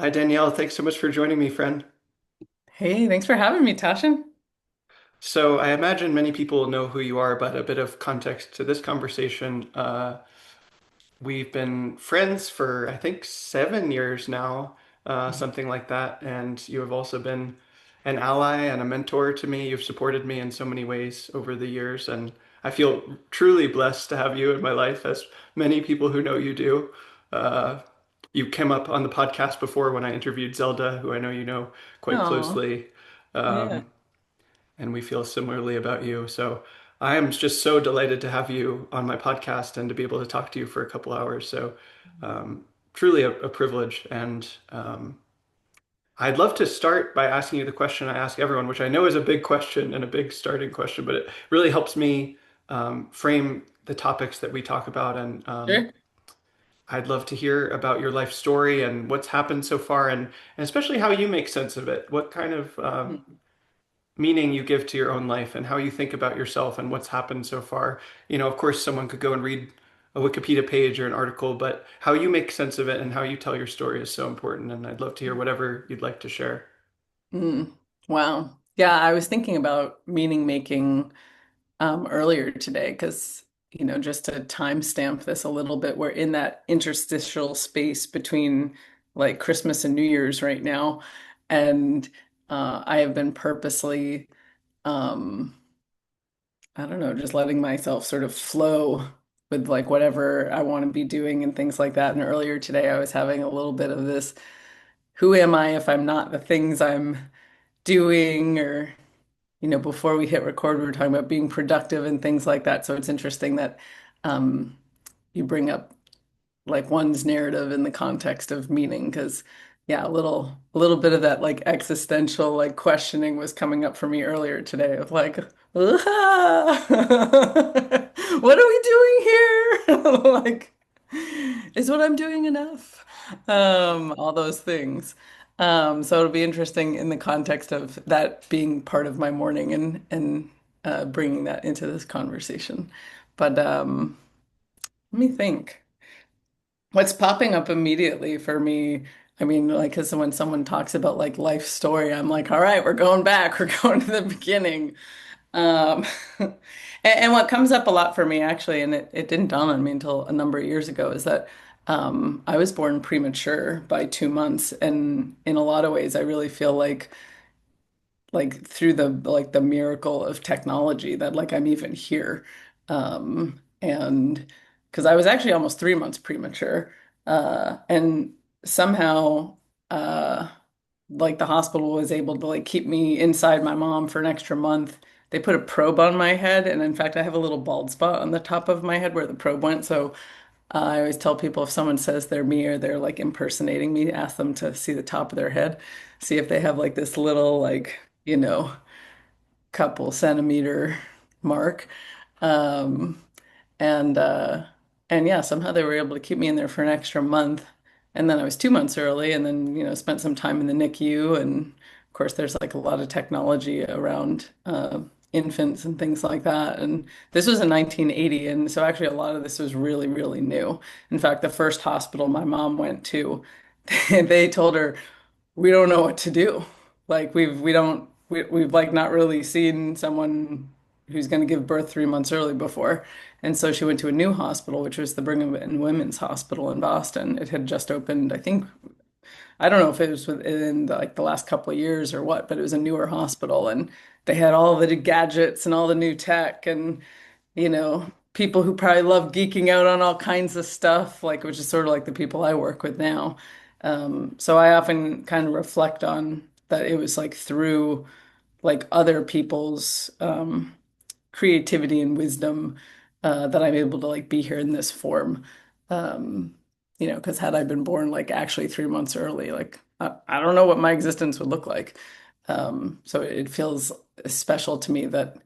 Hi, Danielle. Thanks so much for joining me, friend. Hey, thanks for having me, Tasshin. So, I imagine many people know who you are, but a bit of context to this conversation. We've been friends for, I think, 7 years now, something like that. And you have also been an ally and a mentor to me. You've supported me in so many ways over the years. And I feel truly blessed to have you in my life, as many people who know you do. Uh, you came up on the podcast before when I interviewed Zelda, who I know you know quite Oh, closely. yeah. Um, and we feel similarly about you. So I am just so delighted to have you on my podcast and to be able to talk to you for a couple hours. So truly a privilege. And I'd love to start by asking you the question I ask everyone, which I know is a big question and a big starting question, but it really helps me frame the topics that we talk about. And Sure. I'd love to hear about your life story and what's happened so far, and especially how you make sense of it. What kind of meaning you give to your own life and how you think about yourself and what's happened so far. Of course, someone could go and read a Wikipedia page or an article, but how you make sense of it and how you tell your story is so important. And I'd love to hear whatever you'd like to share. Mm. Wow. Yeah, I was thinking about meaning making earlier today because, just to timestamp this a little bit, we're in that interstitial space between like Christmas and New Year's right now. And I have been purposely, um, I don't know, just letting myself sort of flow with like whatever I want to be doing and things like that. And earlier today, I was having a little bit of this. Who am I if I'm not the things I'm doing? Or, before we hit record, we were talking about being productive and things like that. So it's interesting that um, you bring up like one's narrative in the context of meaning, because yeah, a little bit of that like existential like questioning was coming up for me earlier today of like, "Ah, what are we doing here? Like, is what I'm doing enough? All those things. So it'll be interesting in the context of that being part of my morning and bringing that into this conversation. But let me think. What's popping up immediately for me, I mean, like, because when someone talks about like life story, I'm like, all right, we're going back, we're going to the beginning. Um, and what comes up a lot for me, actually, and it didn't dawn on me until a number of years ago, is that I was born premature by 2 months. And in a lot of ways, I really feel like through the miracle of technology that like I'm even here. And because I was actually almost 3 months premature. And somehow uh like the hospital was able to like keep me inside my mom for an extra month. They put a probe on my head, and in fact I have a little bald spot on the top of my head where the probe went. So I always tell people if someone says they're me or they're like impersonating me, ask them to see the top of their head, see if they have like this little like, couple centimeter mark. Um, and and yeah, somehow they were able to keep me in there for an extra month. And then I was 2 months early and then, spent some time in the NICU. And of course, there's like a lot of technology around infants and things like that. And this was in 1980. And so actually a lot of this was really, really new. In fact, the first hospital my mom went to, they told her, we don't know what to do. Like we've like not really seen someone who's going to give birth 3 months early before. And so she went to a new hospital, which was the Brigham and Women's Hospital in Boston. It had just opened, I think, I don't know if it was within like the last couple of years or what, but it was a newer hospital and they had all the gadgets and all the new tech and people who probably love geeking out on all kinds of stuff, like which is sort of like the people I work with now. So I often kind of reflect on that it was like through like other people's creativity and wisdom that I'm able to like be here in this form. Um, because had I been born like actually 3 months early, like I don't know what my existence would look like. So it feels special to me that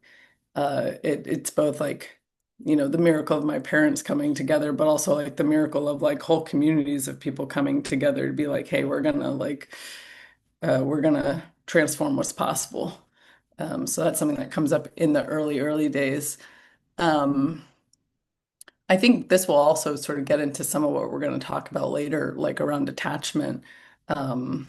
it's both like, the miracle of my parents coming together, but also like the miracle of like whole communities of people coming together to be like, hey, we're gonna transform what's possible. So that's something that comes up in the early, early days. Um, I think this will also sort of get into some of what we're going to talk about later, like around attachment. Um,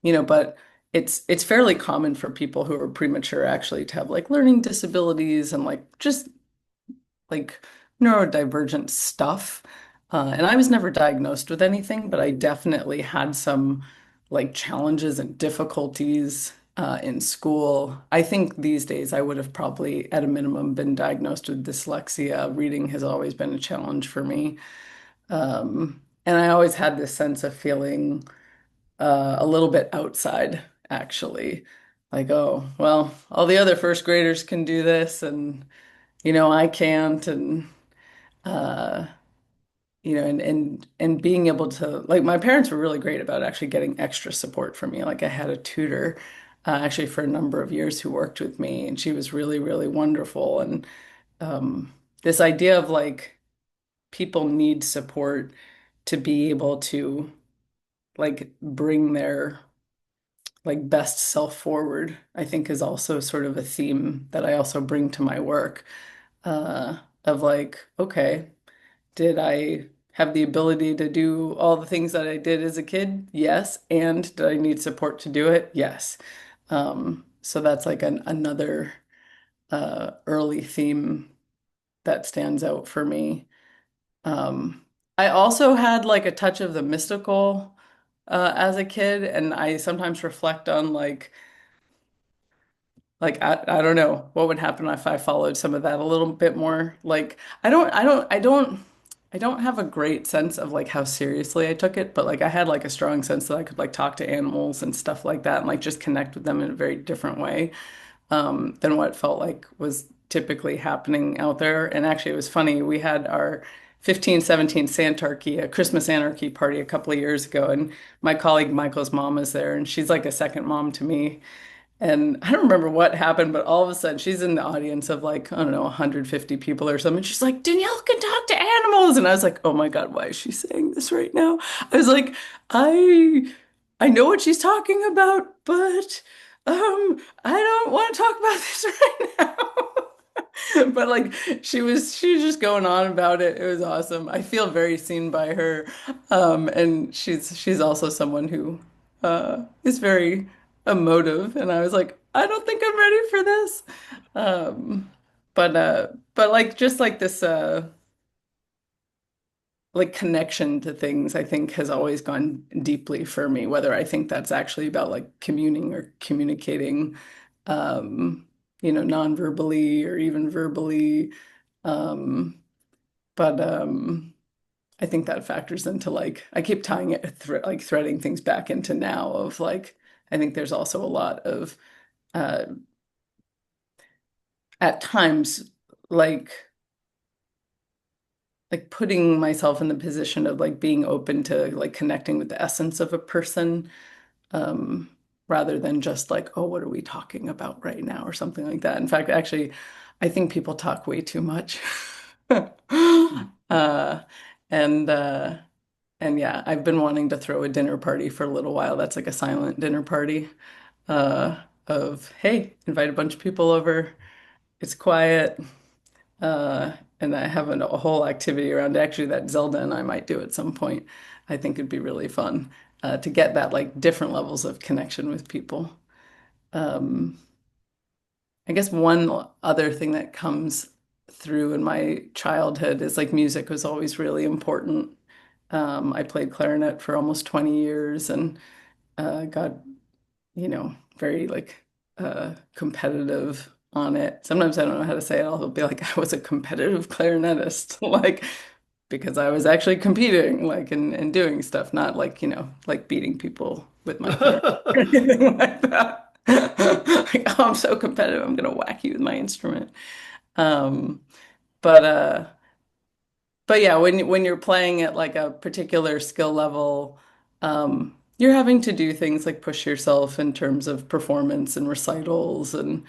but it's fairly common for people who are premature actually to have like learning disabilities and like just like neurodivergent stuff. And I was never diagnosed with anything, but I definitely had some like challenges and difficulties in school. I think these days I would have probably, at a minimum, been diagnosed with dyslexia. Reading has always been a challenge for me. And I always had this sense of feeling a little bit outside, actually. Like, oh, well, all the other first graders can do this, and I can't. And uh, and being able to like my parents were really great about actually getting extra support for me. Like I had a tutor actually for a number of years who worked with me, and she was really, really wonderful. And um, this idea of like people need support to be able to like bring their like best self forward, I think is also sort of a theme that I also bring to my work of like, okay. Did I have the ability to do all the things that I did as a kid? Yes. And did I need support to do it? Yes. So that's like another early theme that stands out for me. I also had like a touch of the mystical as a kid, and I sometimes reflect on I don't know what would happen if I followed some of that a little bit more. Like I don't have a great sense of like how seriously I took it, but like I had like a strong sense that I could like talk to animals and stuff like that and like just connect with them in a very different way than what felt like was typically happening out there. And actually it was funny, we had our 1517 Santarchy, a Christmas anarchy party a couple of years ago, and my colleague Michael's mom is there, and she's like a second mom to me. And I don't remember what happened, but all of a sudden she's in the audience of like, I don't know, 150 people or something. She's like, Danielle can talk to animals. And I was like, oh my God, why is she saying this right now? I was like, I I know what she's talking about, but I don't want to talk about this right now. But like she was just going on about it. It was awesome. I feel very seen by her. And she's also someone who is very emotive, and I was like, I don't think I'm ready for this. Um but like just like this like connection to things I think has always gone deeply for me, whether I think that's actually about like communing or communicating um non-verbally or even verbally. Um, but I think that factors into like I keep tying it like threading things back into now of like I think there's also a lot of uh at times like putting myself in the position of like being open to like connecting with the essence of a person um rather than just like, oh, what are we talking about right now or something like that. In fact, actually, I think people talk way too much. Uh and uh And yeah, I've been wanting to throw a dinner party for a little while. That's like a silent dinner party of, hey, invite a bunch of people over. It's quiet. And I have a whole activity around actually that Zelda and I might do at some point. I think it'd be really fun to get that like different levels of connection with people. Um, I guess one other thing that comes through in my childhood is like music was always really important. I played clarinet for almost 20 years and got, very like competitive on it. Sometimes I don't know how to say it. I'll be like, I was a competitive clarinetist, like because I was actually competing, like and doing stuff, not like, like beating people with my clarinet or anything like that. Like, oh, I'm so competitive, I'm gonna whack you with my instrument. Um, but uh but yeah, when you're playing at like a particular skill level, you're having to do things like push yourself in terms of performance and recitals and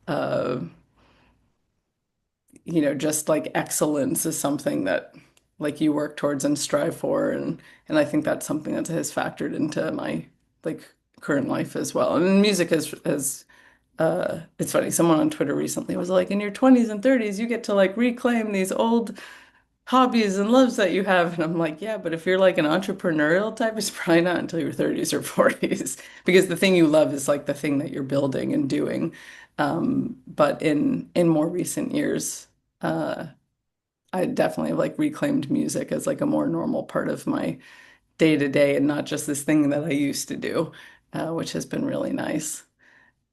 uh, just like excellence is something that like you work towards and strive for, and I think that's something that has factored into my like current life as well. And music is it's funny, someone on Twitter recently was like, in your 20s and 30s, you get to like reclaim these old hobbies and loves that you have. And I'm like, yeah, but if you're like an entrepreneurial type, it's probably not until your 30s or 40s because the thing you love is like the thing that you're building and doing. But in more recent years, uh, I definitely have like reclaimed music as like a more normal part of my day to day and not just this thing that I used to do, which has been really nice.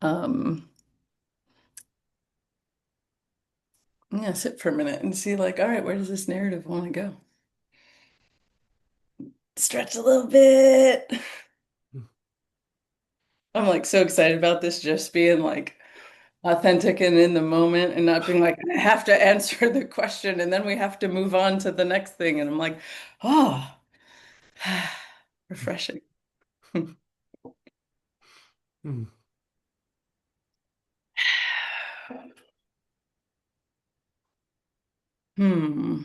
Um, I'm gonna sit for a minute and see like, all right, where does this narrative want to go? Stretch a little bit. I'm like so excited about this just being like authentic and in the moment and not being like, I have to answer the question and then we have to move on to the next thing. And I'm like, oh, refreshing. Hmm. Hmm.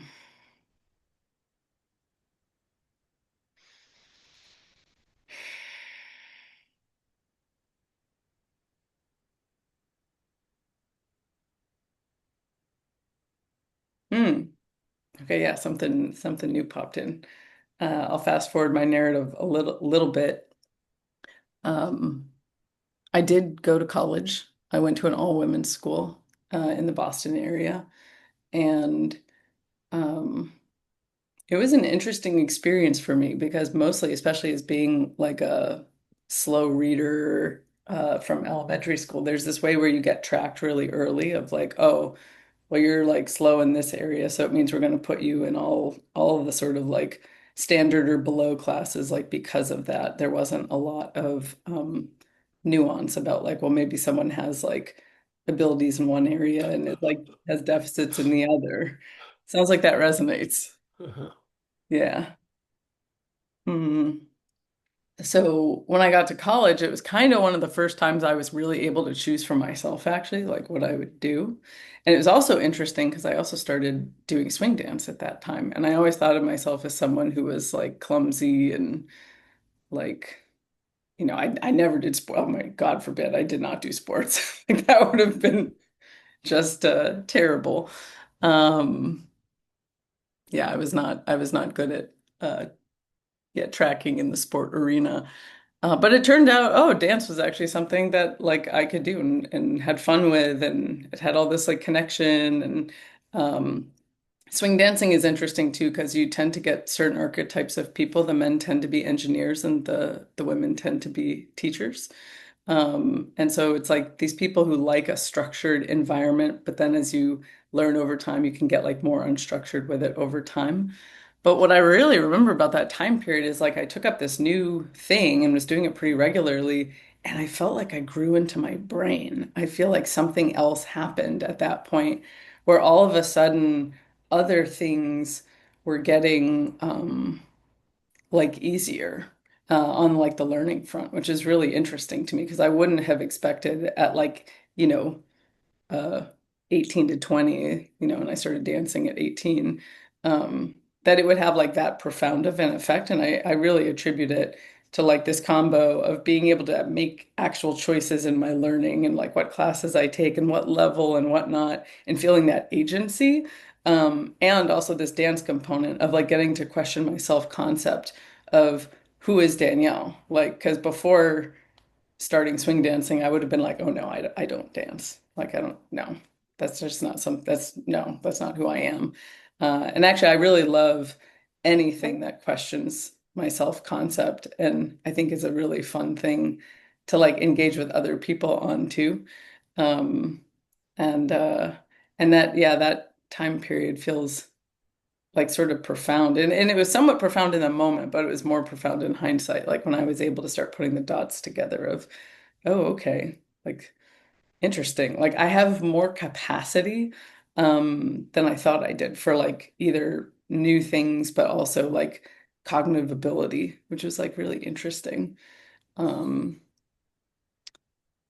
Hmm. Okay, yeah, something new popped in. I'll fast forward my narrative a little bit. Um, I did go to college. I went to an all-women's school in the Boston area, and um, it was an interesting experience for me because mostly, especially as being like a slow reader from elementary school, there's this way where you get tracked really early of like, oh, well, you're like slow in this area, so it means we're going to put you in all of the sort of like standard or below classes, like because of that. There wasn't a lot of nuance about like, well, maybe someone has like abilities in one area and it like has deficits in the other. Sounds like that resonates. Uh-huh. Yeah. Hmm. So when I got to college, it was kind of one of the first times I was really able to choose for myself, actually, like what I would do. And it was also interesting because I also started doing swing dance at that time. And I always thought of myself as someone who was like clumsy and like, I never did sport. Oh my God forbid, I did not do sports. Like that would have been just terrible. Um, yeah, I was not good at tracking in the sport arena. But it turned out, oh, dance was actually something that like I could do and had fun with, and it had all this like connection. And um, swing dancing is interesting too because you tend to get certain archetypes of people. The men tend to be engineers, and the women tend to be teachers. And so it's like these people who like a structured environment, but then as you learn over time, you can get like more unstructured with it over time. But what I really remember about that time period is like I took up this new thing and was doing it pretty regularly, and I felt like I grew into my brain. I feel like something else happened at that point where all of a sudden other things were getting like easier on like the learning front, which is really interesting to me because I wouldn't have expected at like, uh 18 to 20, and I started dancing at 18, um, that it would have like that profound of an effect. And I really attribute it to like this combo of being able to make actual choices in my learning and like what classes I take and what level and whatnot, and feeling that agency. And also this dance component of like getting to question my self-concept of who is Danielle? Like, because before starting swing dancing, I would have been like, oh no, I don't dance. Like, I don't know. That's just not some, that's no, that's not who I am. And actually, I really love anything that questions my self-concept. And I think is a really fun thing to like engage with other people on too. Um, and, uh, and that, yeah, that time period feels like sort of profound. And it was somewhat profound in the moment, but it was more profound in hindsight, like when I was able to start putting the dots together of, oh, okay. Like interesting. Like I have more capacity than I thought I did for like either new things, but also like cognitive ability, which was like really interesting. Um,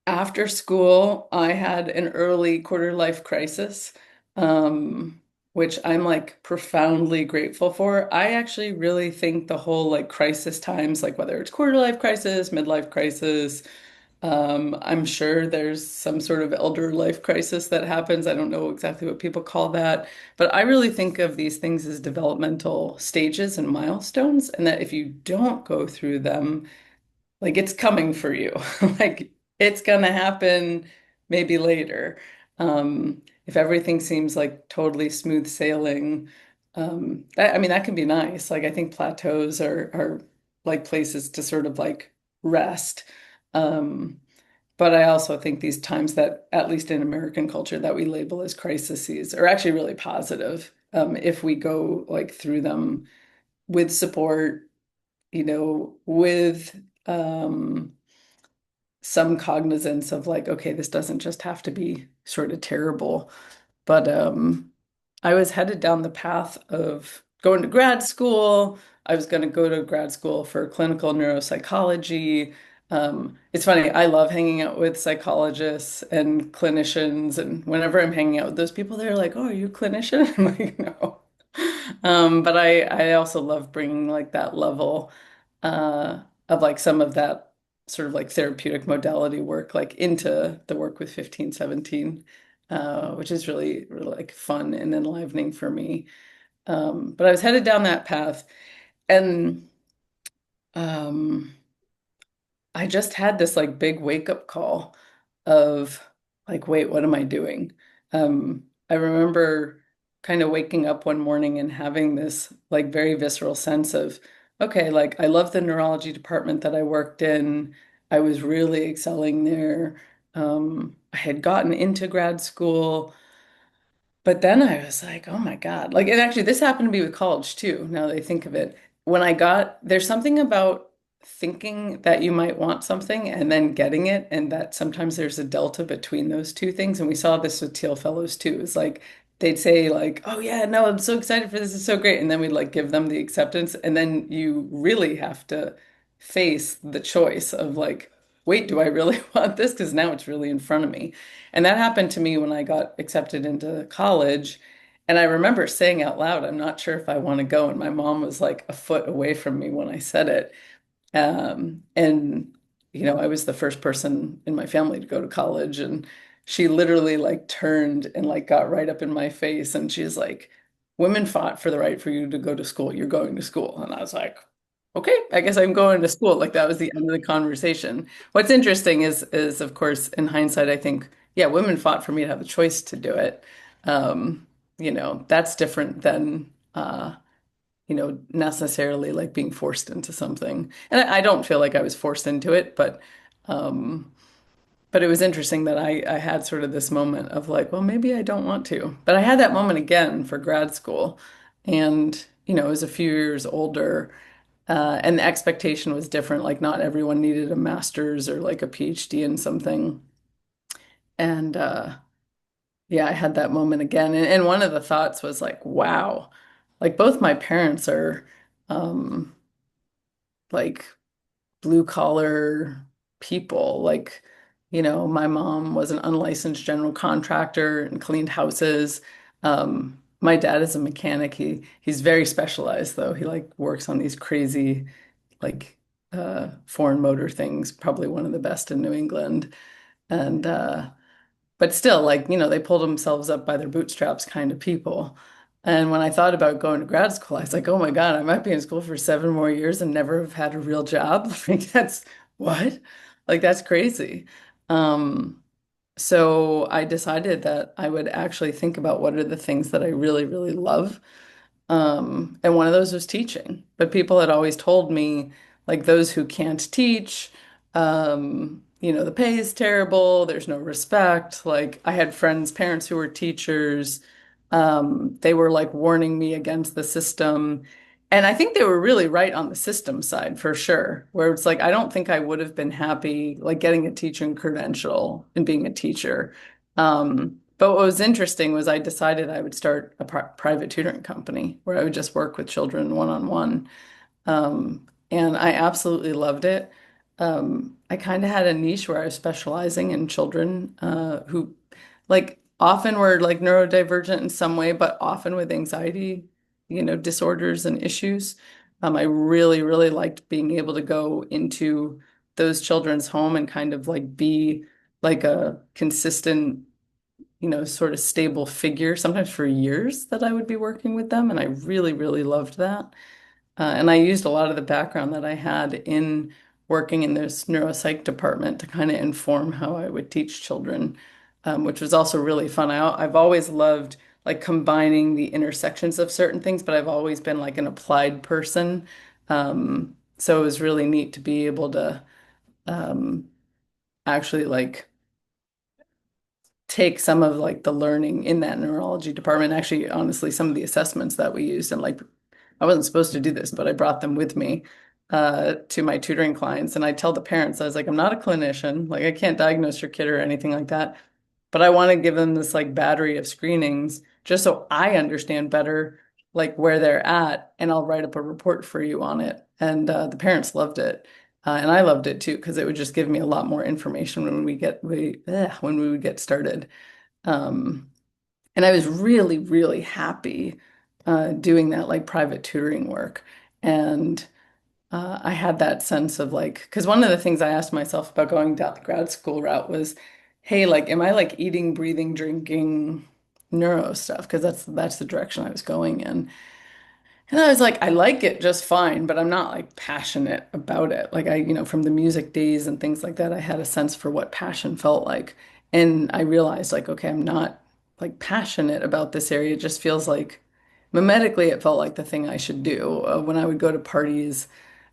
After school, I had an early quarter life crisis, um, which I'm like profoundly grateful for. I actually really think the whole like crisis times, like whether it's quarter life crisis, midlife crisis, I'm sure there's some sort of elder life crisis that happens. I don't know exactly what people call that, but I really think of these things as developmental stages and milestones, and that if you don't go through them, like it's coming for you. Like it's gonna happen maybe later. If everything seems like totally smooth sailing, I mean that can be nice. Like I think plateaus are like places to sort of like rest. Um, but I also think these times that, at least in American culture, that we label as crises are actually really positive. If we go like through them with support, with some cognizance of like, okay, this doesn't just have to be sort of terrible. But I was headed down the path of going to grad school. I was going to go to grad school for clinical neuropsychology. It's funny, I love hanging out with psychologists and clinicians. And whenever I'm hanging out with those people, they're like, "Oh, are you a clinician?" I'm like, "No." But I also love bringing like that level uh, of like some of that sort of like therapeutic modality work like into the work with 1517, which is really, really like fun and enlivening for me. But I was headed down that path and um, I just had this like big wake up call of like, wait, what am I doing? I remember kind of waking up one morning and having this like very visceral sense of, okay, like I love the neurology department that I worked in. I was really excelling there. I had gotten into grad school. But then I was like, oh my God. Like, and actually, this happened to be with college too, now that I think of it. There's something about thinking that you might want something and then getting it, and that sometimes there's a delta between those two things. And we saw this with Teal Fellows too. It's like they'd say, like, oh yeah, no, I'm so excited for this, it's so great. And then we'd like give them the acceptance. And then you really have to face the choice of like, wait, do I really want this? Because now it's really in front of me. And that happened to me when I got accepted into college. And I remember saying out loud, I'm not sure if I want to go. And my mom was like a foot away from me when I said it. And, I was the first person in my family to go to college. And she literally like turned and like got right up in my face. And she's like, women fought for the right for you to go to school. You're going to school. And I was like, okay, I guess I'm going to school. Like that was the end of the conversation. What's interesting is of course, in hindsight, I think, yeah, women fought for me to have the choice to do it. Um, that's different than necessarily like being forced into something. And I don't feel like I was forced into it, um, but it was interesting that I had sort of this moment of like, well, maybe I don't want to. But I had that moment again for grad school, and I was a few years older. And the expectation was different. Like, not everyone needed a master's or like a PhD in something. And yeah, I had that moment again. And one of the thoughts was like, wow, like both my parents are um, like blue collar people. Like, my mom was an unlicensed general contractor and cleaned houses. My dad is a mechanic. He's very specialized though. He like works on these crazy like foreign motor things, probably one of the best in New England. And but still, like, they pulled themselves up by their bootstraps kind of people. And when I thought about going to grad school, I was like, oh my God, I might be in school for 7 more years and never have had a real job. Like that's what? Like that's crazy. Um, so I decided that I would actually think about what are the things that I really, really love, and one of those was teaching. But people had always told me, like, those who can't teach, the pay is terrible, there's no respect. Like, I had friends, parents who were teachers. They were like warning me against the system. And I think they were really right on the system side for sure, where it's like, I don't think I would have been happy like getting a teaching credential and being a teacher. But what was interesting was I decided I would start a private tutoring company where I would just work with children one-on-one. And I absolutely loved it. I kind of had a niche where I was specializing in children who like often were like neurodivergent in some way, but often with anxiety, disorders and issues. I really, really liked being able to go into those children's home and kind of like be like a consistent, sort of stable figure, sometimes for years that I would be working with them. And I really, really loved that. And I used a lot of the background that I had in working in this neuropsych department to kind of inform how I would teach children, which was also really fun. I've always loved like combining the intersections of certain things, but I've always been like an applied person. So it was really neat to be able to um, actually like take some of like the learning in that neurology department. Actually, honestly, some of the assessments that we used and like I wasn't supposed to do this, but I brought them with me to my tutoring clients. And I tell the parents, I was like, I'm not a clinician. Like, I can't diagnose your kid or anything like that. But I want to give them this like battery of screenings just so I understand better like where they're at. And I'll write up a report for you on it. And the parents loved it. And I loved it too, because it would just give me a lot more information when we would get started. Um, and I was really, really happy doing that like private tutoring work. And I had that sense of like, because one of the things I asked myself about going down the grad school route was, hey, like, am I like eating, breathing, drinking neuro stuff? Because that's the direction I was going in. And I was like, I like it just fine, but I'm not like passionate about it. Like from the music days and things like that, I had a sense for what passion felt like. And I realized like, okay, I'm not like passionate about this area. It just feels like mimetically, it felt like the thing I should do. When I would go to parties,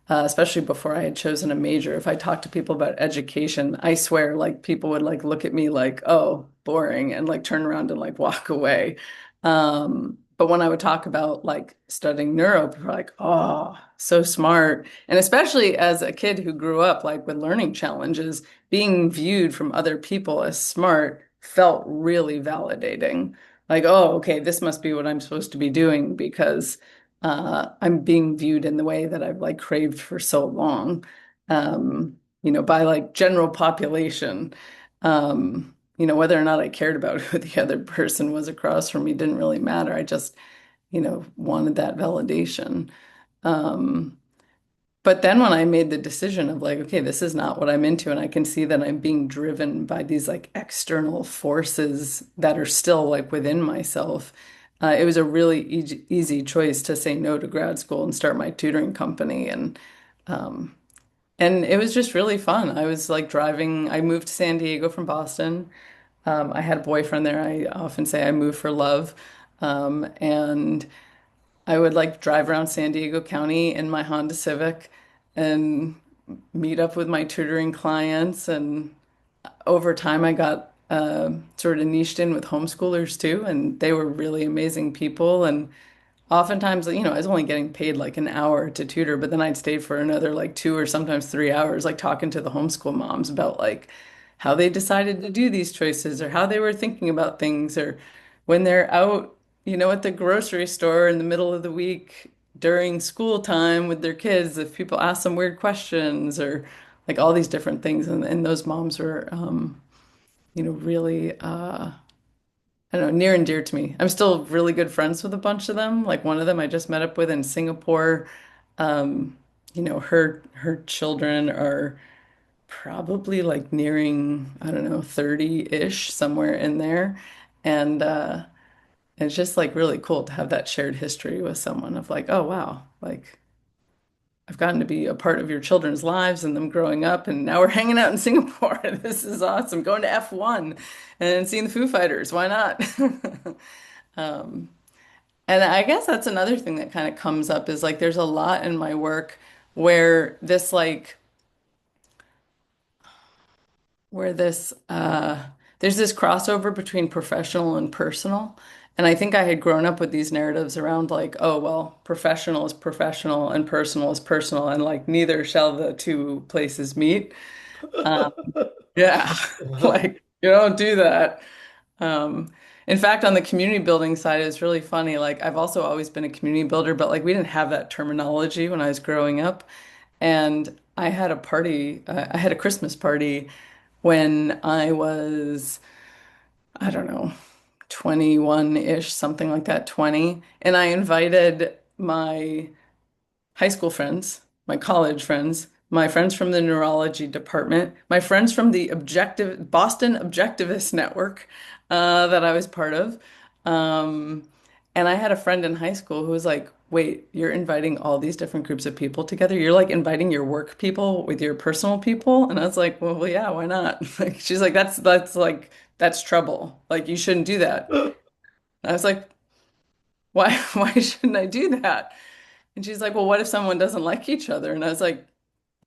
especially before I had chosen a major, if I talked to people about education, I swear like people would like look at me like, oh, boring, and like turn around and like walk away. But when I would talk about like studying neuro, people were like, oh, so smart. And especially as a kid who grew up like with learning challenges, being viewed from other people as smart felt really validating. Like, oh, okay, this must be what I'm supposed to be doing because I'm being viewed in the way that I've like craved for so long, by like general population. Whether or not I cared about who the other person was across from me didn't really matter. I just, wanted that validation. Um, but then when I made the decision of like, okay, this is not what I'm into, and I can see that I'm being driven by these like external forces that are still like within myself, it was a really easy choice to say no to grad school and start my tutoring company. Um, and it was just really fun. I was like driving, I moved to San Diego from Boston. I had a boyfriend there. I often say I moved for love. And I would like drive around San Diego County in my Honda Civic and meet up with my tutoring clients. And over time, I got sort of niched in with homeschoolers too, and they were really amazing people. And oftentimes, I was only getting paid like an hour to tutor, but then I'd stay for another like 2 or sometimes 3 hours, like talking to the homeschool moms about like how they decided to do these choices or how they were thinking about things or when they're out, at the grocery store in the middle of the week during school time with their kids, if people ask them weird questions or like all these different things. And those moms were, really, I don't know, near and dear to me. I'm still really good friends with a bunch of them. Like one of them I just met up with in Singapore. Um, her children are probably like nearing, I don't know, 30-ish, somewhere in there. And it's just like really cool to have that shared history with someone of like, oh wow, like I've gotten to be a part of your children's lives and them growing up, and now we're hanging out in Singapore. This is awesome. Going to F1 and seeing the Foo Fighters. Why not? Um, and I guess that's another thing that kind of comes up is like there's a lot in my work where this like where this there's this crossover between professional and personal. And I think I had grown up with these narratives around like, oh well, professional is professional and personal is personal, and like neither shall the two places meet. Um, yeah, like you don't do that. Um, in fact, on the community building side, it's really funny. Like, I've also always been a community builder, but like, we didn't have that terminology when I was growing up. And I had a party, I had a Christmas party when I was, I don't know, 21-ish, something like that, 20. And I invited my high school friends, my college friends, my friends from the neurology department, my friends from the Boston Objectivist Network that I was part of. Um, and I had a friend in high school who was like, wait, you're inviting all these different groups of people together? You're like inviting your work people with your personal people? And I was like, well, yeah, why not? Like, she's like, that's trouble. Like, you shouldn't do that. I was like, why shouldn't I do that? And she's like, well, what if someone doesn't like each other? And I was like,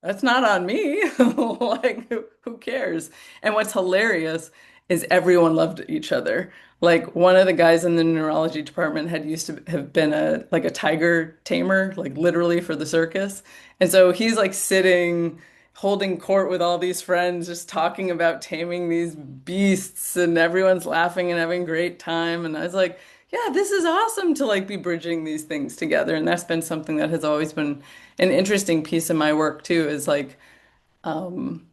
that's not on me. Like, who cares? And what's hilarious is everyone loved each other. Like one of the guys in the neurology department had used to have been a tiger tamer, like literally for the circus. And so he's like sitting, holding court with all these friends, just talking about taming these beasts, and everyone's laughing and having a great time. And I was like, yeah, this is awesome to like be bridging these things together. And that's been something that has always been an interesting piece of my work too, is like, um,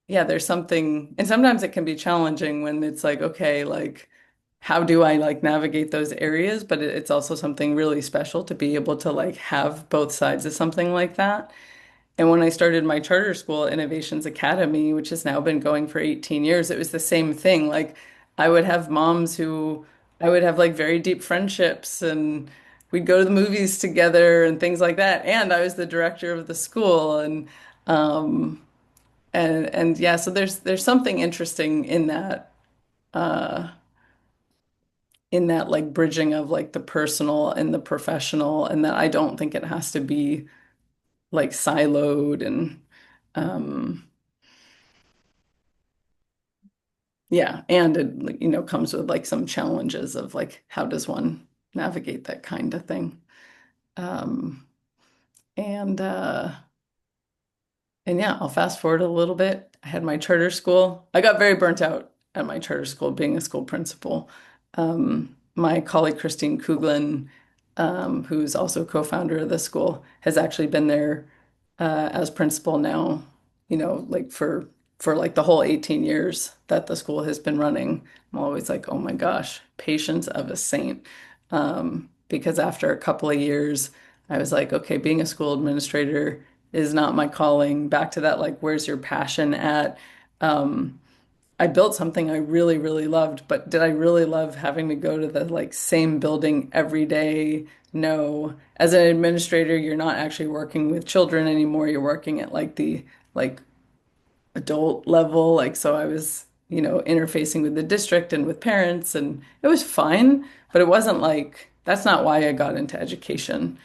yeah, there's something, and sometimes it can be challenging when it's like, okay, like, how do I like navigate those areas? But it's also something really special to be able to like have both sides of something like that. And when I started my charter school, Innovations Academy, which has now been going for 18 years, it was the same thing. Like I would have moms who I would have like very deep friendships, and we'd go to the movies together and things like that. And I was the director of the school, um and yeah, so there's something interesting uh in that like bridging of like the personal and the professional, and that I don't think it has to be like siloed. And um yeah, and it like, comes with like some challenges of like how does one navigate that kind of thing. Um and And yeah, I'll fast forward a little bit. I had my charter school. I got very burnt out at my charter school being a school principal. My colleague Christine Kuglin, who's also co-founder of the school, has actually been there as principal now, like for like the whole 18 years that the school has been running. I'm always like, oh my gosh, patience of a saint. Because after a couple of years, I was like, okay, being a school administrator is not my calling. Back to that, like, where's your passion at? Um, I built something I really, really loved, but did I really love having to go to the like same building every day? No. As an administrator, you're not actually working with children anymore. You're working at like the like adult level. Like, so I was, interfacing with the district and with parents, and it was fine, but it wasn't like that's not why I got into education.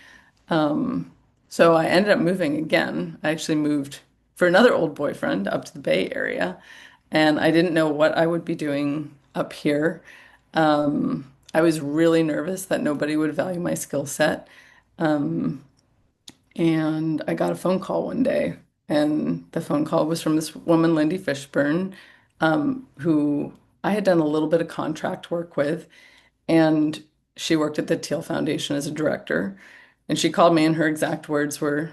Um, so I ended up moving again. I actually moved for another old boyfriend up to the Bay Area, and I didn't know what I would be doing up here. I was really nervous that nobody would value my skill set. Um, and I got a phone call one day, and the phone call was from this woman, Lindy Fishburne, who I had done a little bit of contract work with, and she worked at the Teal Foundation as a director. And she called me, and her exact words were,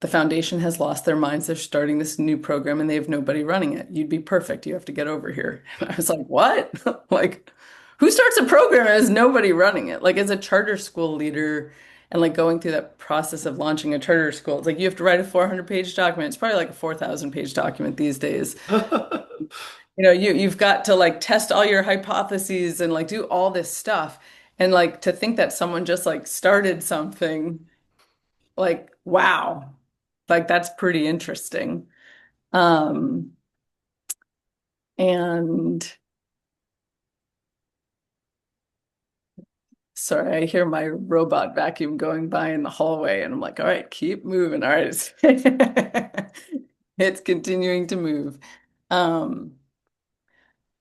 the foundation has lost their minds. They're starting this new program and they have nobody running it. You'd be perfect. You have to get over here. And I was like, what? Like, who starts a program and has nobody running it? Like, as a charter school leader and like going through that process of launching a charter school, it's like you have to write a 400-page document. It's probably like a 4,000-page document these days. You've got to like test all your hypotheses and like do all this stuff. And like to think that someone just like started something, like, wow, like that's pretty interesting. Um, and Sorry, I hear my robot vacuum going by in the hallway, and I'm like, all right, keep moving. All right, it's continuing to move. Um,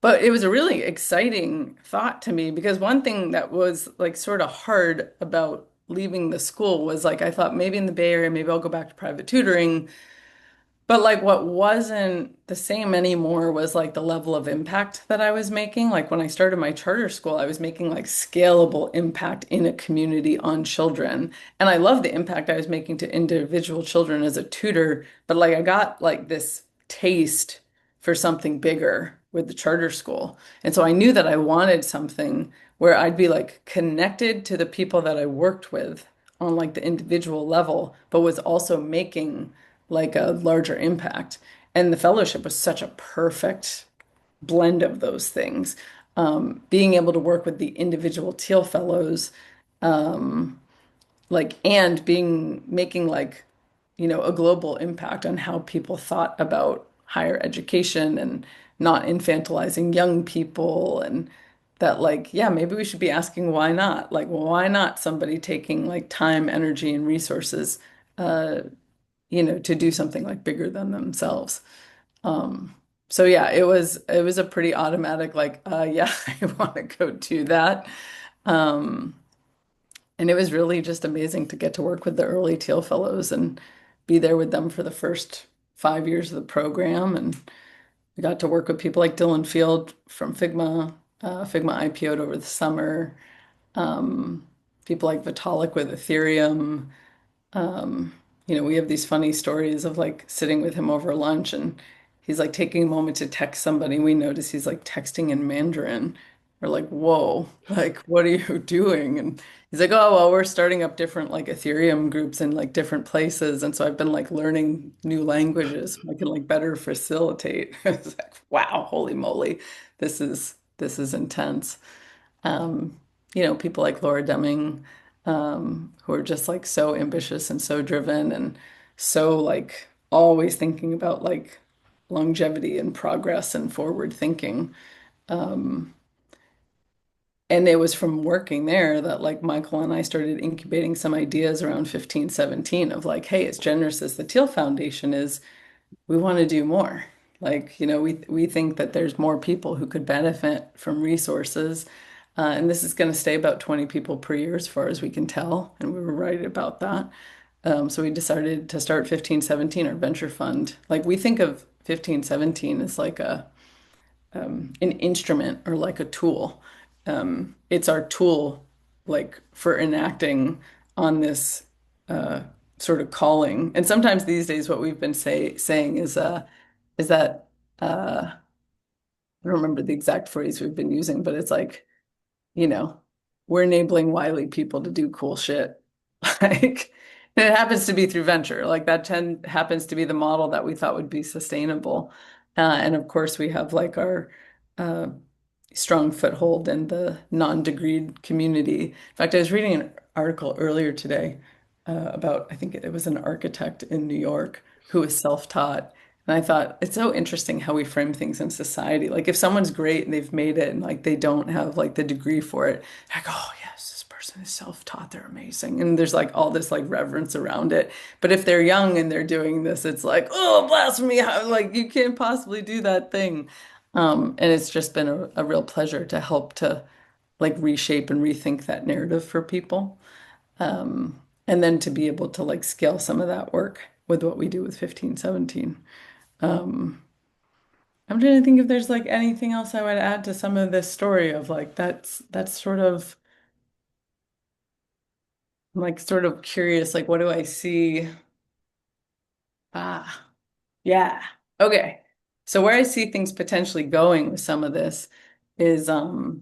But it was a really exciting thought to me, because one thing that was like sort of hard about leaving the school was like I thought maybe in the Bay Area, maybe I'll go back to private tutoring. But like what wasn't the same anymore was like the level of impact that I was making. Like when I started my charter school, I was making like scalable impact in a community on children. And I love the impact I was making to individual children as a tutor, but like I got like this taste for something bigger with the charter school. And so I knew that I wanted something where I'd be like connected to the people that I worked with on like the individual level, but was also making like a larger impact. And the fellowship was such a perfect blend of those things. Being able to work with the individual Teal Fellows, um, like, and being making like, a global impact on how people thought about higher education and not infantilizing young people and that like, yeah, maybe we should be asking why not? Like, well, why not somebody taking like time, energy, and resources, uh, to do something like bigger than themselves. Um, so yeah, it was a pretty automatic like, yeah, I want to go do that. Um, and it was really just amazing to get to work with the early Teal Fellows and be there with them for the first 5 years of the program. And we got to work with people like Dylan Field from Figma. Figma IPO'd over the summer. Um, People like Vitalik with Ethereum. Um, we have these funny stories of like sitting with him over lunch and he's like taking a moment to text somebody. We notice he's like texting in Mandarin. We're like, whoa, like, what are you doing? And he's like, oh, well, we're starting up different like Ethereum groups in like different places. And so I've been like learning new languages so I can like better facilitate. It's like, wow, holy moly, this is intense. Um, People like Laura Deming, who are just like so ambitious and so driven and so like always thinking about like longevity and progress and forward thinking. Um, and it was from working there that like Michael and I started incubating some ideas around 15, 17 of like, hey, as generous as the Teal Foundation is, we want to do more. Like, we think that there's more people who could benefit from resources. And this is going to stay about 20 people per year as far as we can tell. And we were right about that. So we decided to start 1517, our venture fund. Like we think of 1517 as like an instrument or like a tool. It's our tool like for enacting on this uh, sort of calling. And sometimes these days what we've been saying is that I don't remember the exact phrase we've been using, but it's like, you know, we're enabling wily people to do cool shit. Like, and it happens to be through venture. Like that happens to be the model that we thought would be sustainable. And of course, we have like our uh, strong foothold in the non-degreed community. In fact, I was reading an article earlier today about, I think it was an architect in New York who was self-taught. And I thought it's so interesting how we frame things in society. Like if someone's great and they've made it and like they don't have like the degree for it, like, oh yes, this person is self-taught, they're amazing. And there's like all this like reverence around it. But if they're young and they're doing this, it's like, oh, blasphemy, like you can't possibly do that thing. And it's just been a real pleasure to help to like reshape and rethink that narrative for people. And then to be able to like scale some of that work with what we do with 1517. Um, I'm trying to think if there's like anything else I would add to some of this story of like that's sort of I'm like sort of curious, like what do I see? Ah, yeah. Okay. So where I see things potentially going with some of this is I've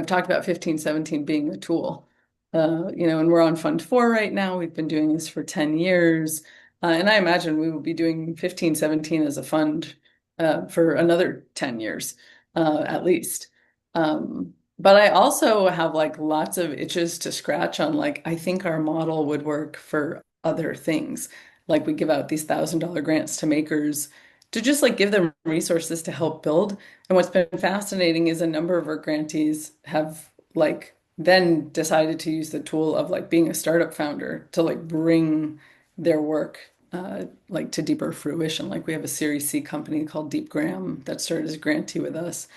talked about 1517 being a tool. And we're on Fund 4 right now. We've been doing this for 10 years. And I imagine we will be doing 1517 as a fund for another 10 years, at least. But I also have like lots of itches to scratch on like, I think our model would work for other things. Like we give out these $1,000 grants to makers to just like give them resources to help build. And what's been fascinating is a number of our grantees have like then decided to use the tool of like being a startup founder to like bring their work like to deeper fruition. Like we have a Series C company called Deep Gram that started as a grantee with us.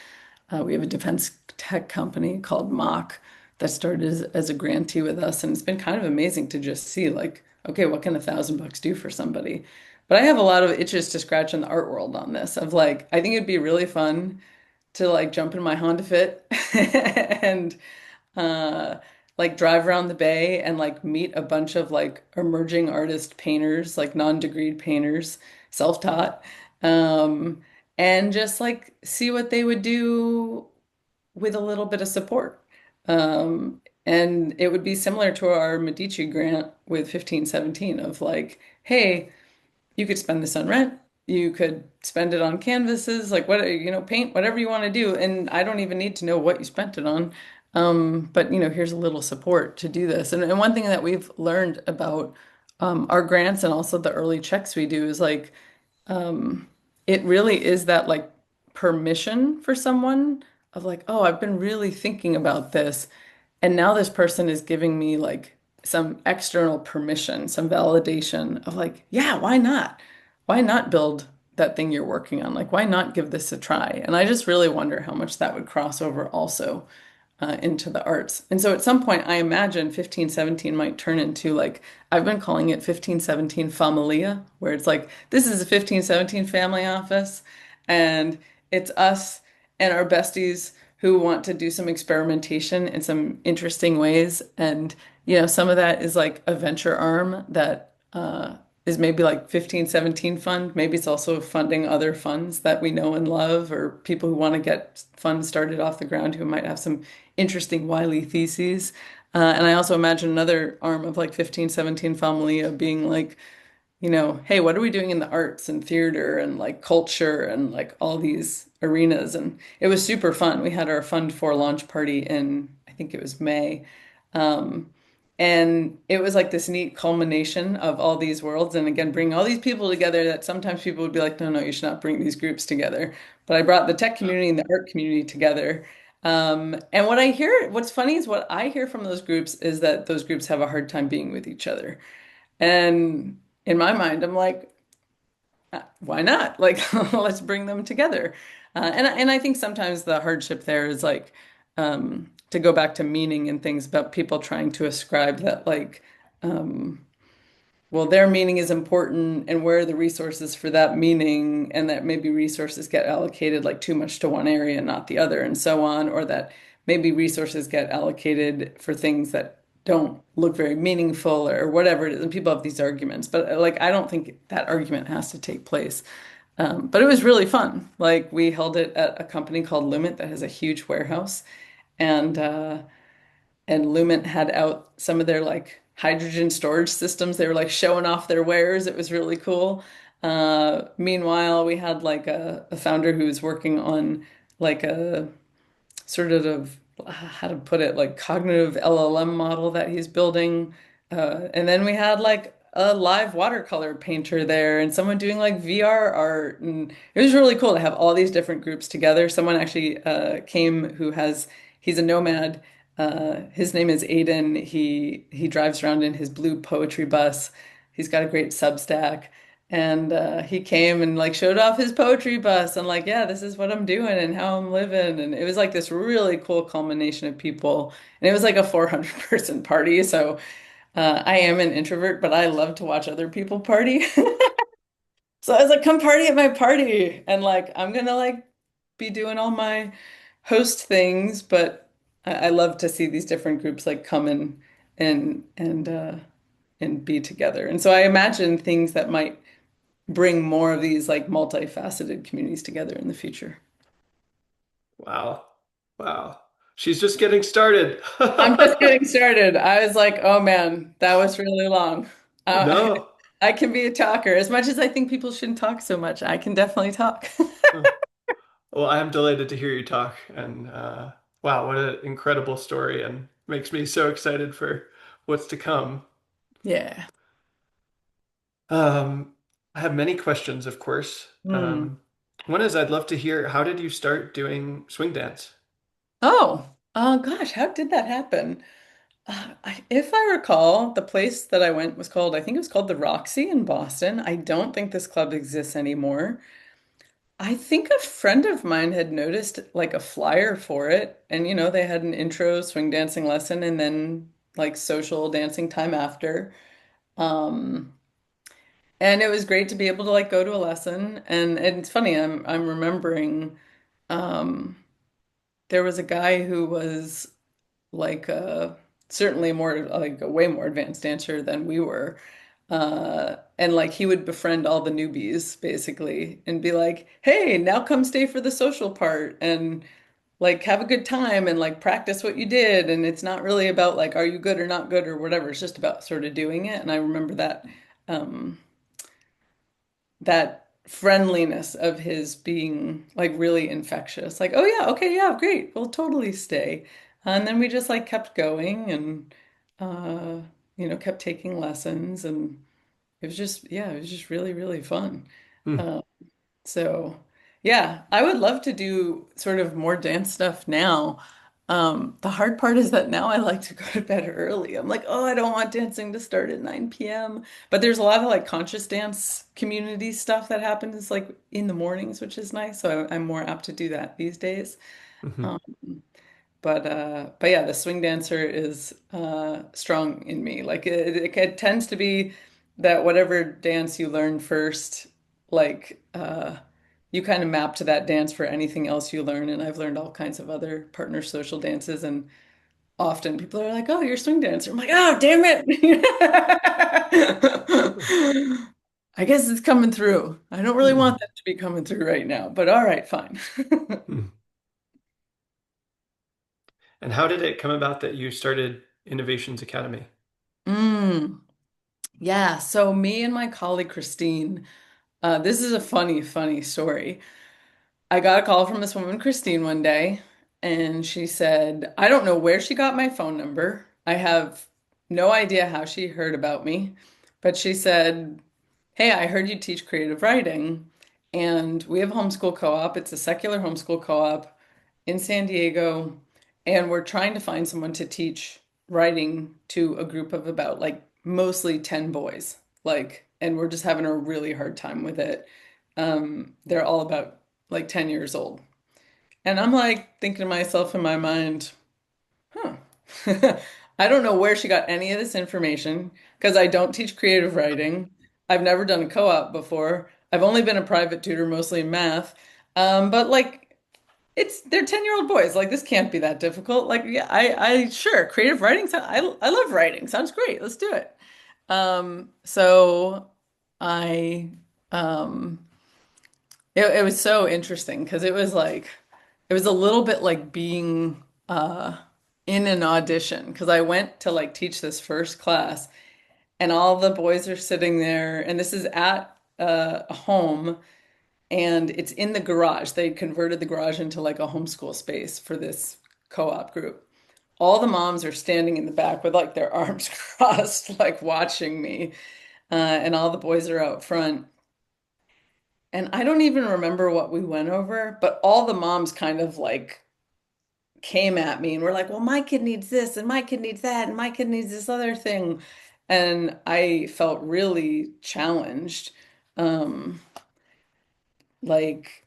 We have a defense tech company called Mock that started as a grantee with us, and it's been kind of amazing to just see like, okay, what can $1,000 do for somebody? But I have a lot of itches to scratch in the art world on this of like, I think it'd be really fun to like jump in my Honda Fit and uh like drive around the bay and like meet a bunch of like emerging artist painters, like non-degreed painters, self-taught, um, and just like see what they would do with a little bit of support. And it would be similar to our Medici grant with 1517 of like, hey, you could spend this on rent. You could spend it on canvases, like what, paint, whatever you want to do. And I don't even need to know what you spent it on. But here's a little support to do this. And one thing that we've learned about our grants and also the early checks we do is like, um, it really is that like permission for someone of like, oh, I've been really thinking about this. And now this person is giving me like some external permission, some validation of like, yeah, why not? Why not build that thing you're working on? Like, why not give this a try? And I just really wonder how much that would cross over also into the arts. And so at some point, I imagine 1517 might turn into like, I've been calling it 1517 Familia, where it's like, this is a 1517 family office, and it's us and our besties who want to do some experimentation in some interesting ways. And, some of that is like a venture arm that is maybe like 1517 fund. Maybe it's also funding other funds that we know and love, or people who want to get funds started off the ground who might have some interesting wily theses. And I also imagine another arm of like 1517 Familia being like, hey, what are we doing in the arts and theater and like culture and like all these arenas? And it was super fun. We had our Fund 4 launch party in, I think it was May. Um, and it was like this neat culmination of all these worlds. And again, bringing all these people together that sometimes people would be like, no, no, you should not bring these groups together. But I brought the tech community and the art community together. And what's funny is what I hear from those groups is that those groups have a hard time being with each other. And in my mind, I'm like, why not? Like, let's bring them together. And I think sometimes the hardship there is like to go back to meaning and things about people trying to ascribe that like well, their meaning is important and where are the resources for that meaning, and that maybe resources get allocated like too much to one area and not the other, and so on, or that maybe resources get allocated for things that don't look very meaningful or whatever it is. And people have these arguments, but like I don't think that argument has to take place. But it was really fun. Like we held it at a company called Lumet that has a huge warehouse, and Lument had out some of their like hydrogen storage systems. They were like showing off their wares. It was really cool. Meanwhile, we had like a founder who was working on like a sort of how to put it, like cognitive LLM model that he's building. And then we had like a live watercolor painter there and someone doing like VR art. And it was really cool to have all these different groups together. Someone actually came he's a nomad. His name is Aiden. He drives around in his blue poetry bus. He's got a great Substack. And he came and like showed off his poetry bus and like, yeah, this is what I'm doing and how I'm living. And it was like this really cool culmination of people. And it was like a 400 person party. So I am an introvert, but I love to watch other people party. So I was like, come party at my party. And like, I'm gonna like be doing all my host things, but I love to see these different groups like come in and be together. And so I imagine things that might bring more of these like multifaceted communities together in the future. Wow. Wow. She's just getting started. I'm just getting started. I was like, oh man, that was really long. Uh, No. I can be a talker. As much as I think people shouldn't talk so much, I can definitely talk. Well, I'm delighted to hear you talk, and wow, what an incredible story, and makes me so excited for what's to come. Yeah. Um, I have many questions, of course. Hmm. One is I'd love to hear, how did you start doing swing dance? Oh, gosh, how did that happen? If I recall, the place that I went was called, I think it was called the Roxy in Boston. I don't think this club exists anymore. I think a friend of mine had noticed like a flyer for it, and they had an intro swing dancing lesson and then like social dancing time after. Um, and it was great to be able to like go to a lesson. And it's funny, I'm remembering um there was a guy who was like certainly more like a way more advanced dancer than we were. And like he would befriend all the newbies basically and be like, "Hey, now come stay for the social part." And like have a good time and like practice what you did. And it's not really about like, are you good or not good or whatever. It's just about sort of doing it. And I remember um, that friendliness of his being like really infectious. Like, oh yeah, okay, yeah, great, we'll totally stay. And then we just like kept going and uh, kept taking lessons and it was just yeah, it was just really, really fun. Hmm. Uh, so yeah, I would love to do sort of more dance stuff now. The hard part is that now I like to go to bed early. I'm like, oh, I don't want dancing to start at 9 p.m. But there's a lot of like conscious dance community stuff that happens like in the mornings, which is nice. So I'm more apt to do that these days. Hmm. Um, but yeah, the swing dancer is strong in me. Like it tends to be that whatever dance you learn first, like you kind of map to that dance for anything else you learn. And I've learned all kinds of other partner social dances, and often people are like, "Oh, you're a swing dancer." I'm like, "Oh, damn it!" I guess it's coming through. I don't really Hmm. want that to be coming through right now, but all right, fine. Hmm. And how did it come about that you started Innovations Academy? Mm. Yeah, so me and my colleague Christine, this is a funny, funny story. I got a call from this woman, Christine, one day, and she said, I don't know where she got my phone number. I have no idea how she heard about me, but she said, hey, I heard you teach creative writing, and we have a homeschool co-op. It's a secular homeschool co-op in San Diego, and we're trying to find someone to teach writing to a group of about like mostly 10 boys. Like, and we're just having a really hard time with it. They're all about like 10 years old. And I'm like thinking to myself in my mind, huh. I don't know where she got any of this information because I don't teach creative writing. I've never done a co-op before. I've only been a private tutor, mostly in math. But like they're 10-year-old boys. Like this can't be that difficult. Like yeah, I sure creative writing. I love writing. Sounds great. Let's do it. So I um it was so interesting because it was a little bit like being in an audition because I went to like teach this first class and all the boys are sitting there and this is at a home and it's in the garage. They converted the garage into like a homeschool space for this co-op group. All the moms are standing in the back with like their arms crossed, like watching me, and all the boys are out front. And I don't even remember what we went over, but all the moms kind of like came at me and were like, well, my kid needs this, and my kid needs that, and my kid needs this other thing. And I felt really challenged. Um, like,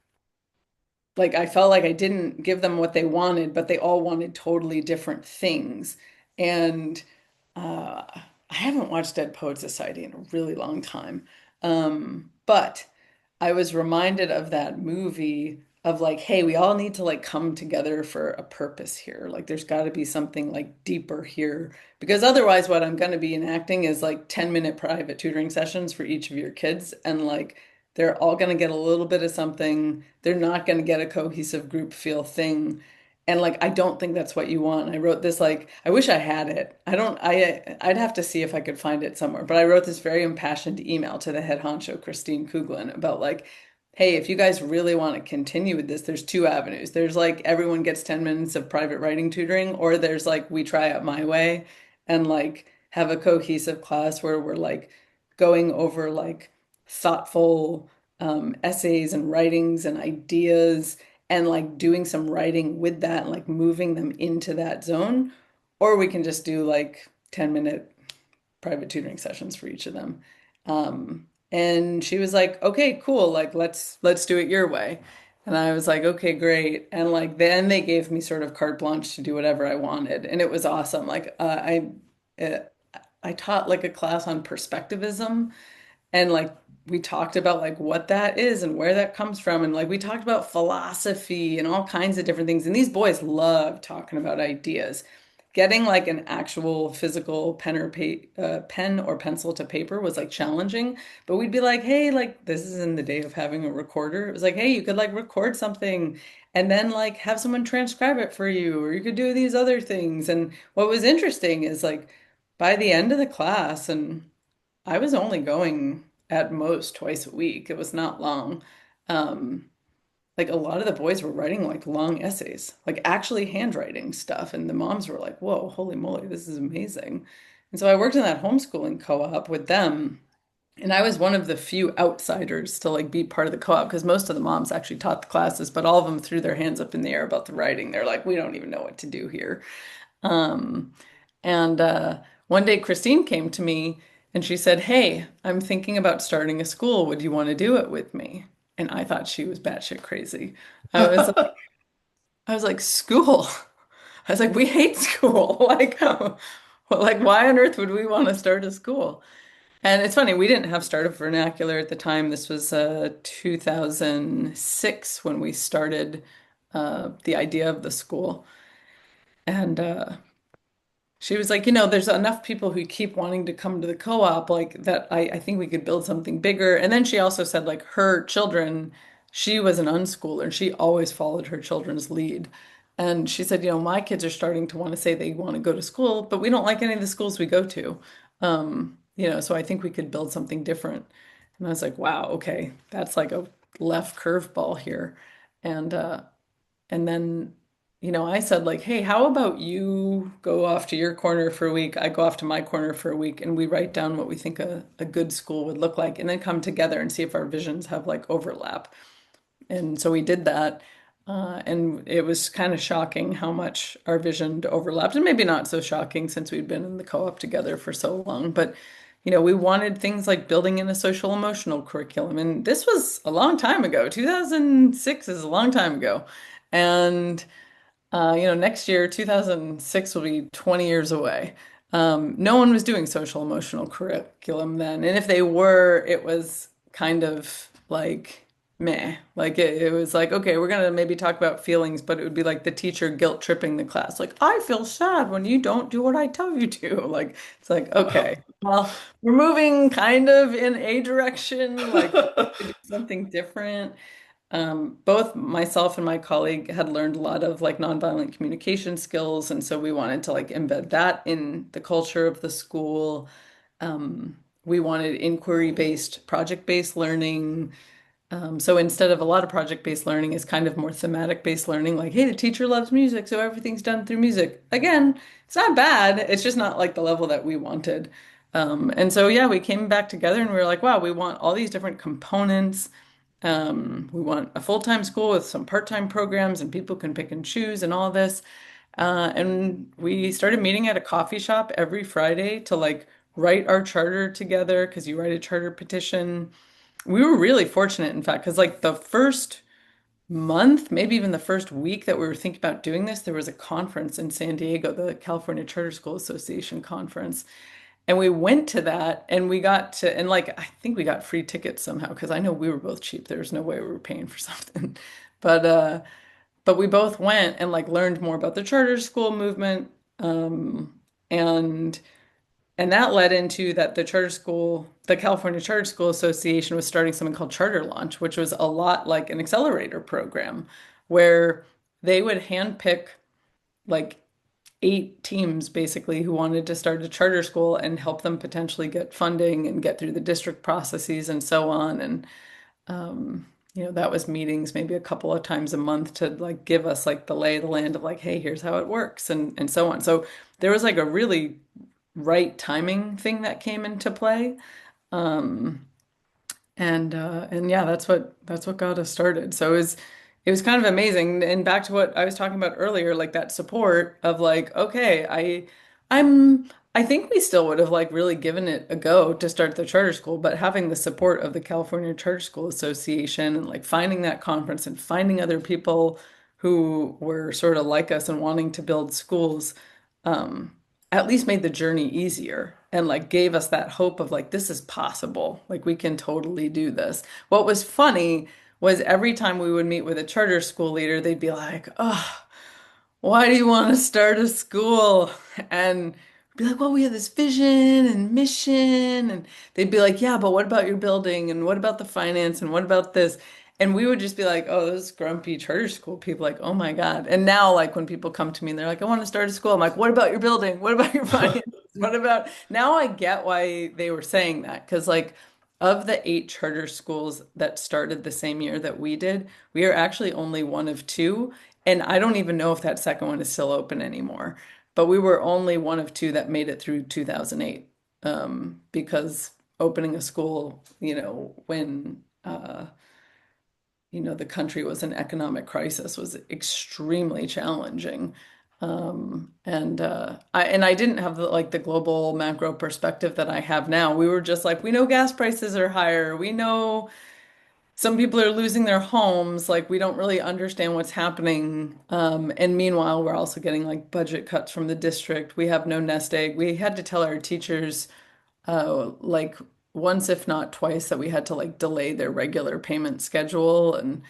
like I felt like I didn't give them what they wanted, but they all wanted totally different things. And uh, I haven't watched Dead Poet Society in a really long time. But I was reminded of that movie of like, hey, we all need to like come together for a purpose here. Like there's got to be something like deeper here. Because otherwise what I'm going to be enacting is like 10-minute private tutoring sessions for each of your kids. And like they're all going to get a little bit of something. They're not going to get a cohesive group feel thing. And like I don't think that's what you want. I wrote this like I wish I had it. I'd have to see if I could find it somewhere. But I wrote this very impassioned email to the head honcho Christine Kuglin about like hey, if you guys really want to continue with this, there's two avenues. There's like everyone gets 10 minutes of private writing tutoring or there's like we try it my way and like have a cohesive class where we're like going over like thoughtful essays and writings and ideas and like doing some writing with that and like moving them into that zone. Or we can just do like 10-minute private tutoring sessions for each of them. And she was like, okay, cool. Like, let's do it your way. And I was like, okay, great. And like, then they gave me sort of carte blanche to do whatever I wanted. And it was awesome. Like, uh, I taught like a class on perspectivism and like we talked about like what that is and where that comes from and like we talked about philosophy and all kinds of different things and these boys love talking about ideas getting like an actual physical pen or pencil to paper was like challenging. But we'd be like, hey, like this is in the day of having a recorder. It was like, hey, you could like record something and then like have someone transcribe it for you, or you could do these other things. And what was interesting is like by the end of the class, and I was only going at most twice a week. It was not long. Um, like a lot of the boys were writing like long essays, like actually handwriting stuff. And the moms were like, whoa, holy moly, this is amazing. And so I worked in that homeschooling co-op with them. And I was one of the few outsiders to like be part of the co-op because most of the moms actually taught the classes, but all of them threw their hands up in the air about the writing. They're like, we don't even know what to do here. Um, and one day Christine came to me and she said, hey, I'm thinking about starting a school. Would you want to do it with me? And I thought she was batshit crazy. I was I was like, school. I was like, we hate school. Like, like, why on earth would we want to start a school? And it's funny, we didn't have startup vernacular at the time. This was 2006 when we started the idea of the school. And she was like, there's enough people who keep wanting to come to the co-op, like that I think we could build something bigger. And then she also said, like, her children, she was an unschooler and she always followed her children's lead. And she said, my kids are starting to want to say they want to go to school, but we don't like any of the schools we go to. So I think we could build something different. And I was like, wow, okay, that's like a left curveball here. And and then, I said like, hey, how about you go off to your corner for a week, I go off to my corner for a week, and we write down what we think a good school would look like, and then come together and see if our visions have like overlap. And so we did that. And it was kind of shocking how much our vision overlapped, and maybe not so shocking since we'd been in the co-op together for so long. But, we wanted things like building in a social emotional curriculum. And this was a long time ago. 2006 is a long time ago. And next year, 2006 will be 20 years away. No one was doing social emotional curriculum then. And if they were, it was kind of like meh. Like it was like, okay, we're gonna maybe talk about feelings, but it would be like the teacher guilt tripping the class. Like, I feel sad when you don't do what I tell you to. Like, it's like, Wow. okay, well, we're moving kind of in a direction, like to do something different. Both myself and my colleague had learned a lot of like nonviolent communication skills, and so we wanted to like embed that in the culture of the school. We wanted inquiry-based, project-based learning. So instead of a lot of project-based learning is kind of more thematic-based learning, like, hey, the teacher loves music, so everything's done through music. Again, it's not bad. It's just not like the level that we wanted. And so yeah, we came back together and we were like, wow, we want all these different components. We want a full-time school with some part-time programs and people can pick and choose and all this. And we started meeting at a coffee shop every Friday to like write our charter together because you write a charter petition. We were really fortunate, in fact, because like the first month, maybe even the first week that we were thinking about doing this, there was a conference in San Diego, the California Charter School Association conference. And we went to that and we got to, and like, I think we got free tickets somehow because I know we were both cheap. There was no way we were paying for something. But, uh, but we both went and like learned more about the charter school movement. And, and that led into that the California Charter School Association was starting something called Charter Launch, which was a lot like an accelerator program where they would handpick like 8 teams basically who wanted to start a charter school and help them potentially get funding and get through the district processes and so on. And that was meetings maybe a couple of times a month to like give us like the lay of the land of like, hey, here's how it works and so on. So there was like a really right timing thing that came into play. Um, and yeah, that's what got us started. So it was kind of amazing. And back to what I was talking about earlier, like that support of like, okay, I think we still would have like really given it a go to start the charter school, but having the support of the California Charter School Association and like finding that conference and finding other people who were sort of like us and wanting to build schools, um, at least made the journey easier and like gave us that hope of like this is possible. Like we can totally do this. What was funny was every time we would meet with a charter school leader, they'd be like, "Oh, why do you want to start a school? And be like, well, we have this vision and mission. And they'd be like, yeah, but what about your building? And what about the finance? And what about this? And we would just be like, oh, those grumpy charter school people, like, oh my God. And now, like, when people come to me and they're like, I want to start a school, I'm like, what about your building? What about your finance? What about now I get why they were saying that. Because, like, of the 8 charter schools that started the same year that we did, we are actually only one of two. And I don't even know if that second one is still open anymore. But we were only one of two that made it through 2008, because opening a school, when the country was in economic crisis was extremely challenging. And I didn't have the global macro perspective that I have now. We were just like, we know gas prices are higher. We know some people are losing their homes. Like, we don't really understand what's happening. And meanwhile, we're also getting like budget cuts from the district. We have no nest egg. We had to tell our teachers, like once, if not twice, that we had to like delay their regular payment schedule. And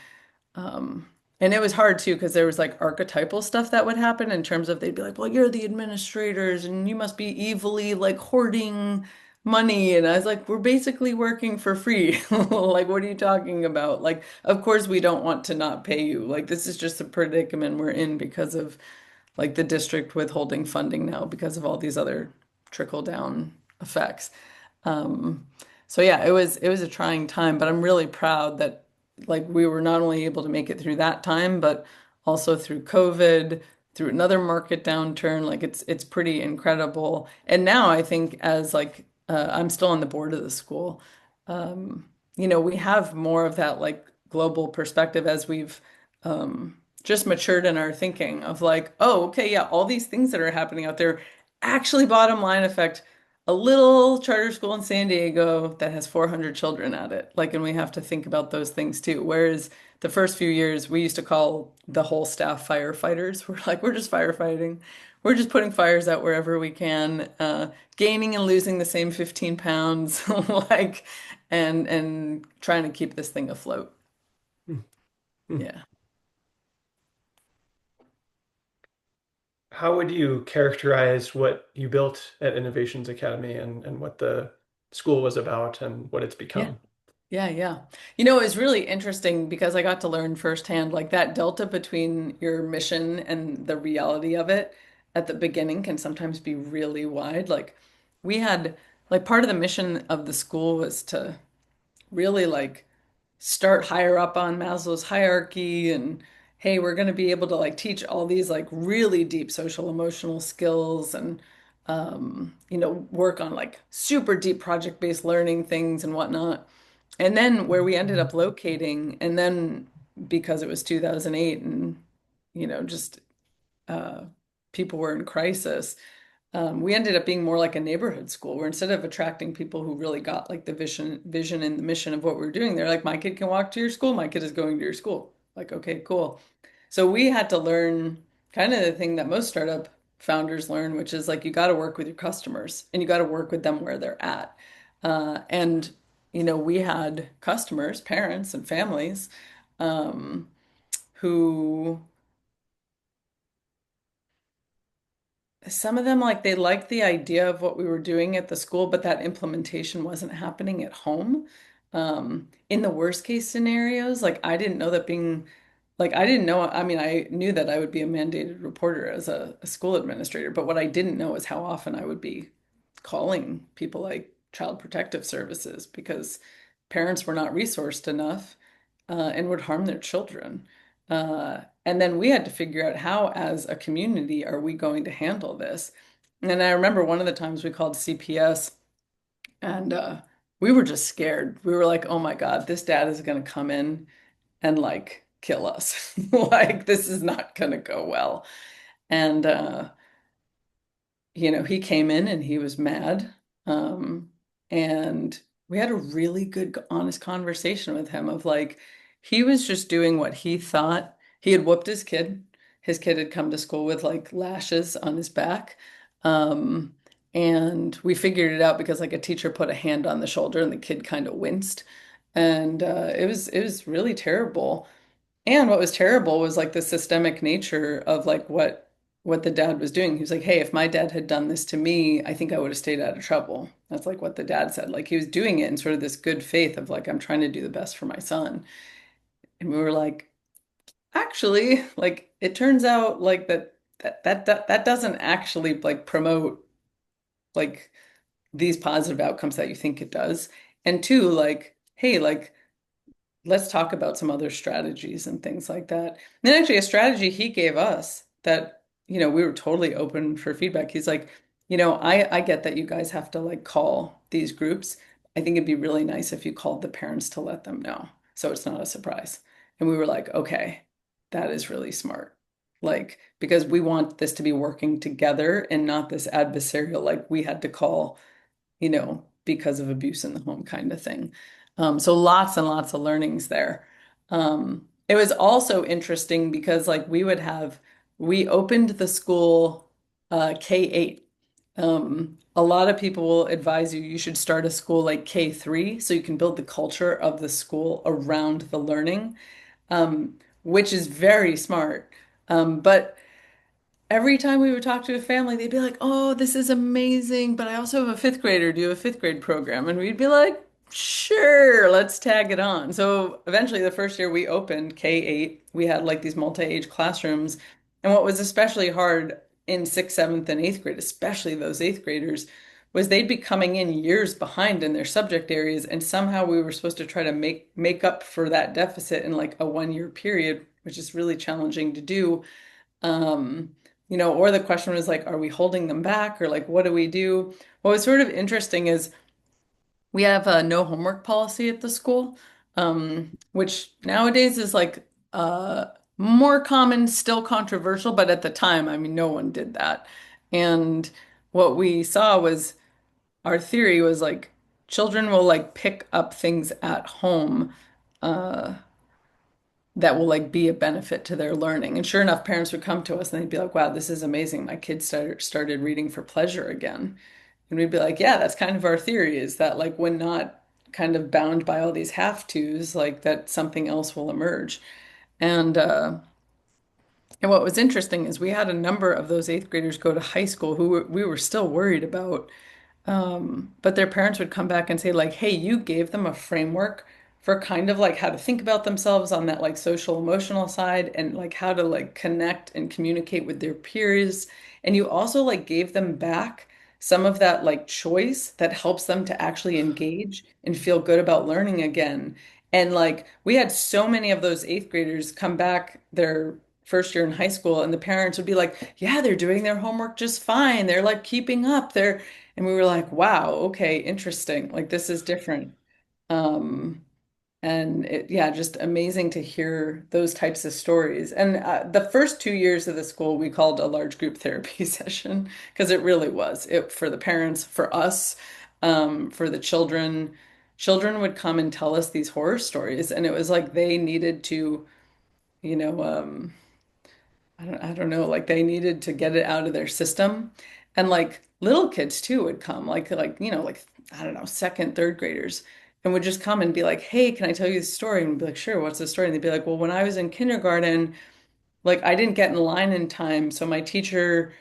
it was hard too, because there was like archetypal stuff that would happen in terms of they'd be like, well, you're the administrators and you must be evilly like hoarding money. And I was like, we're basically working for free. Like, what are you talking about? Like, of course we don't want to not pay you. Like, this is just a predicament we're in because of like the district withholding funding now because of all these other trickle down effects. Um, so yeah, it was a trying time, but I'm really proud that like we were not only able to make it through that time, but also through COVID, through another market downturn. Like, it's pretty incredible. And now I think as like I'm still on the board of the school. We have more of that like global perspective as we've just matured in our thinking of like, oh, okay, yeah, all these things that are happening out there actually bottom line affect a little charter school in San Diego that has 400 children at it. Like, and we have to think about those things too. Whereas the first few years, we used to call the whole staff firefighters. We're like, we're just firefighting. We're just putting fires out wherever we can, gaining and losing the same 15 pounds, like, and trying to keep this thing afloat. Yeah. How would you characterize what you built at Innovations Academy and what the school was about and what it's Yeah. become? Yeah, yeah. It was really interesting because I got to learn firsthand like that delta between your mission and the reality of it at the beginning can sometimes be really wide. Like, we had like part of the mission of the school was to really like start higher up on Maslow's hierarchy, and hey, we're going to be able to like teach all these like really deep social emotional skills, and work on like super deep project-based learning things and whatnot. And then where we ended up locating, and then because it was 2008 and just uh, people were in crisis, we ended up being more like a neighborhood school where instead of attracting people who really got like the vision and the mission of what we were doing, they're like, my kid can walk to your school. My kid is going to your school. Like, okay, cool. So we had to learn kind of the thing that most startup founders learn, which is like you got to work with your customers and you got to work with them where they're at. And we had customers, parents, and families um, who some of them like they liked the idea of what we were doing at the school, but that implementation wasn't happening at home. In the worst case scenarios, like I didn't know that being like I didn't know, I mean, I knew that I would be a mandated reporter as a school administrator, but what I didn't know is how often I would be calling people like Child Protective Services because parents were not resourced enough and would harm their children. And then we had to figure out how, as a community, are we going to handle this? And I remember one of the times we called CPS and we were just scared. We were like, oh my God, this dad is going to come in and like kill us. Like, this is not going to go well. And he came in and he was mad. Um, and we had a really good, honest conversation with him of like, he was just doing what he thought. He had whooped his kid. His kid had come to school with like lashes on his back. Um, and we figured it out because like a teacher put a hand on the shoulder and the kid kind of winced. And it was really terrible. And what was terrible was like the systemic nature of like what the dad was doing. He was like, "Hey, if my dad had done this to me, I think I would have stayed out of trouble." That's like what the dad said. Like he was doing it in sort of this good faith of like, I'm trying to do the best for my son. And we were like, actually, like it turns out like that doesn't actually like promote like these positive outcomes that you think it does. And two, like, hey, like let's talk about some other strategies and things like that. And then actually a strategy he gave us that, we were totally open for feedback. He's like, I get that you guys have to like call these groups. I think it'd be really nice if you called the parents to let them know. So it's not a surprise. And we were like, okay, that is really smart. Like, because we want this to be working together and not this adversarial, like we had to call because of abuse in the home kind of thing. So lots and lots of learnings there. It was also interesting because like we opened the school K-8. A lot of people will advise you should start a school like K-3 so you can build the culture of the school around the learning, which is very smart. But every time we would talk to a family, they'd be like, "Oh, this is amazing, but I also have a fifth grader do a fifth grade program." And we'd be like, "Sure, let's tag it on." So eventually, the first year we opened K-8, we had like these multi-age classrooms. And what was especially hard in sixth, seventh, and eighth grade, especially those eighth graders, was they'd be coming in years behind in their subject areas, and somehow we were supposed to try to make up for that deficit in like a 1 year period, which is really challenging to do. Um, or the question was like, are we holding them back or like, what do we do? What was sort of interesting is we have a no homework policy at the school, which nowadays is like more common, still controversial, but at the time, I mean, no one did that. And what we saw was our theory was like children will like pick up things at home. Uh, that will like be a benefit to their learning. And sure enough, parents would come to us and they'd be like, "Wow, this is amazing. My kids started reading for pleasure again." And we'd be like, "Yeah, that's kind of our theory is that like when not kind of bound by all these have tos, like that something else will emerge." And and what was interesting is we had a number of those eighth graders go to high school we were still worried about, but their parents would come back and say, like, hey, you gave them a framework for kind of like how to think about themselves on that like social emotional side and like how to like connect and communicate with their peers. And you also like gave them back some of that like choice that helps them to actually engage and feel good about learning again. And like we had so many of those eighth graders come back their first year in high school, and the parents would be like, yeah, they're doing their homework just fine. They're like keeping up. And we were like, wow, okay, interesting. Like this is different. Um, and yeah, just amazing to hear those types of stories. And the first 2 years of the school, we called a large group therapy session because it really was it for the parents, for us, for the children. Children would come and tell us these horror stories, and it was like they needed to, you know, I don't know, like they needed to get it out of their system. And like little kids too would come, like I don't know, second, third graders, and would just come and be like, "Hey, can I tell you the story?" And we'd be like, "Sure, what's the story?" And they'd be like, "Well, when I was in kindergarten, like I didn't get in line in time, so my teacher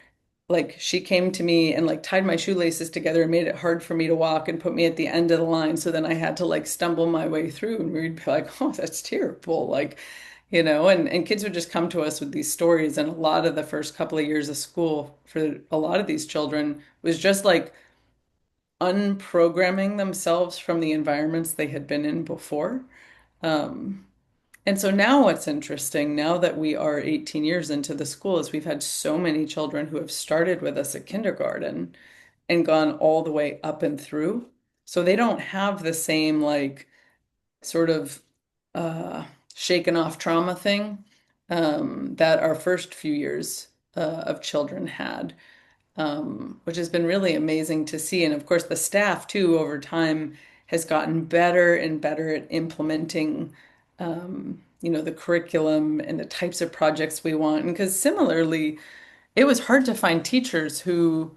like she came to me and like tied my shoelaces together and made it hard for me to walk and put me at the end of the line. So then I had to like stumble my way through." And we'd be like, "Oh, that's terrible." Like, and kids would just come to us with these stories. And a lot of the first couple of years of school for a lot of these children was just like unprogramming themselves from the environments they had been in before. Um, and so now what's interesting, now that we are 18 years into the school, is we've had so many children who have started with us at kindergarten and gone all the way up and through. So they don't have the same like sort of uh, shaken off trauma thing that our first few years of children had, which has been really amazing to see. And of course, the staff too, over time, has gotten better and better at implementing, the curriculum and the types of projects we want. And because similarly, it was hard to find teachers who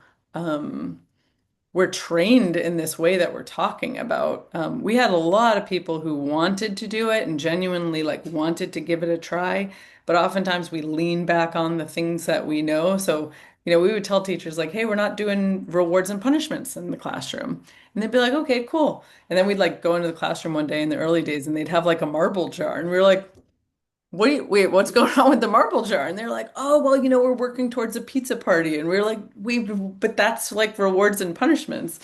we're trained in this way that we're talking about. We had a lot of people who wanted to do it and genuinely like wanted to give it a try, but oftentimes we lean back on the things that we know. So, we would tell teachers like, "Hey, we're not doing rewards and punishments in the classroom." And they'd be like, "Okay, cool." And then we'd like go into the classroom one day in the early days and they'd have like a marble jar. And we were like, wait, what's going on with the marble jar? And they're like, oh, well, we're working towards a pizza party. And we are like, but that's like rewards and punishments.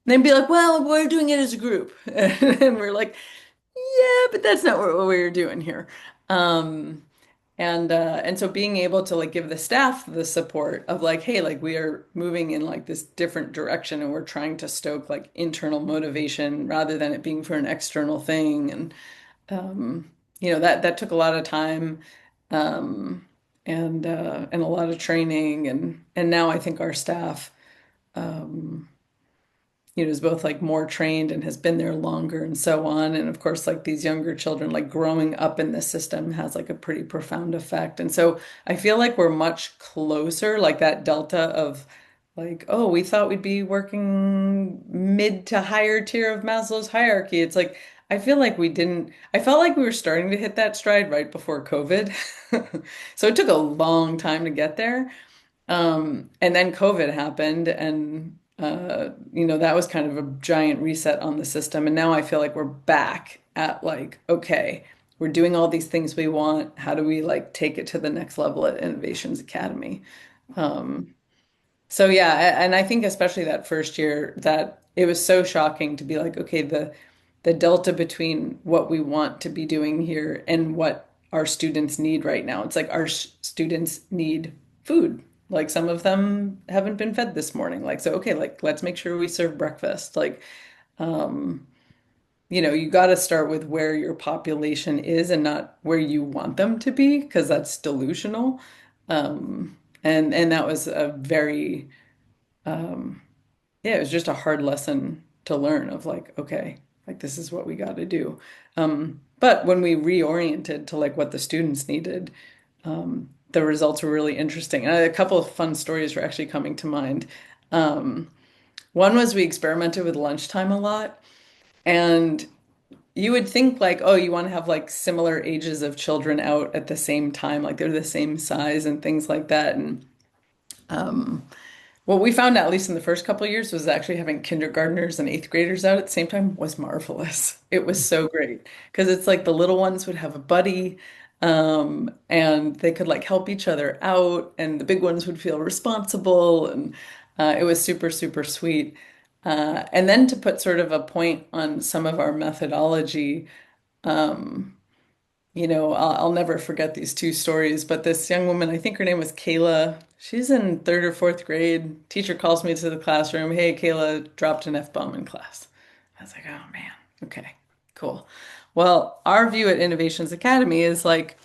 And they'd be like, well, we're doing it as a group. And we're like, yeah, but that's not what we're doing here. Um, and so being able to like give the staff the support of like, hey, like we are moving in like this different direction and we're trying to stoke like internal motivation rather than it being for an external thing. And um, that took a lot of time, um, and a lot of training, and now I think our staff, um, is both like more trained and has been there longer and so on. And of course, like these younger children, like growing up in the system has like a pretty profound effect. And so I feel like we're much closer, like that delta of like, oh, we thought we'd be working mid to higher tier of Maslow's hierarchy. It's like, I feel like we didn't, I felt like we were starting to hit that stride right before COVID. So it took a long time to get there. And then COVID happened, and that was kind of a giant reset on the system. And now I feel like we're back at like, okay, we're doing all these things we want. How do we like take it to the next level at Innovations Academy? Um, so yeah, and I think especially that first year that it was so shocking to be like, okay, the delta between what we want to be doing here and what our students need right now. It's like our students need food. Like some of them haven't been fed this morning. Like, so okay, like let's make sure we serve breakfast. Like, um, you got to start with where your population is and not where you want them to be, because that's delusional. And that was a very um, yeah, it was just a hard lesson to learn of like, okay, like this is what we got to do. But when we reoriented to like what the students needed, the results were really interesting. And a couple of fun stories were actually coming to mind. Um, One was we experimented with lunchtime a lot, and you would think like, oh, you want to have like similar ages of children out at the same time, like they're the same size and things like that. And um, what we found out, at least in the first couple of years, was actually having kindergartners and eighth graders out at the same time was marvelous. It was so great because it's like the little ones would have a buddy, and they could like help each other out, and the big ones would feel responsible, and it was super, super sweet. And then to put sort of a point on some of our methodology, um, I'll never forget these two stories, but this young woman, I think her name was Kayla. She's in third or fourth grade. Teacher calls me to the classroom. Hey, Kayla dropped an F-bomb in class. I was like, oh man, okay, cool. Well, our view at Innovations Academy is like,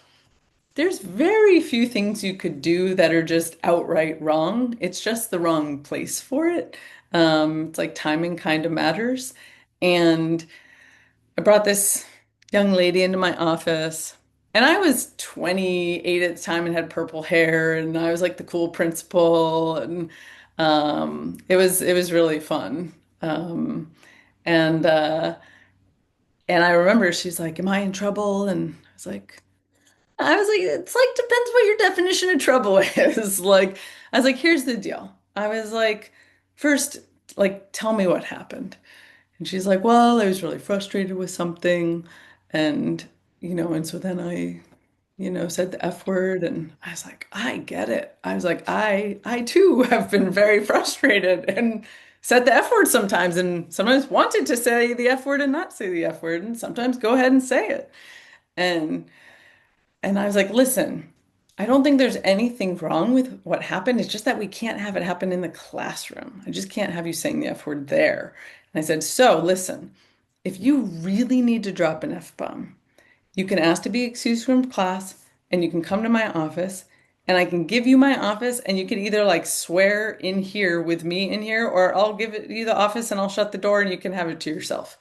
there's very few things you could do that are just outright wrong. It's just the wrong place for it. It's like timing kind of matters. And I brought this young lady into my office, and I was 28 at the time and had purple hair, and I was like the cool principal, and it was really fun. Um, and uh, and I remember she's like, "Am I in trouble?" And I was like, it's like depends what your definition of trouble is. Like, I was like, here's the deal. I was like, first, like, tell me what happened. And she's like, well, I was really frustrated with something. And, and so then I, said the F word. And I was like, I get it. I was like, I too have been very frustrated and said the F word sometimes, and sometimes wanted to say the F word and not say the F word, and sometimes go ahead and say it. And, and I was like, listen, I don't think there's anything wrong with what happened. It's just that we can't have it happen in the classroom. I just can't have you saying the F word there. And I said, so listen, if you really need to drop an F-bomb, you can ask to be excused from class and you can come to my office and I can give you my office and you can either like swear in here with me in here, or I'll give it you the office and I'll shut the door and you can have it to yourself.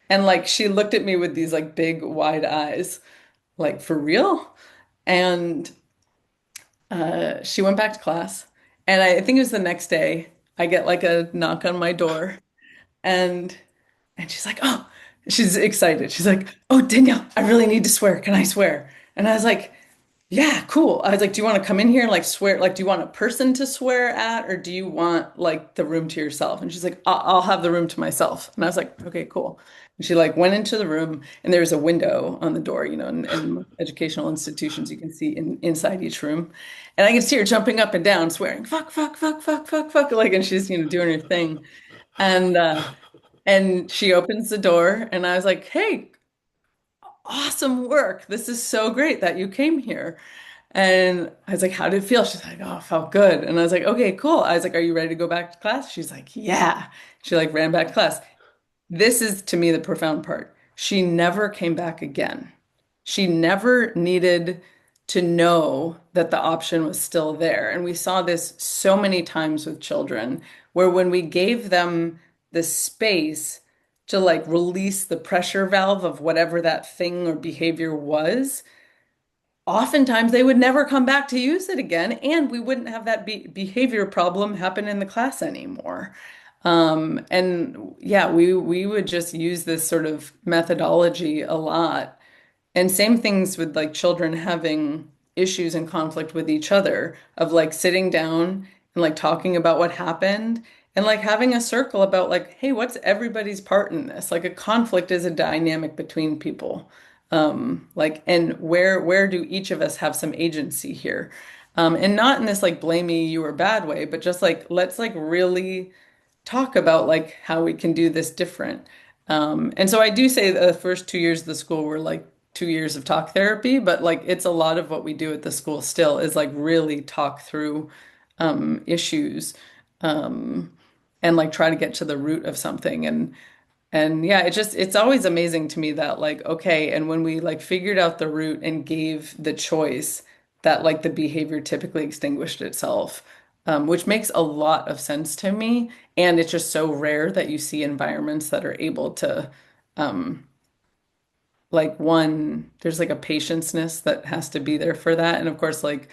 And like she looked at me with these like big wide eyes, like for real? And she went back to class. And I think it was the next day. I get like a knock on my door and she's like, "Oh," she's excited. She's like, "Oh, Danielle, I really need to swear. Can I swear?" And I was like, "Yeah, cool." I was like, "Do you want to come in here and like swear? Like, do you want a person to swear at, or do you want like the room to yourself?" And she's like, I'll have the room to myself." And I was like, "Okay, cool." And she like went into the room, and there was a window on the door, in educational institutions, you can see inside each room. And I can see her jumping up and down, swearing, "Fuck, fuck, fuck, fuck, fuck, fuck," like, and she's, doing her thing. And she opens the door, and I was like, "Hey, awesome work. This is so great that you came here." And I was like, "How did it feel?" She's like, "Oh, it felt good." And I was like, "Okay, cool." I was like, "Are you ready to go back to class?" She's like, "Yeah." She like ran back to class. This is to me the profound part. She never came back again. She never needed to know that the option was still there. And we saw this so many times with children, where when we gave them the space to like release the pressure valve of whatever that thing or behavior was, oftentimes they would never come back to use it again, and we wouldn't have that behavior problem happen in the class anymore. And yeah, we would just use this sort of methodology a lot. And same things with like children having issues and conflict with each other, of like sitting down and like talking about what happened, and like having a circle about like, hey, what's everybody's part in this? Like a conflict is a dynamic between people. Like, and where do each of us have some agency here? And not in this like blamey you or bad way, but just like let's like really talk about like how we can do this different. And so I do say the first 2 years of the school were like 2 years of talk therapy, but like it's a lot of what we do at the school still is like really talk through issues, um, and like try to get to the root of something. And yeah, it's always amazing to me that like, okay, and when we like figured out the root and gave the choice, that like the behavior typically extinguished itself, which makes a lot of sense to me. And it's just so rare that you see environments that are able to, um, like one, there's like a patienceness that has to be there for that. And of course, like,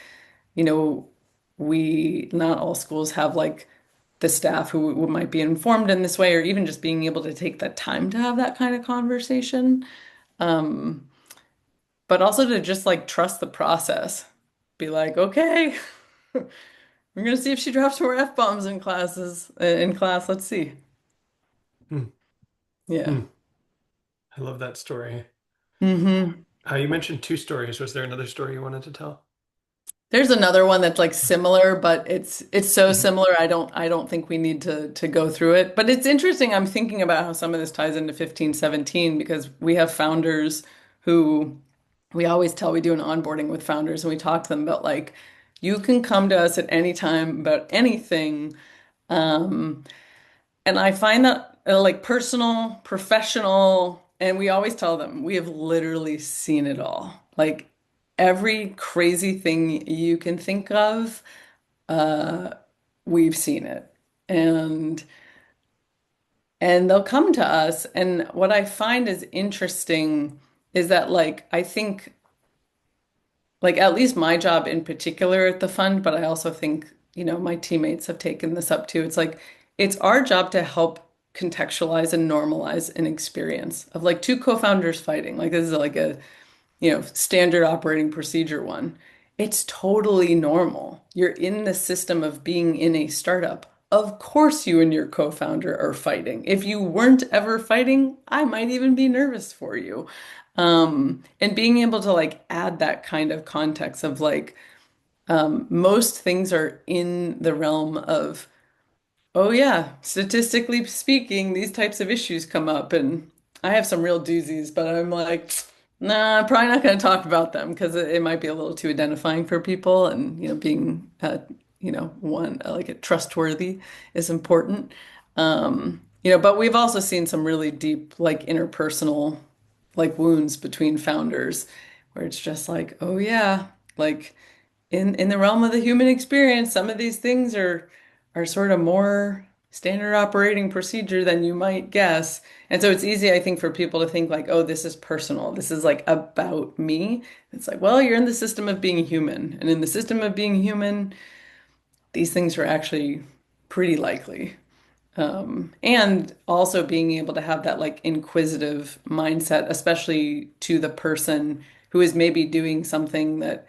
you know, we, not all schools have like the staff who might be informed in this way, or even just being able to take the time to have that kind of conversation. Um, but also to just like trust the process. Be like, okay, we're gonna see if she drops more F-bombs in classes in class. Let's see. Hmm. Yeah. Hmm. I love that story. Hmm. You mentioned two stories. Was there another story you wanted to tell? There's another one that's like similar, but it's so Mhm. similar. I don't think we need to go through it. But it's interesting. I'm thinking about how some of this ties into 1517, because we have founders who we always tell, we do an onboarding with founders and we talk to them about like, you can come to us at any time about anything. Um, and I find that like personal, professional, and we always tell them we have literally seen it all. Like every crazy thing you can think of, uh, we've seen it. And they'll come to us. And what I find is interesting is that like I think like at least my job in particular at the fund, but I also think, my teammates have taken this up too. It's like it's our job to help contextualize and normalize an experience of like two co-founders fighting. Like this is like a, standard operating procedure one. It's totally normal. You're in the system of being in a startup. Of course, you and your co-founder are fighting. If you weren't ever fighting, I might even be nervous for you. And being able to like add that kind of context of like, most things are in the realm of, oh yeah, statistically speaking, these types of issues come up, and I have some real doozies, but I'm like, nah, I'm probably not going to talk about them because it might be a little too identifying for people, and being one like a trustworthy is important. But we've also seen some really deep like interpersonal like wounds between founders where it's just like, oh yeah, like in the realm of the human experience, some of these things are sort of more standard operating procedure than you might guess. And so it's easy, I think, for people to think like, oh, this is personal. This is like about me. It's like, well, you're in the system of being human. And in the system of being human, these things are actually pretty likely. And also being able to have that like inquisitive mindset, especially to the person who is maybe doing something that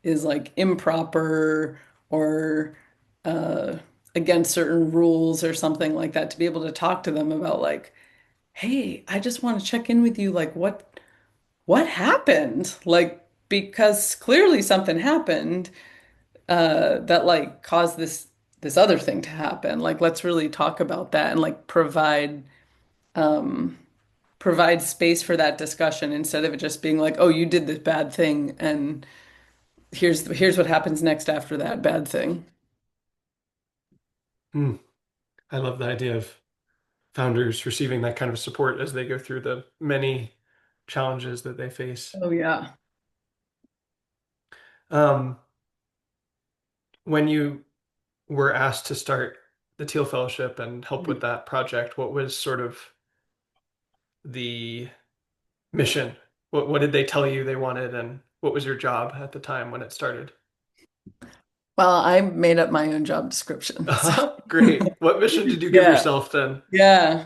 is like improper or uh, against certain rules or something like that, to be able to talk to them about like, hey, I just want to check in with you, like what happened? Like, because clearly something happened that like caused this other thing to happen. Like, let's really talk about that and like um provide space for that discussion instead of it just being like, oh, you did this bad thing and here's what happens next after that bad thing. Hmm. I love the idea of founders receiving that kind of support as they go through the many challenges that they face. Oh yeah. Um, when you were asked to start the Teal Fellowship and help with that project, what was sort of the mission? What did they tell you they wanted, and what was your job at the time when it started? Well, I made up my own job description. So Great. What mission did you give yeah. yourself then? Yeah.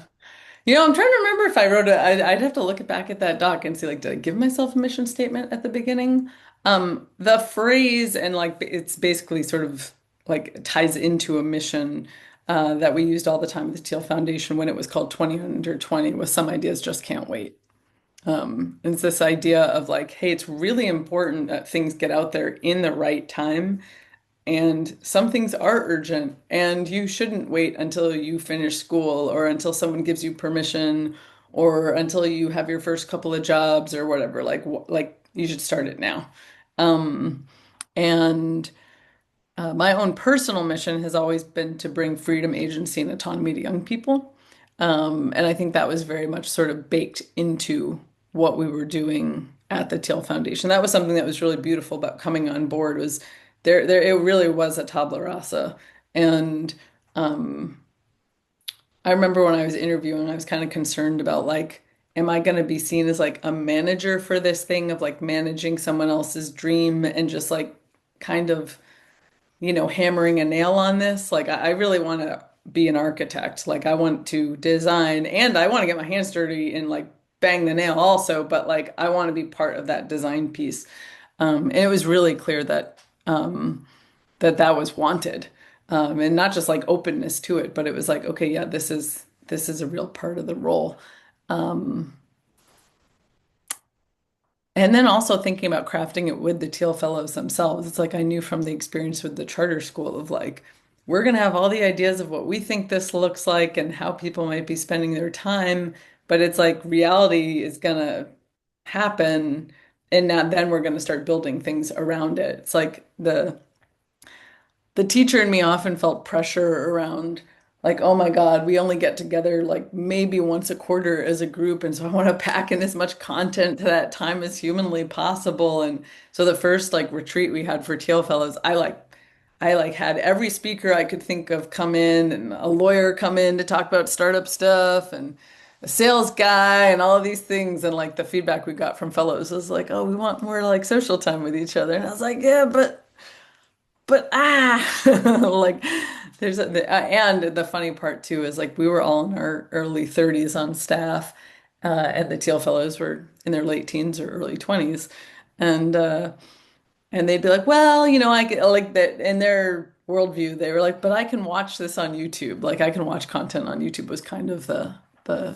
I'm trying to remember if I wrote it. I'd have to look back at that doc and see, like, did I give myself a mission statement at the beginning? The phrase and like it's basically sort of like ties into a mission that we used all the time with the Teal Foundation when it was called 20 Under 20 with some ideas just can't wait. It's this idea of like, hey, it's really important that things get out there in the right time and some things are urgent, and you shouldn't wait until you finish school or until someone gives you permission or until you have your first couple of jobs or whatever. Like you should start it now. Um, and My own personal mission has always been to bring freedom, agency, and autonomy to young people. And I think that was very much sort of baked into what we were doing at the Teal Foundation. That was something that was really beautiful about coming on board was there it really was a tabla rasa. And I remember when I was interviewing, I was kind of concerned about like, am I going to be seen as like a manager for this thing of like managing someone else's dream and just like kind of hammering a nail on this. Like, I really want to be an architect. Like, I want to design and I want to get my hands dirty and like bang the nail also, but like, I want to be part of that design piece. And it was really clear that that was wanted. And not just like openness to it, but it was like, okay, yeah, this is a real part of the role. Um, And then also thinking about crafting it with the Teal Fellows themselves. It's like I knew from the experience with the charter school of like, we're going to have all the ideas of what we think this looks like and how people might be spending their time. But it's like reality is going to happen. And now then we're going to start building things around it. It's like the teacher in me often felt pressure around like, oh my God, we only get together like maybe once a quarter as a group. And so I want to pack in as much content to that time as humanly possible. And so the first like retreat we had for Teal Fellows, I like had every speaker I could think of come in and a lawyer come in to talk about startup stuff and a sales guy and all of these things. And like the feedback we got from fellows was like, oh, we want more like social time with each other. And I was like, yeah, but like and the funny part too is like we were all in our early 30s on staff, and the Teal Fellows were in their late teens or early 20s, and uh, and they'd be like, well, I get like that in their worldview. They were like, but I can watch this on YouTube. Like I can watch content on YouTube was kind of the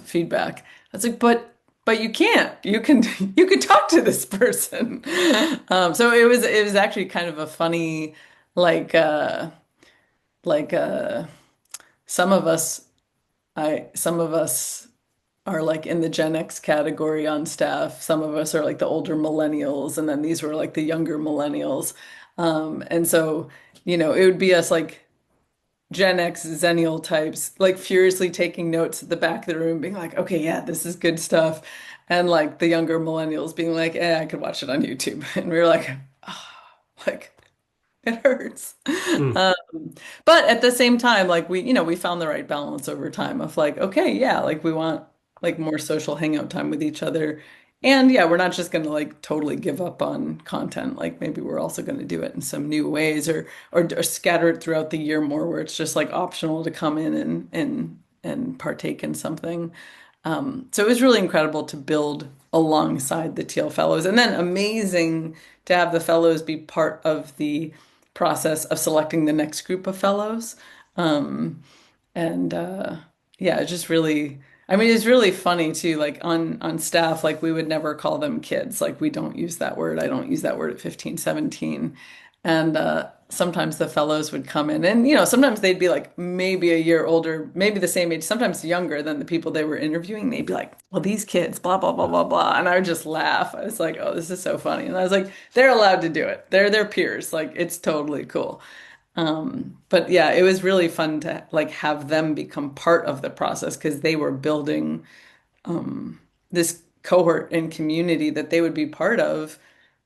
feedback. I was like, but you can't. You can you can talk to this person. So it was actually kind of a funny like uh like some of us some of us are like in the Gen X category on staff. Some of us are like the older millennials, and then these were like the younger millennials. And so, it would be us like Gen X Zennial types, like furiously taking notes at the back of the room, being like, okay, yeah, this is good stuff. And like the younger millennials being like, I could watch it on YouTube. And we were like, oh, like it hurts. Hmm. Um, but at the same time, like we found the right balance over time of like, okay, yeah, like we want like more social hangout time with each other And yeah, we're not just going to like totally give up on content. Like maybe we're also going to do it in some new ways or scatter it throughout the year more where it's just like optional to come in and partake in something. So it was really incredible to build alongside the Teal Fellows, and then amazing to have the fellows be part of the process of selecting the next group of fellows. Um, and yeah, it's just really, I mean, it's really funny too, like on staff, like we would never call them kids. Like we don't use that word. I don't use that word at 15, 17. And sometimes the fellows would come in and, sometimes they'd be like maybe a year older, maybe the same age, sometimes younger than the people they were interviewing. They'd be like, well, these kids, blah, blah, blah, blah, blah. And I would just laugh. I was like, oh, this is so funny. And I was like, they're allowed to do it. They're their peers. Like it's totally cool. But yeah, it was really fun to like have them become part of the process because they were building this cohort and community that they would be part of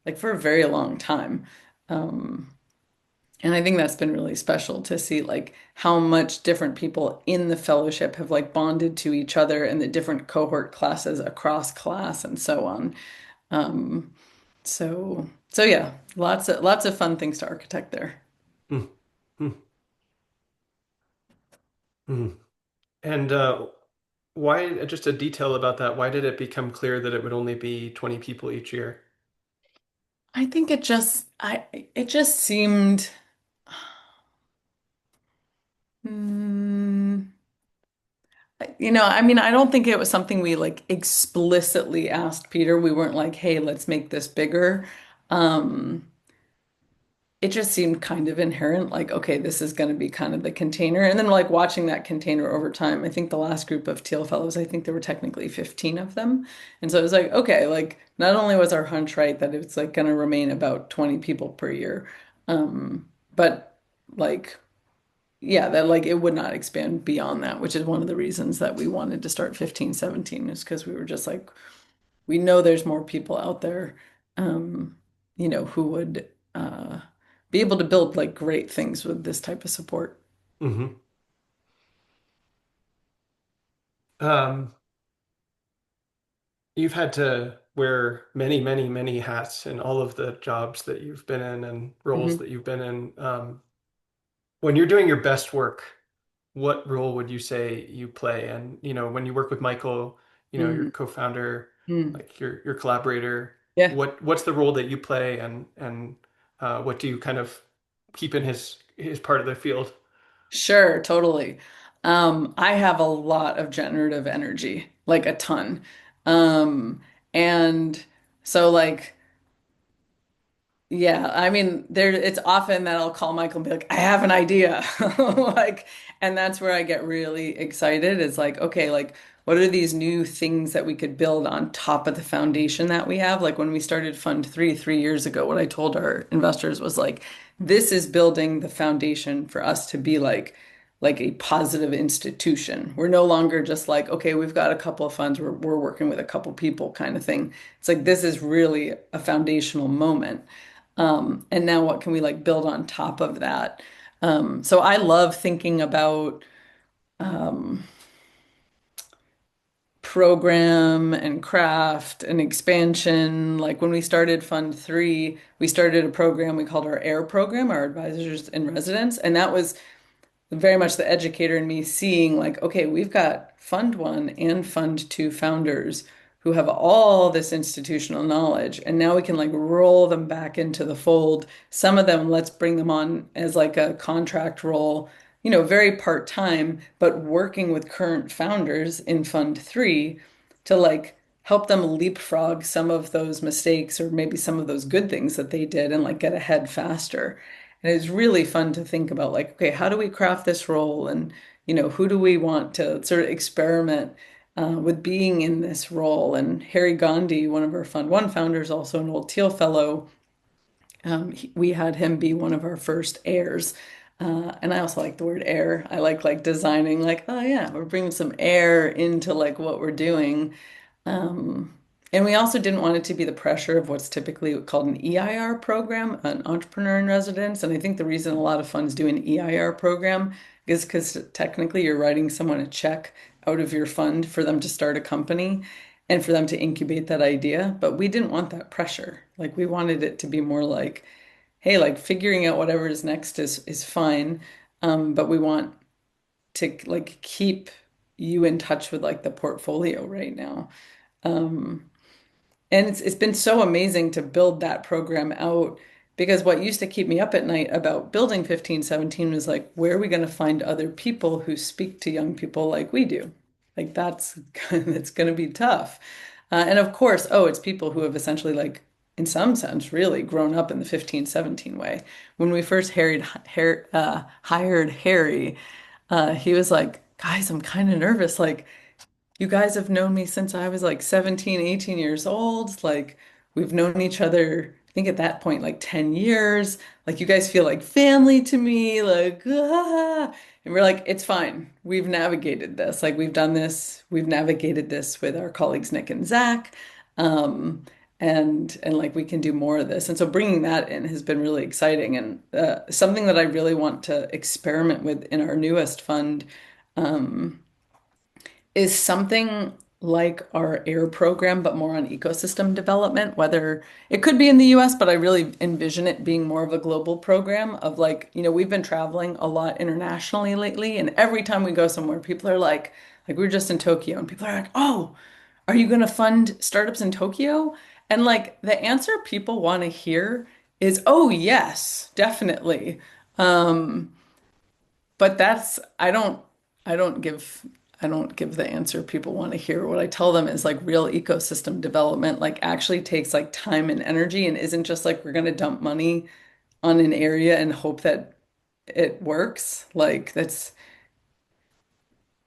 like for a very long time. Um, and I think that's been really special to see like how much different people in the fellowship have like bonded to each other and the different cohort classes across class and so on. Um, so yeah, lots of fun things to architect there. Mm, mm, mm. And why, just a detail about that, why did it become clear that it would only be 20 people each year? I think it just seemed mm, I mean, I don't think it was something we like explicitly asked Peter. We weren't like, "Hey, let's make this bigger." Um, it just seemed kind of inherent, like, okay, this is going to be kind of the container. And then like watching that container over time, I think the last group of Teal Fellows, I think there were technically 15 of them. And so it was like, okay, like not only was our hunch right that it's like going to remain about 20 people per year, but like yeah, that like it would not expand beyond that, which is one of the reasons that we wanted to start 15, 17 is because we were just like, we know there's more people out there, um, who would be able to build like great things with this type of support. Hmm. Um, you've had to wear many, many, many hats in all of the jobs that you've been in and roles Mhm. that you've been in. When you're doing your best work, what role would you say you play? And, when you work with Michael, your Mm, co-founder, mm. like your collaborator, Yeah, what's the role that you play and what do you kind of keep in his part of the field? sure, totally. I have a lot of generative energy, like a ton. And so like yeah, I mean, it's often that I'll call Michael and be like, I have an idea. Like, and that's where I get really excited. It's like, okay, like, what are these new things that we could build on top of the foundation that we have? Like when we started Fund 3 years ago, what I told our investors was like, this is building the foundation for us to be like a positive institution. We're no longer just like, okay, we've got a couple of funds, we're working with a couple people kind of thing. It's like this is really a foundational moment. And now what can we like build on top of that? So I love thinking about um, program and craft and expansion. Like when we started Fund 3, we started a program we called our AIR program, our advisors in residence. And that was very much the educator in me seeing like, okay, we've got Fund One and Fund Two founders who have all this institutional knowledge, and now we can like roll them back into the fold. Some of them, let's bring them on as like a contract role, very part-time, but working with current founders in Fund Three to like help them leapfrog some of those mistakes or maybe some of those good things that they did and like get ahead faster. And it's really fun to think about like, okay, how do we craft this role? And, who do we want to sort of experiment with being in this role? And Harry Gandhi, one of our Fund One founders, also an old Teal Fellow, we had him be one of our first heirs. And I also like the word air. I like designing like, oh yeah, we're bringing some air into like what we're doing. Um, and we also didn't want it to be the pressure of what's typically called an EIR program, an entrepreneur in residence. And I think the reason a lot of funds do an EIR program is because technically you're writing someone a check out of your fund for them to start a company. and for them to incubate that idea. But we didn't want that pressure. Like we wanted it to be more like, hey, like figuring out whatever is next is fine. But we want to like keep you in touch with like the portfolio right now. Um, and it's been so amazing to build that program out because what used to keep me up at night about building 1517 was like, where are we going to find other people who speak to young people like we do? Like that's that's going to be tough. And of course, oh, it's people who have essentially like in some sense really grown up in the 1517 way. When we first hired Harry, he was like, guys, I'm kind of nervous. Like, you guys have known me since I was like 17, 18 years old. Like we've known each other, I think at that point, like 10 years. Like you guys feel like family to me, like, ah. And we're like, it's fine. We've navigated this. Like we've done this, we've navigated this with our colleagues Nick and Zach. Um, and like we can do more of this. And so bringing that in has been really exciting and something that I really want to experiment with in our newest fund. Um, is something like our AIR program, but more on ecosystem development, whether it could be in the US, but I really envision it being more of a global program of like, we've been traveling a lot internationally lately, and every time we go somewhere, people are like we were just in Tokyo, and people are like, oh, are you going to fund startups in Tokyo? And like the answer people want to hear is, oh, yes, definitely. Um, but that's I don't give I don't give the answer people want to hear. What I tell them is like real ecosystem development like actually takes like time and energy and isn't just like we're going to dump money on an area and hope that it works. Like that's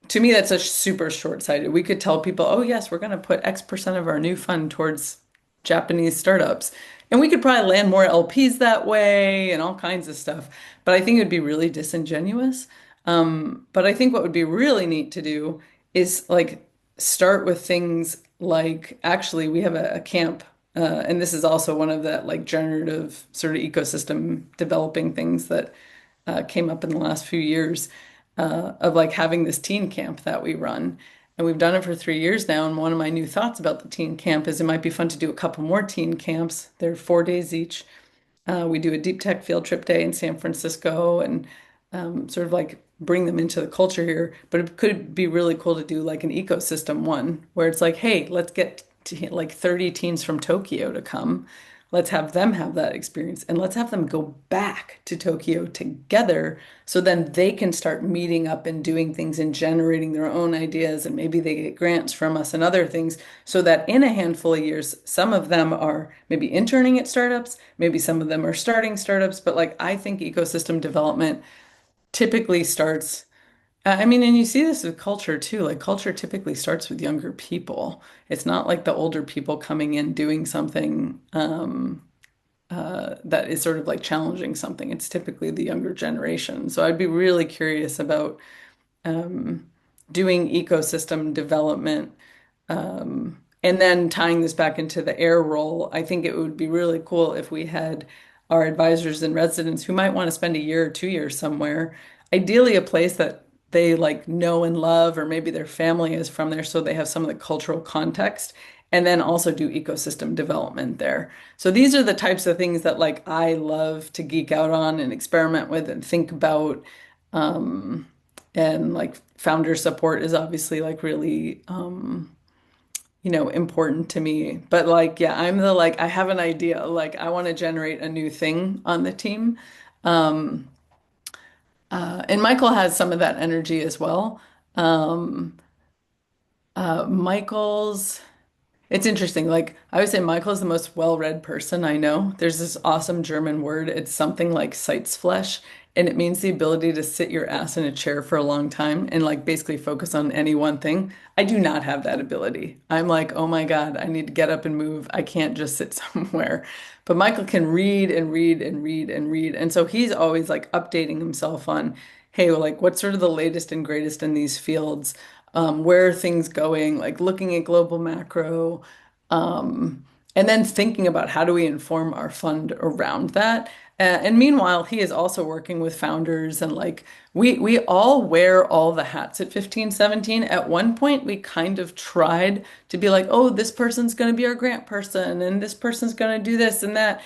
to me, that's a super short-sighted. We could tell people, oh, yes, we're going to put X% of our new fund towards Japanese startups. And we could probably land more LPs that way and all kinds of stuff. But I think it would be really disingenuous. But I think what would be really neat to do is like start with things like actually, we have a camp. And this is also one of that like generative sort of ecosystem developing things that came up in the last few years of like having this teen camp that we run. And we've done it for 3 years now. And one of my new thoughts about the teen camp is it might be fun to do a couple more teen camps. They're 4 days each. We do a deep tech field trip day in San Francisco and sort of like bring them into the culture here. But it could be really cool to do like an ecosystem one where it's like, hey, let's get like 30 teens from Tokyo to come. Let's have them have that experience and let's have them go back to Tokyo together so then they can start meeting up and doing things and generating their own ideas. And maybe they get grants from us and other things so that in a handful of years, some of them are maybe interning at startups, maybe some of them are starting startups. But like, I think ecosystem development typically starts. I mean, and you see this with culture too. Like, culture typically starts with younger people. It's not like the older people coming in doing something that is sort of like challenging something. It's typically the younger generation. So I'd be really curious about um, doing ecosystem development and then tying this back into the air role, I think it would be really cool if we had our advisors and residents who might want to spend a year or 2 years somewhere, ideally a place that they like know and love, or maybe their family is from there, so they have some of the cultural context, and then also do ecosystem development there. So these are the types of things that like I love to geek out on and experiment with and think about. Um, and like founder support is obviously like really important to me. But like, yeah, I'm the like, I have an idea. Like, I want to generate a new thing on the team. Um, and Michael has some of that energy as well. Um, Michael's it's interesting. Like I would say Michael is the most well-read person I know. There's this awesome German word. It's something like Sitzfleisch, and it means the ability to sit your ass in a chair for a long time and like basically focus on any one thing. I do not have that ability. I'm like, oh my God, I need to get up and move. I can't just sit somewhere. But Michael can read and read and read and read. And so he's always like updating himself on, hey, well, like what's sort of the latest and greatest in these fields? Where are things going, like looking at global macro, um, and then thinking about how do we inform our fund around that. And meanwhile, he is also working with founders and like we all wear all the hats at 15, 17. At one point, we kind of tried to be like, oh, this person's going to be our grant person and this person's going to do this and that.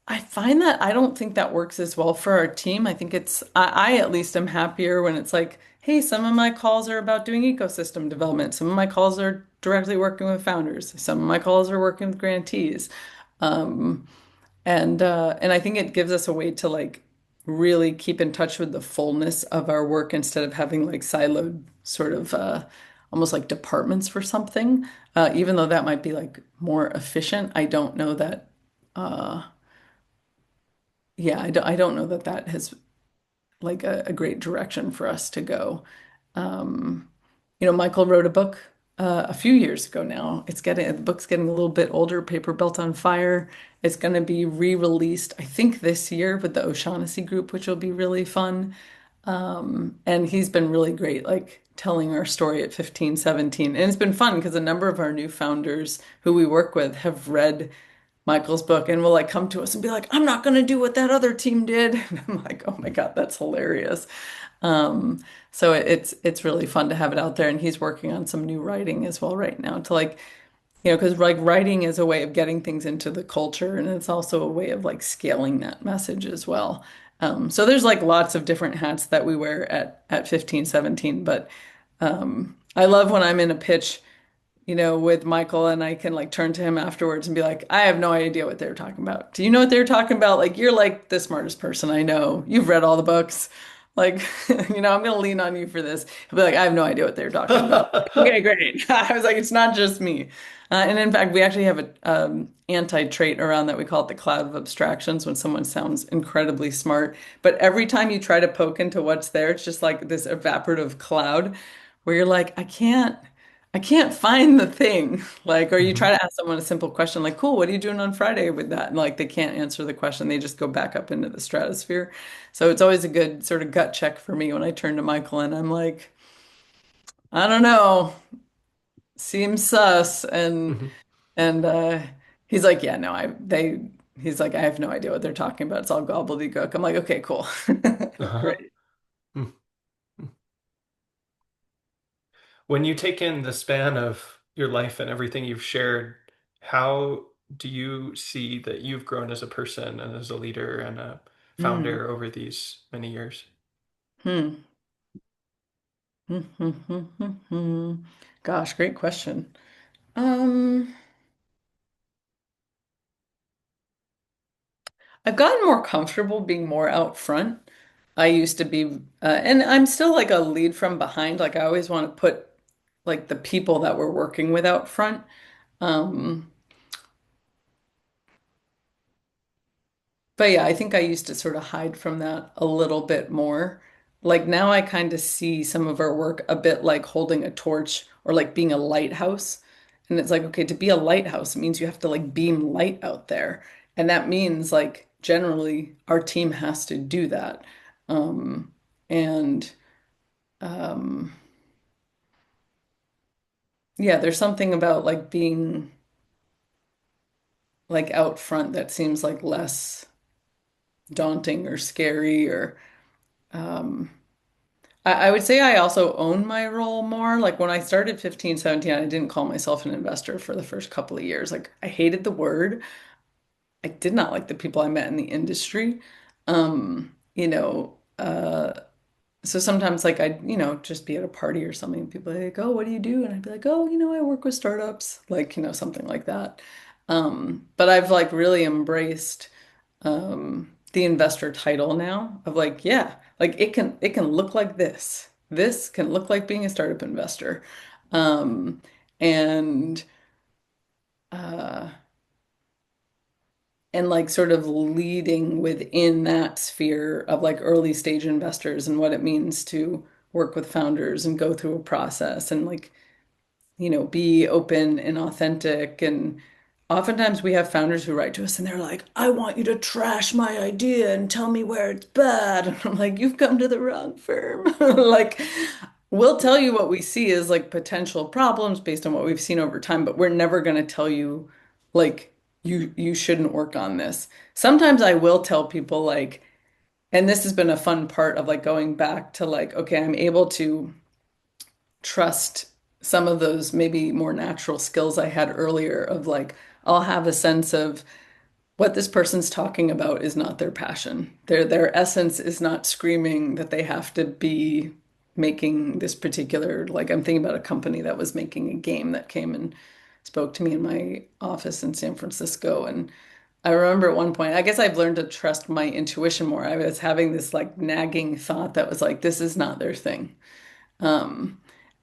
I find that I don't think that works as well for our team. I think I at least am happier when it's like, hey, some of my calls are about doing ecosystem development. Some of my calls are directly working with founders. Some of my calls are working with grantees. Um, and I think it gives us a way to like really keep in touch with the fullness of our work instead of having like siloed sort of almost like departments for something. Even though that might be like more efficient, I don't know that uh yeah, I don't know that that has like a great direction for us to go. Um, Michael wrote a book a few years ago now. The book's getting a little bit older, Paper Built on Fire. It's going to be re-released, I think, this year with the O'Shaughnessy Group, which will be really fun. And he's been really great, like telling our story at 15, 17. And it's been fun because a number of our new founders who we work with have read Michael's book and will like come to us and be like, I'm not going to do what that other team did. And I'm like, oh my God, that's hilarious. Um, so it's really fun to have it out there. And he's working on some new writing as well right now to like, because like writing is a way of getting things into the culture and it's also a way of like scaling that message as well. So there's like lots of different hats that we wear at 15, 17. But I love when I'm in a pitch with Michael and I can like turn to him afterwards and be like, I have no idea what they're talking about. Do you know what they're talking about? Like, you're like the smartest person I know. You've read all the books. Like, I'm going to lean on you for this. He'll be like, I have no idea what they're talking about. Okay, great. I was like, it's not just me. And in fact, we actually have an anti-trait around that. We call it the cloud of abstractions when someone sounds incredibly smart. But every time you try to poke into what's there, it's just like this evaporative cloud where you're like, I can't find the thing. Like, or you try Mhm. to ask someone a simple question, like, cool, what are you doing on Friday with that? And like, they can't answer the question. They just go back up into the stratosphere. So it's always a good sort of gut check for me when I turn to Michael and I'm like, I don't know, seems sus. Mhm. And he's like, yeah, no, he's like, I have no idea what they're talking about. It's all gobbledygook. I'm like, okay, cool. Uh-huh. Great. Mm. When you take in the span of your life and everything you've shared, how do you see that you've grown as a person and as a leader and a Mm. founder over these many years? Hmm. Hmm. Hmm. Hmm. Hmm. Hmm. Gosh, great question. Um, I've gotten more comfortable being more out front. I used to be, and I'm still like a lead from behind. Like I always want to put like the people that we're working with out front. Um, but yeah, I think I used to sort of hide from that a little bit more. Like now I kind of see some of our work a bit like holding a torch or like being a lighthouse. And it's like, okay, to be a lighthouse, it means you have to like beam light out there. And that means like generally our team has to do that. Um, and um, yeah, there's something about like being like out front that seems like less daunting or scary or um, I would say I also own my role more. Like when I started 15, 17, I didn't call myself an investor for the first couple of years. Like I hated the word. I did not like the people I met in the industry. Um, you know, uh, so sometimes like I'd, just be at a party or something and people are like, oh, what do you do? And I'd be like, oh, I work with startups, like, something like that. But I've like really embraced the investor title now of like, yeah, like it can look like this. This can look like being a startup investor. Um, and uh and like sort of leading within that sphere of like early stage investors and what it means to work with founders and go through a process and like be open and authentic. And oftentimes we have founders who write to us and they're like, I want you to trash my idea and tell me where it's bad. And I'm like, you've come to the wrong firm. Like, we'll tell you what we see as like potential problems based on what we've seen over time, but we're never going to tell you like you shouldn't work on this. Sometimes I will tell people like, and this has been a fun part of like going back to like, okay, I'm able to trust some of those maybe more natural skills I had earlier of like, I'll have a sense of what this person's talking about is not their passion. Their essence is not screaming that they have to be making this particular, like I'm thinking about a company that was making a game that came and spoke to me in my office in San Francisco. And I remember at one point, I guess I've learned to trust my intuition more. I was having this like nagging thought that was like, this is not their thing. Um,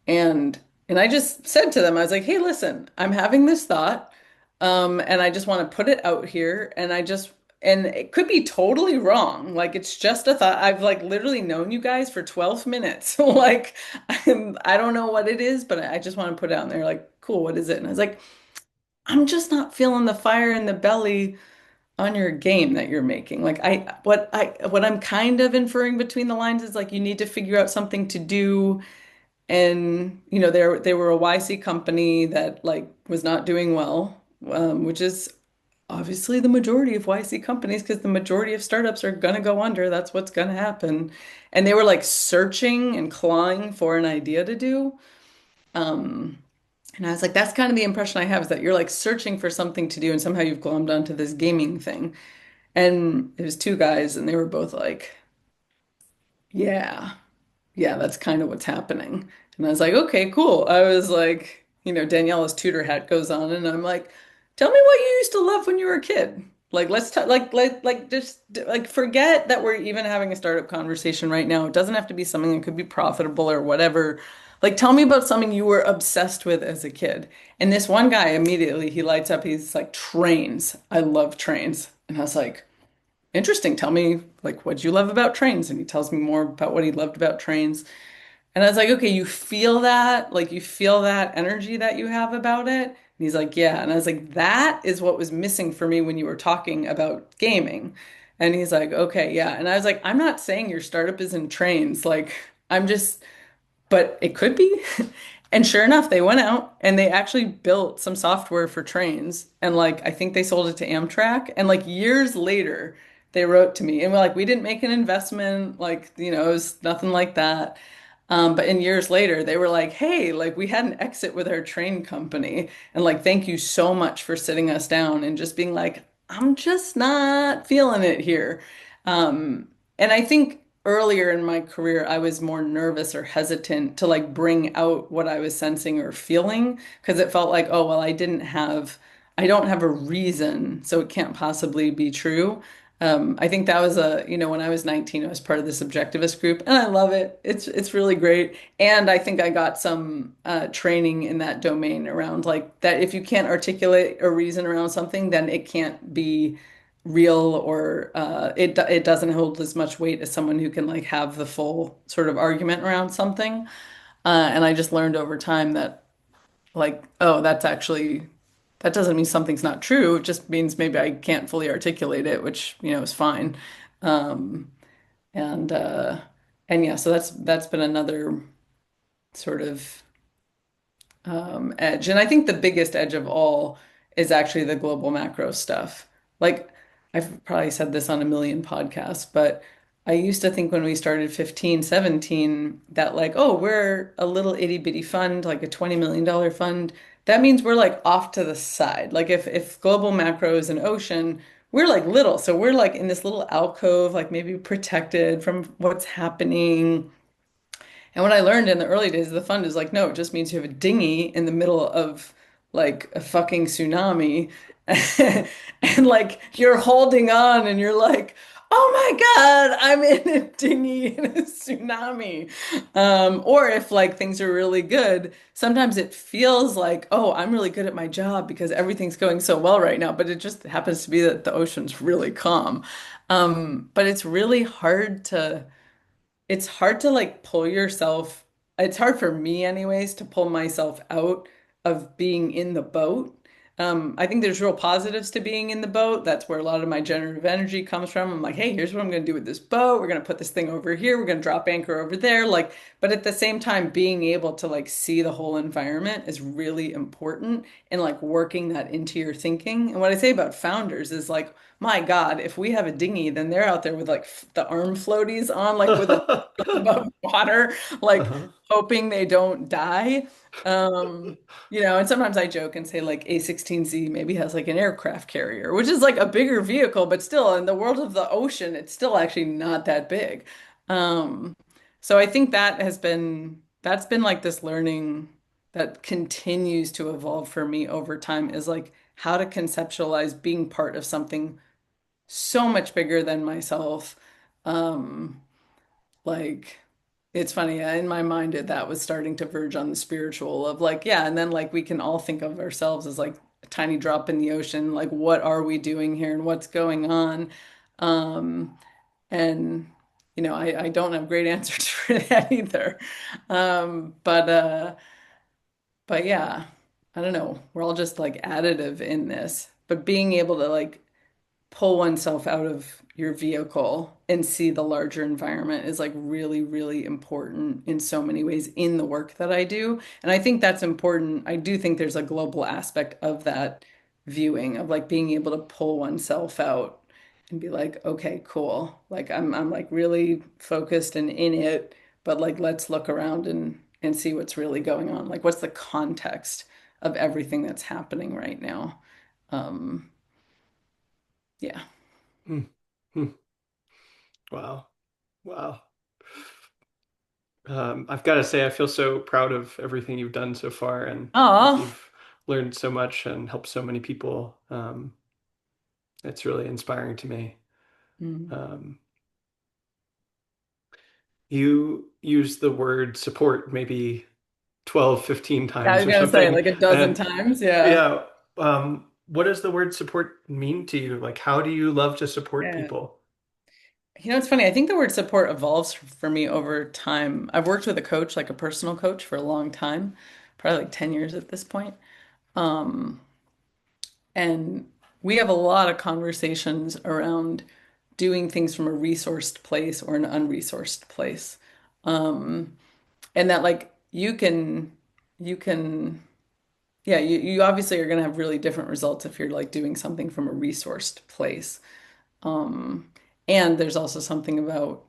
and and I just said to them, I was like, hey, listen, I'm having this thought, and I just want to put it out here, and it could be totally wrong. Like it's just a thought. I've like literally known you guys for 12 minutes. Like I don't know what it is, but I just want to put it out there. Like, cool, what is it? And I was like, I'm just not feeling the fire in the belly on your game that you're making. Like what I'm kind of inferring between the lines is like you need to figure out something to do, and they were a YC company that like was not doing well, which is obviously the majority of YC companies because the majority of startups are gonna go under. That's what's gonna happen. And they were like searching and clawing for an idea to do. Um, and I was like, that's kind of the impression I have is that you're like searching for something to do and somehow you've glommed onto this gaming thing. And it was two guys and they were both like, yeah. Yeah, that's kind of what's happening. And I was like, okay, cool. I was like, Daniela's tutor hat goes on, and I'm like, tell me what you used to love when you were a kid. Like, let's talk, like, just like, forget that we're even having a startup conversation right now. It doesn't have to be something that could be profitable or whatever. Like, tell me about something you were obsessed with as a kid. And this one guy immediately, he lights up. He's like, trains. I love trains. And I was like, interesting. Tell me, like, what you love about trains? And he tells me more about what he loved about trains. And I was like, okay, you feel that? Like, you feel that energy that you have about it? And he's like, yeah. And I was like, that is what was missing for me when you were talking about gaming. And he's like, okay, yeah. And I was like, I'm not saying your startup is in trains. Like, I'm just, but it could be. And sure enough, they went out and they actually built some software for trains. And like, I think they sold it to Amtrak. And like years later, they wrote to me and were like, we didn't make an investment. Like, it was nothing like that. But in years later, they were like, hey, like we had an exit with our train company. And like, thank you so much for sitting us down and just being like, I'm just not feeling it here. Um, and I think earlier in my career, I was more nervous or hesitant to like bring out what I was sensing or feeling because it felt like, oh, well, I don't have a reason, so it can't possibly be true. I think that was when I was 19, I was part of this objectivist group, and I love it. It's really great, and I think I got some training in that domain around like that. If you can't articulate a reason around something, then it can't be real, or it doesn't hold as much weight as someone who can like have the full sort of argument around something. And I just learned over time that like, oh, that doesn't mean something's not true. It just means maybe I can't fully articulate it, which, is fine. Um, and and yeah, so that's been another sort of edge. And I think the biggest edge of all is actually the global macro stuff. Like, I've probably said this on a million podcasts, but I used to think when we started 15, 17, that like, oh, we're a little itty bitty fund, like a $20 million fund. That means we're like off to the side. Like if global macro is an ocean, we're like little. So we're like in this little alcove, like maybe protected from what's happening. And what I learned in the early days of the fund is like, no, it just means you have a dinghy in the middle of like a fucking tsunami. And like you're holding on and you're like, oh my God, I'm in a dinghy in a tsunami. Or if like things are really good, sometimes it feels like, oh, I'm really good at my job because everything's going so well right now. But it just happens to be that the ocean's really calm. But it's hard to like pull yourself. It's hard for me anyways to pull myself out of being in the boat. I think there's real positives to being in the boat. That's where a lot of my generative energy comes from. I'm like, hey, here's what I'm going to do with this boat. We're going to put this thing over here. We're going to drop anchor over there. Like, but at the same time, being able to like see the whole environment is really important and like working that into your thinking. And what I say about founders is like, my God, if we have a dinghy, then they're out there with like the arm floaties on, like with a above water, like Uh-huh. hoping they don't die. Um, and sometimes I joke and say like A16Z maybe has like an aircraft carrier, which is like a bigger vehicle, but still in the world of the ocean, it's still actually not that big. Um, so I think that's been like this learning that continues to evolve for me over time is like how to conceptualize being part of something so much bigger than myself. Um, like it's funny, in my mind that was starting to verge on the spiritual of like, yeah, and then like we can all think of ourselves as like a tiny drop in the ocean, like what are we doing here and what's going on? Um, and I don't have great answers for that either. Um, but uh, but yeah, I don't know. We're all just like additive in this, but being able to like pull oneself out of your vehicle and see the larger environment is like really, really important in so many ways in the work that I do. And I think that's important. I do think there's a global aspect of that viewing of like being able to pull oneself out and be like, okay, cool. Like I'm like really focused and in it, but like let's look around and see what's really going on. Like what's the context of everything that's happening right now? Um, yeah. Hmm. Hmm. Wow. Wow. I've got to say, I feel so proud of everything you've done so far, and I think Oh, you've learned so much and helped so many people. It's really inspiring to me. Um, you use the word support maybe 12, 15 yeah, I times was or gonna say something. like a dozen And times. Yeah. yeah, what does the word support mean to you? Like, how do you love to support Yeah. people? It's funny. I think the word support evolves for me over time. I've worked with a coach, like a personal coach, for a long time, probably like 10 years at this point. Um, and we have a lot of conversations around doing things from a resourced place or an unresourced place. Um, and that like you can, yeah, you obviously are going to have really different results if you're like doing something from a resourced place. Um, and there's also something about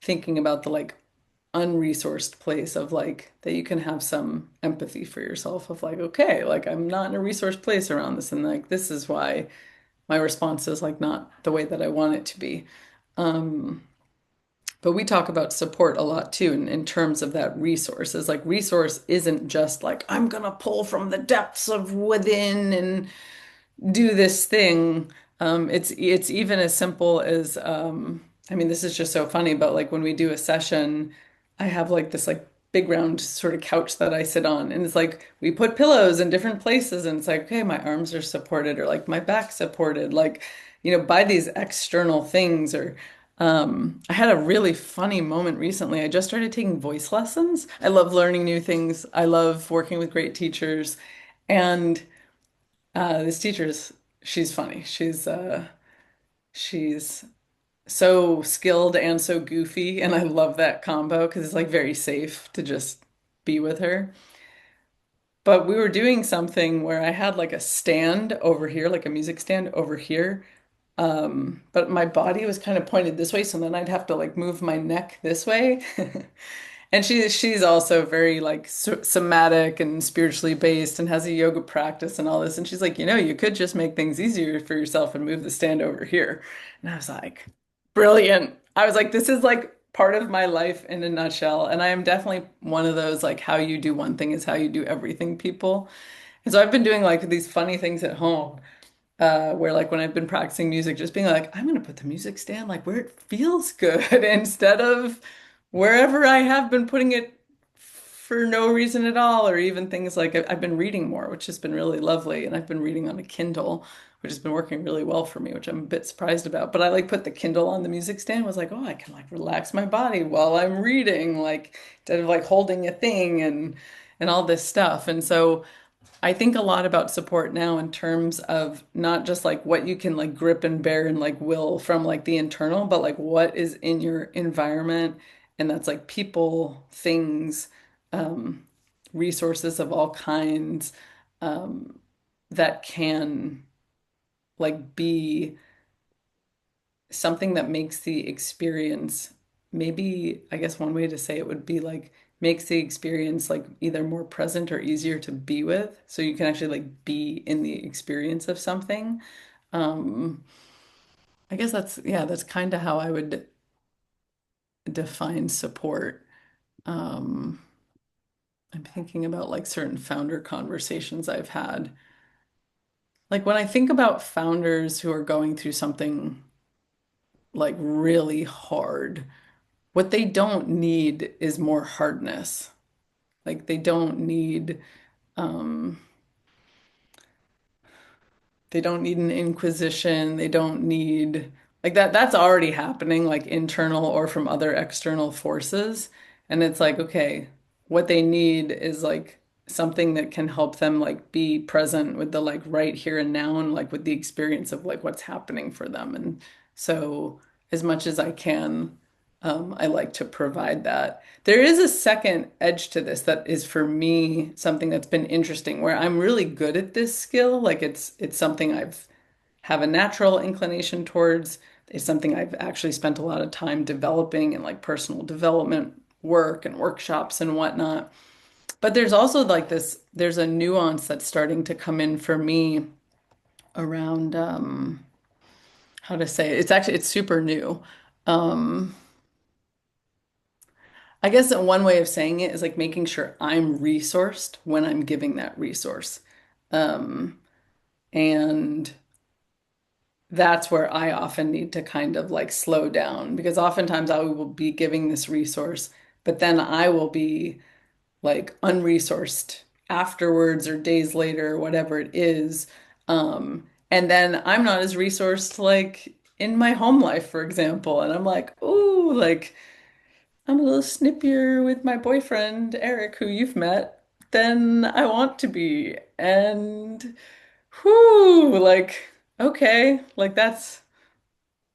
thinking about the like unresourced place of like that you can have some empathy for yourself of like, okay, like I'm not in a resource place around this, and like this is why my response is like not the way that I want it to be. Um, but we talk about support a lot too in terms of that resource. Is like resource isn't just like I'm gonna pull from the depths of within and do this thing. It's even as simple as I mean, this is just so funny, but like when we do a session, I have like this like big round sort of couch that I sit on, and it's like we put pillows in different places, and it's like, okay, my arms are supported or like my back supported, like, by these external things or I had a really funny moment recently. I just started taking voice lessons. I love learning new things. I love working with great teachers. And this teacher's she's funny. She's so skilled and so goofy, and I love that combo because it's like very safe to just be with her. But we were doing something where I had like a stand over here, like a music stand over here. But my body was kind of pointed this way, so then I'd have to like move my neck this way. And she's also very like somatic and spiritually based and has a yoga practice and all this. And she's like, you could just make things easier for yourself and move the stand over here. And I was like, brilliant. I was like, this is like part of my life in a nutshell. And I am definitely one of those like how you do one thing is how you do everything people. And so I've been doing like these funny things at home where like when I've been practicing music, just being like, I'm gonna put the music stand like where it feels good instead of wherever I have been putting it for no reason at all, or even things like I've been reading more, which has been really lovely, and I've been reading on a Kindle, which has been working really well for me, which I'm a bit surprised about. But I like put the Kindle on the music stand, was like, oh, I can like relax my body while I'm reading, like instead of like holding a thing and all this stuff. And so I think a lot about support now in terms of not just like what you can like grip and bear and like will from like the internal, but like what is in your environment. And that's like people, things, um, resources of all kinds, um, that can like be something that makes the experience, maybe I guess one way to say it would be like makes the experience like either more present or easier to be with. So you can actually like be in the experience of something. Um, I guess that's yeah, that's kind of how I would define support. Um, I'm thinking about like certain founder conversations I've had. Like when I think about founders who are going through something like really hard, what they don't need is more hardness. Like um they don't need an inquisition. They don't need like that's already happening like internal or from other external forces. And it's like, okay, what they need is like something that can help them like be present with the like right here and now and like with the experience of like what's happening for them. And so as much as I can, I like to provide that. There is a second edge to this that is for me something that's been interesting where I'm really good at this skill. Like it's something I've have a natural inclination towards. It's something I've actually spent a lot of time developing in like personal development work and workshops and whatnot. But there's also like there's a nuance that's starting to come in for me around how to say it. It's super new. Um, I guess that one way of saying it is like making sure I'm resourced when I'm giving that resource. Um, and that's where I often need to kind of like slow down because oftentimes I will be giving this resource, but then I will be like unresourced afterwards or days later, or whatever it is. And then I'm not as resourced like in my home life, for example. And I'm like, ooh, like I'm a little snippier with my boyfriend, Eric, who you've met, than I want to be. And whoo, like, okay, like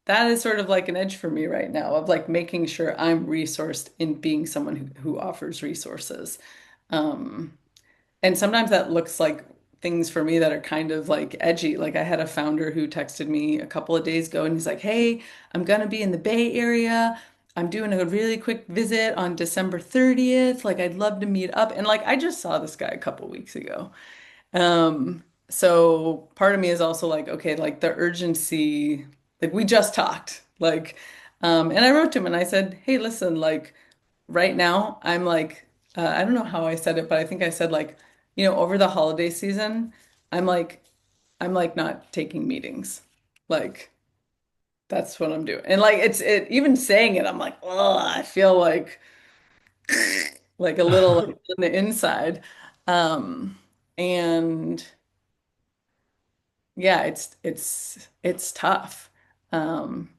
that is sort of like an edge for me right now of like making sure I'm resourced in being someone who offers resources. Um, and sometimes that looks like things for me that are kind of like edgy. Like I had a founder who texted me a couple of days ago and he's like, "Hey, I'm gonna be in the Bay Area. I'm doing a really quick visit on December 30th. Like I'd love to meet up." And like I just saw this guy a couple weeks ago. So part of me is also like, okay, like the urgency, like we just talked, like, and I wrote to him and I said, hey, listen, like right now, I'm like, I don't know how I said it, but I think I said like, over the holiday season, I'm like, I'm like not taking meetings, like that's what I'm doing, and like it even saying it, I'm like, oh, I feel like a little like on the inside, and. Yeah, it's tough.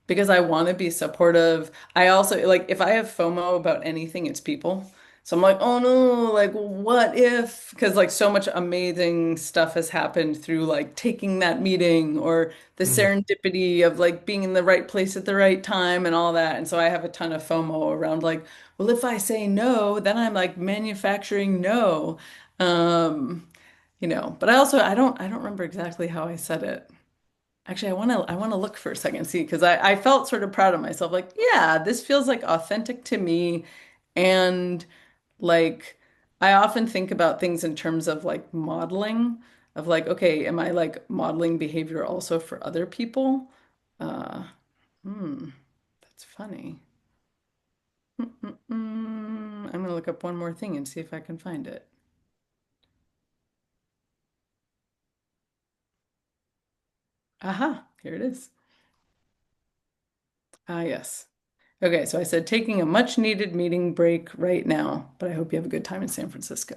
Because I want to be supportive. I also like if I have FOMO about anything, it's people. So I'm like, oh no, like what if? Because like so much amazing stuff has happened through like taking that meeting or the Mm. serendipity of like being in the right place at the right time and all that. And so I have a ton of FOMO around like, well, if I say no, then I'm like manufacturing no. Um, but I don't remember exactly how I said it. Actually, I want to look for a second, see, because I felt sort of proud of myself. Like, yeah, this feels like authentic to me. And like I often think about things in terms of like modeling, of like, okay, am I like modeling behavior also for other people? Uh, hmm, that's funny. I'm gonna look up one more thing and see if I can find it. Aha, here it is. Ah, yes. Okay, so I said taking a much needed meeting break right now, but I hope you have a good time in San Francisco.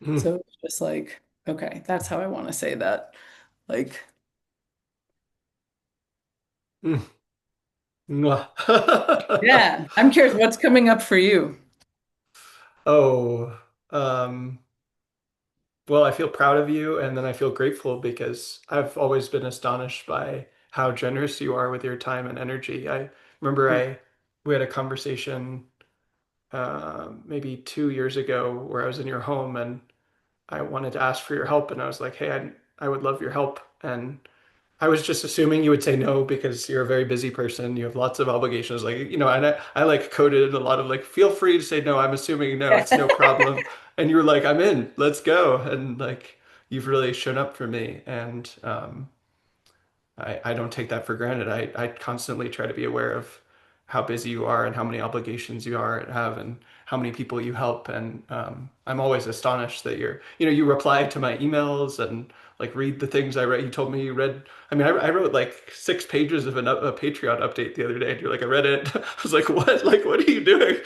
Mm. So it's just like, okay, that's how I want to say that. Like, Mm. Mwah. yeah, I'm curious what's coming up for you. Oh, um, Well, I feel proud of you, and then I feel grateful because I've always been astonished by how generous you are with your time and energy. I remember Mm. we had a conversation maybe 2 years ago where I was in your home and I wanted to ask for your help, and I was like, "Hey, I would love your help," and I was just assuming you would say no because you're a very busy person. You have lots of obligations. Like, and I like coded a lot of like, feel free to say no. I'm assuming no, it's no problem. And you were like, I'm in, let's go. And like, you've really shown up for me. And I don't take that for granted. I constantly try to be aware of how busy you are and how many obligations you have and how many people you help. And I'm always astonished that you reply to my emails and like read the things I write. You told me you read, I mean, I wrote like 6 pages of a Patreon update the other day and you're like, I read it. I was like, what? Like, what are you doing?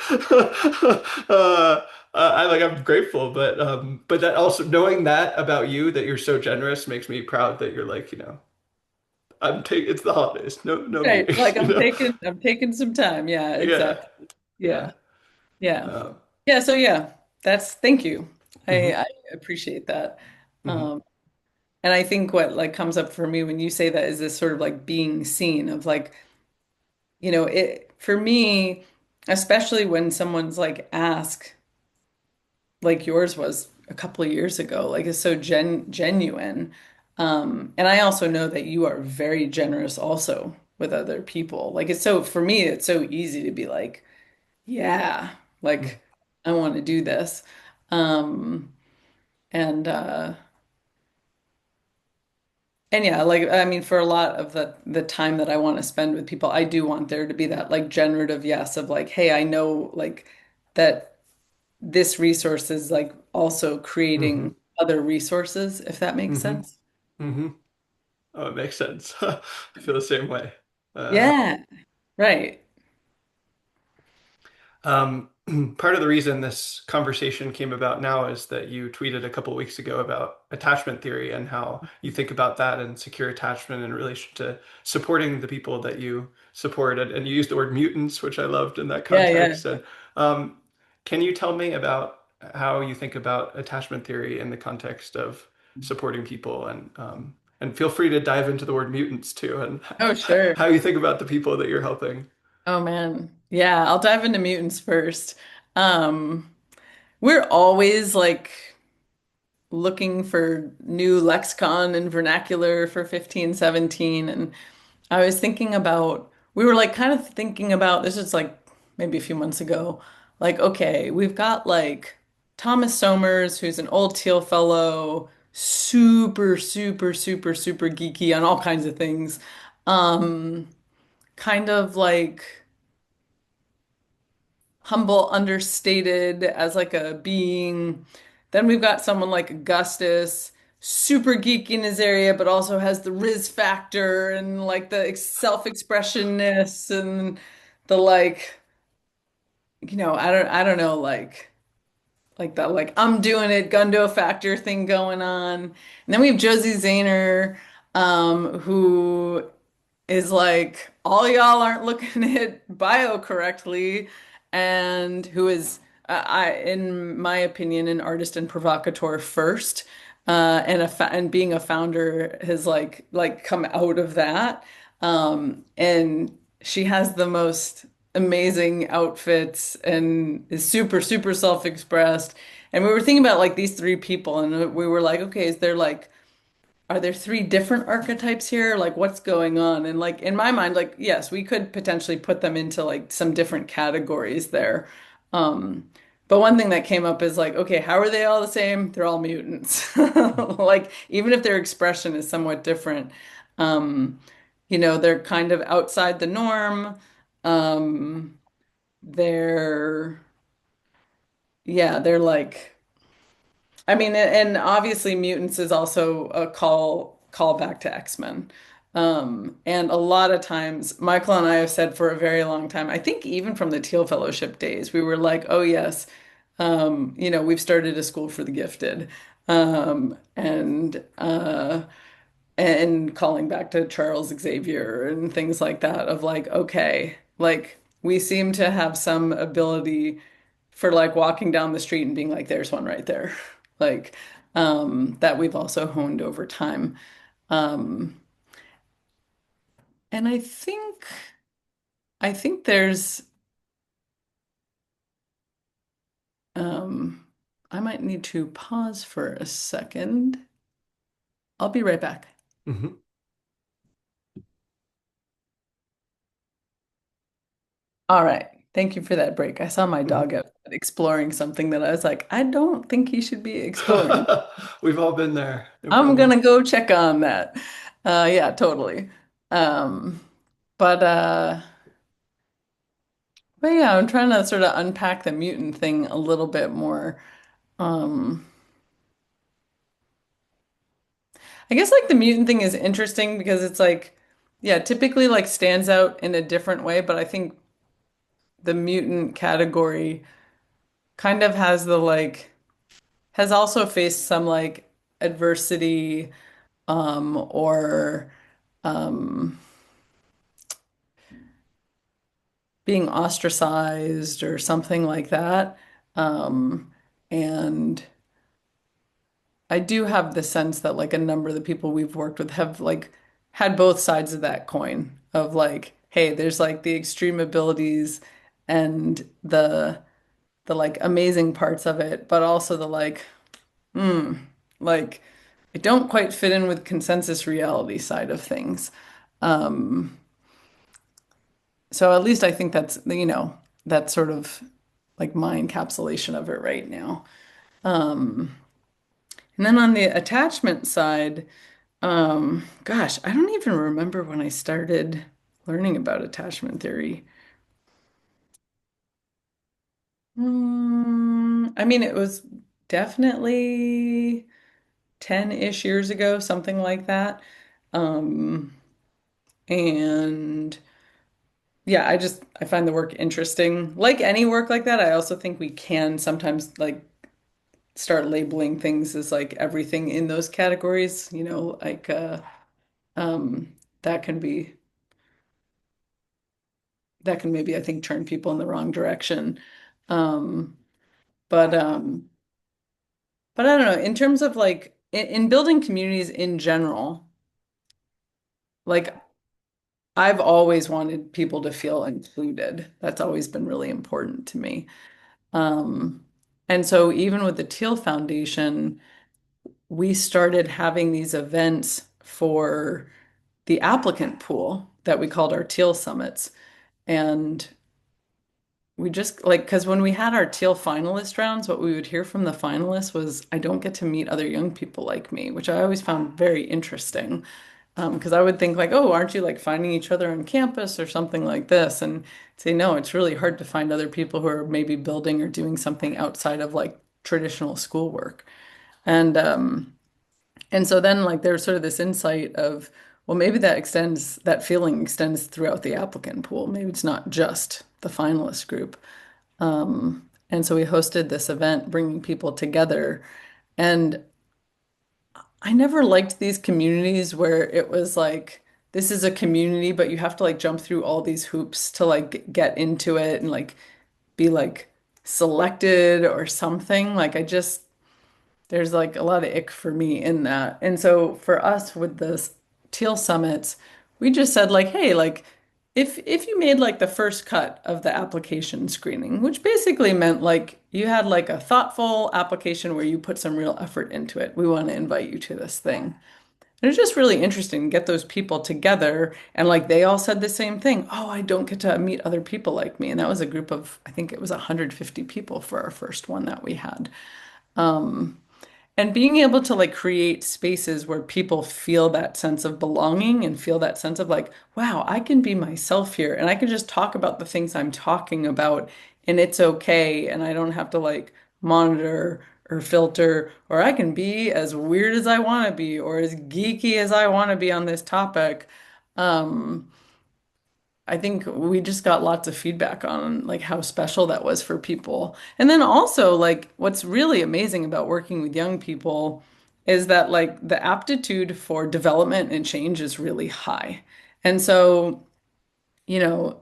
I'm grateful, but that also knowing that about you, that you're so generous makes me proud that you're like, it's the holidays. No Right. meetings, Like I'm taking some time. Yeah, Yeah. exactly. Yeah. Yeah. Yeah. Uh, Yeah, so yeah, thank you. I hmm I appreciate that. hmm Um and I think what like comes up for me when you say that is this sort of like being seen of like, it for me, especially when someone's like ask like yours was a couple of years ago, like it's so genuine. And I also know that you are very generous also with other people. Like it's so for me, it's so easy to be like, yeah, like I want to do this. Um, and and yeah, like I mean, for a lot of the time that I want to spend with people, I do want there to be that like generative yes of like, hey, I know like that this resource is like also hmm creating other resources, if that makes hmm sense. hmm Oh, it makes sense. I feel the same way. Uh, Yeah, right. Um, Part of the reason this conversation came about now is that you tweeted a couple of weeks ago about attachment theory and how you think about that and secure attachment in relation to supporting the people that you support. And you used the word mutants, which I loved in that Yeah, yeah. context. And um, can you tell me about how you think about attachment theory in the context of supporting people and feel free to dive into the word mutants too and Oh, sure. how you think about the people that you're helping. Oh man. Yeah, I'll dive into mutants first. Um, we're always like looking for new lexicon and vernacular for 1517. And I was thinking about, we were like kind of thinking about, this is like maybe a few months ago, like, okay, we've got like Thomas Somers, who's an old Teal fellow, super, super, super, super geeky on all kinds of things. Um, kind of like humble, understated as like a being. Then we've got someone like Augustus, super geeky in his area, but also has the Riz factor and like the self-expressionness and the like, I don't know, like that, like I'm doing it, Gundo factor thing going on. And then we have Josie Zayner, who is like all y'all aren't looking at bio correctly, and who is in my opinion, an artist and provocateur first, and being a founder has like come out of that, and she has the most amazing outfits and is super super self-expressed. And we were thinking about like these three people, and we were like, okay, is there like are there three different archetypes here? Like, what's going on? And like in my mind, like, yes, we could potentially put them into like some different categories there. Um, but one thing that came up is like, okay, how are they all the same? They're all mutants. Like, even if their expression is somewhat different, um, they're kind of outside the norm. Um, they're, yeah, they're like, I mean, and obviously mutants is also a call back to X-Men. And a lot of times, Michael and I have said for a very long time, I think even from the Teal Fellowship days, we were like, oh yes, we've started a school for the gifted. And calling back to Charles Xavier and things like that of like, okay, like we seem to have some ability for like walking down the street and being like, there's one right there. Like, that we've also honed over time. Um, and I think there's um, I might need to pause for a second. I'll be right back. Hmm. All right. Thank you for that break. I saw my Hmm. dog out exploring something that I was like, I don't think he should be exploring. We've all been there. No I'm problem. gonna go check on that. Yeah, totally. Um, but uh, but yeah, I'm trying to sort of unpack the mutant thing a little bit more. Um, I guess like the mutant thing is interesting because it's like, yeah, typically like stands out in a different way, but I think the mutant category kind of has the like has also faced some like adversity or um being ostracized or something like that. And I do have the sense that like a number of the people we've worked with have like had both sides of that coin of like, hey, there's like the extreme abilities and the like amazing parts of it, but also the like, hmm, like I don't quite fit in with consensus reality side of things. Um, so at least I think that's sort of like my encapsulation of it right now. Um, and then on the attachment side, gosh, I don't even remember when I started learning about attachment theory. I mean, it was definitely 10-ish years ago, something like that. Um, and yeah, I find the work interesting. Like any work like that, I also think we can sometimes like start labeling things as like everything in those categories, like um that can be that can maybe I think turn people in the wrong direction. Um but um but I don't know, in terms of like in building communities in general, like I've always wanted people to feel included. That's always been really important to me. Um and so even with the Teal Foundation, we started having these events for the applicant pool that we called our Teal Summits. And we just like, because when we had our Teal finalist rounds, what we would hear from the finalists was, I don't get to meet other young people like me, which I always found very interesting. Because I would think like, oh, aren't you like finding each other on campus or something like this? And say, no, it's really hard to find other people who are maybe building or doing something outside of like traditional schoolwork. And and so then like there's sort of this insight of, well, maybe that feeling extends throughout the applicant pool. Maybe it's not just the finalist group. And so we hosted this event bringing people together. And I never liked these communities where it was like, this is a community, but you have to like jump through all these hoops to like get into it and like be like selected or something. Like there's like a lot of ick for me in that. And so for us with the Teal Summits, we just said like, hey, like if you made like the first cut of the application screening, which basically meant like you had like a thoughtful application where you put some real effort into it, we want to invite you to this thing. And it's just really interesting to get those people together and like they all said the same thing. Oh, I don't get to meet other people like me. And that was a group of, I think it was 150 people for our first one that we had. And being able to like create spaces where people feel that sense of belonging and feel that sense of like, wow, I can be myself here and I can just talk about the things I'm talking about and it's okay. And I don't have to like monitor or filter, or I can be as weird as I want to be or as geeky as I want to be on this topic. Um, I think we just got lots of feedback on like how special that was for people. And then also like what's really amazing about working with young people is that like the aptitude for development and change is really high. And so, you know,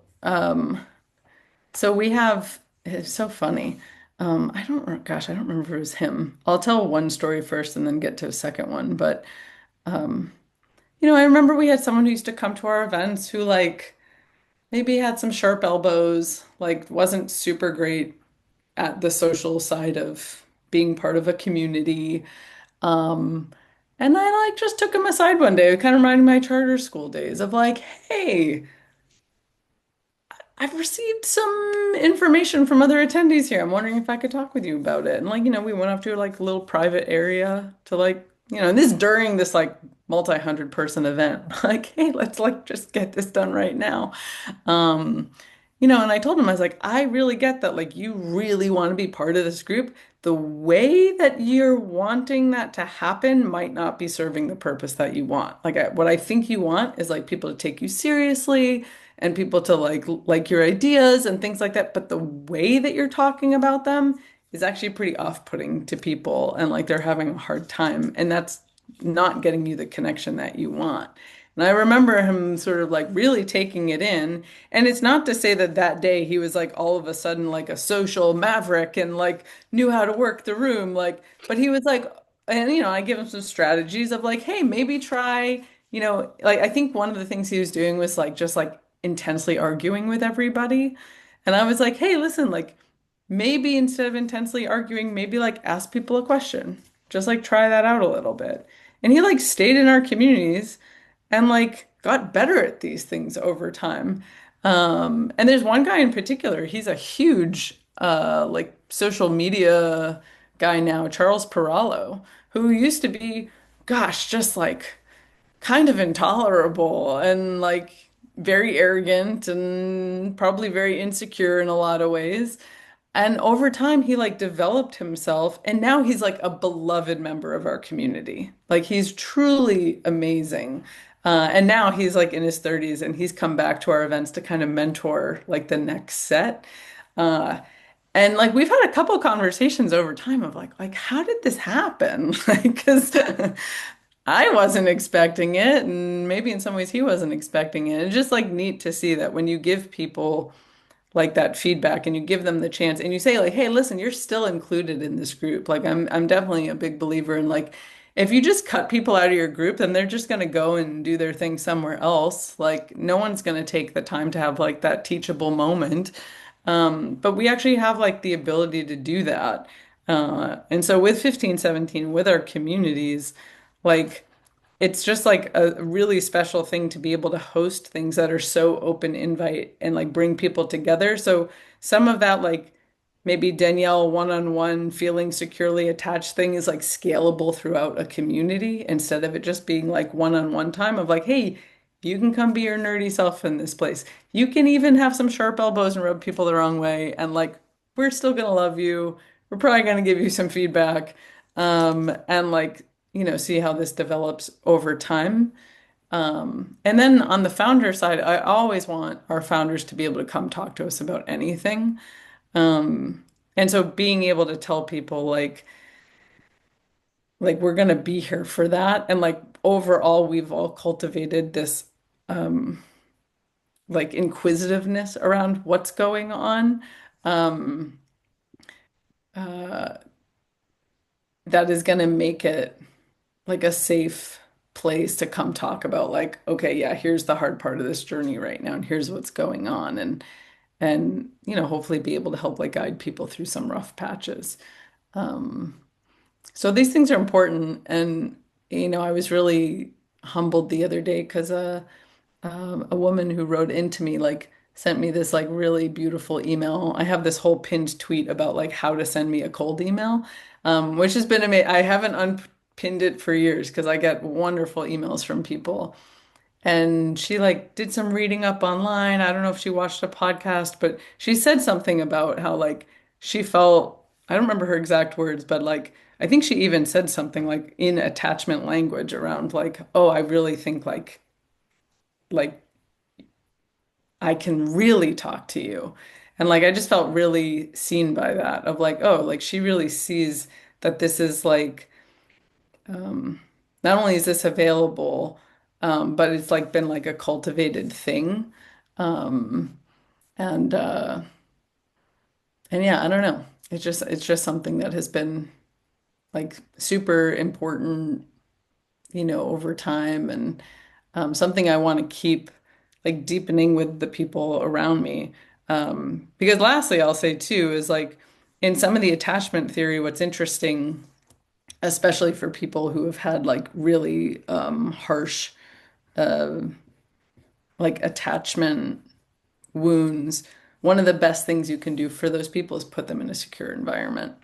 so we have, it's so funny. I don't, gosh, I don't remember if it was him. I'll tell one story first and then get to a second one. But, um, I remember we had someone who used to come to our events who like maybe had some sharp elbows, like wasn't super great at the social side of being part of a community. Um, and I like just took him aside one day. It kind of reminded me of my charter school days of like, hey, I've received some information from other attendees here. I'm wondering if I could talk with you about it. And like, we went up to like a little private area to like, and this during this like multi-hundred person event. Like, hey, let's like just get this done right now. Um, and I told him, I was like, I really get that. Like, you really want to be part of this group. The way that you're wanting that to happen might not be serving the purpose that you want. Like, what I think you want is like people to take you seriously and people to like your ideas and things like that. But the way that you're talking about them is actually pretty off-putting to people, and like they're having a hard time, and that's not getting you the connection that you want. And I remember him sort of like really taking it in. And it's not to say that that day he was like all of a sudden like a social maverick and like knew how to work the room. Like, but he was like, and I give him some strategies of like, hey, maybe try, like I think one of the things he was doing was like just like intensely arguing with everybody. And I was like, hey, listen, like maybe instead of intensely arguing, maybe like ask people a question. Just like try that out a little bit. And he like stayed in our communities and like got better at these things over time. And there's one guy in particular, he's a huge like social media guy now, Charles Perallo, who used to be, gosh, just like kind of intolerable and like very arrogant and probably very insecure in a lot of ways. And over time, he like developed himself, and now he's like a beloved member of our community. Like he's truly amazing. And now he's like in his 30s, and he's come back to our events to kind of mentor like the next set. Uh, and like we've had a couple conversations over time of like how did this happen? Like, because I wasn't expecting it, and maybe in some ways he wasn't expecting it. It's just like neat to see that when you give people like that feedback and you give them the chance and you say like, hey, listen, you're still included in this group. Like I'm definitely a big believer in like if you just cut people out of your group, then they're just going to go and do their thing somewhere else. Like no one's going to take the time to have like that teachable moment. But we actually have like the ability to do that. And so with 1517, with our communities, like it's just like a really special thing to be able to host things that are so open invite and like bring people together. So some of that like maybe Danielle one-on-one feeling securely attached thing is like scalable throughout a community instead of it just being like one-on-one time of like, hey, you can come be your nerdy self in this place. You can even have some sharp elbows and rub people the wrong way and like we're still gonna love you. We're probably gonna give you some feedback. And like see how this develops over time. And then on the founder side, I always want our founders to be able to come talk to us about anything. Um, and so being able to tell people like we're gonna be here for that. And like overall, we've all cultivated this um like inquisitiveness around what's going on. Um, uh, that is gonna make it like a safe place to come talk about like, okay, yeah, here's the hard part of this journey right now, and here's what's going on, and hopefully be able to help like guide people through some rough patches. Um, so these things are important, and I was really humbled the other day because a woman who wrote into me like sent me this like really beautiful email. I have this whole pinned tweet about like how to send me a cold email, which has been amazing. I haven't unpinned it for years because I get wonderful emails from people. And she like did some reading up online. I don't know if she watched a podcast, but she said something about how like she felt, I don't remember her exact words, but like I think she even said something like in attachment language around like, oh, I really think like I can really talk to you. And like I just felt really seen by that of like, oh, like she really sees that this is like um not only is this available, but it's like been like a cultivated thing. Um and uh and yeah, I don't know. it's just something that has been like super important, over time and something I want to keep like deepening with the people around me. Because lastly, I'll say too is like in some of the attachment theory, what's interesting, especially for people who have had like really harsh uh, like attachment wounds, one of the best things you can do for those people is put them in a secure environment.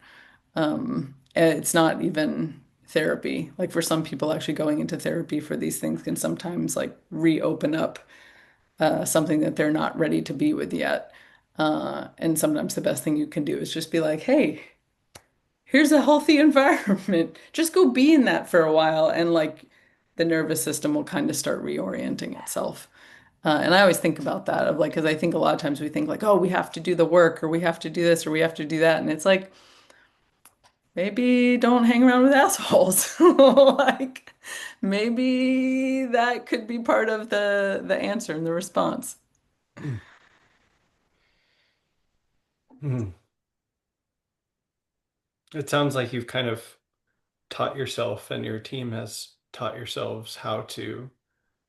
And it's not even therapy. Like for some people, actually going into therapy for these things can sometimes like reopen up something that they're not ready to be with yet. And sometimes the best thing you can do is just be like, hey, here's a healthy environment. Just go be in that for a while, and like the nervous system will kind of start reorienting itself. And I always think about that of like, because I think a lot of times we think like, oh, we have to do the work or we have to do this or we have to do that. And it's like, maybe don't hang around with assholes. Like maybe that could be part of the answer and the response. Mhm. It sounds like you've kind of taught yourself and your team has taught yourselves how to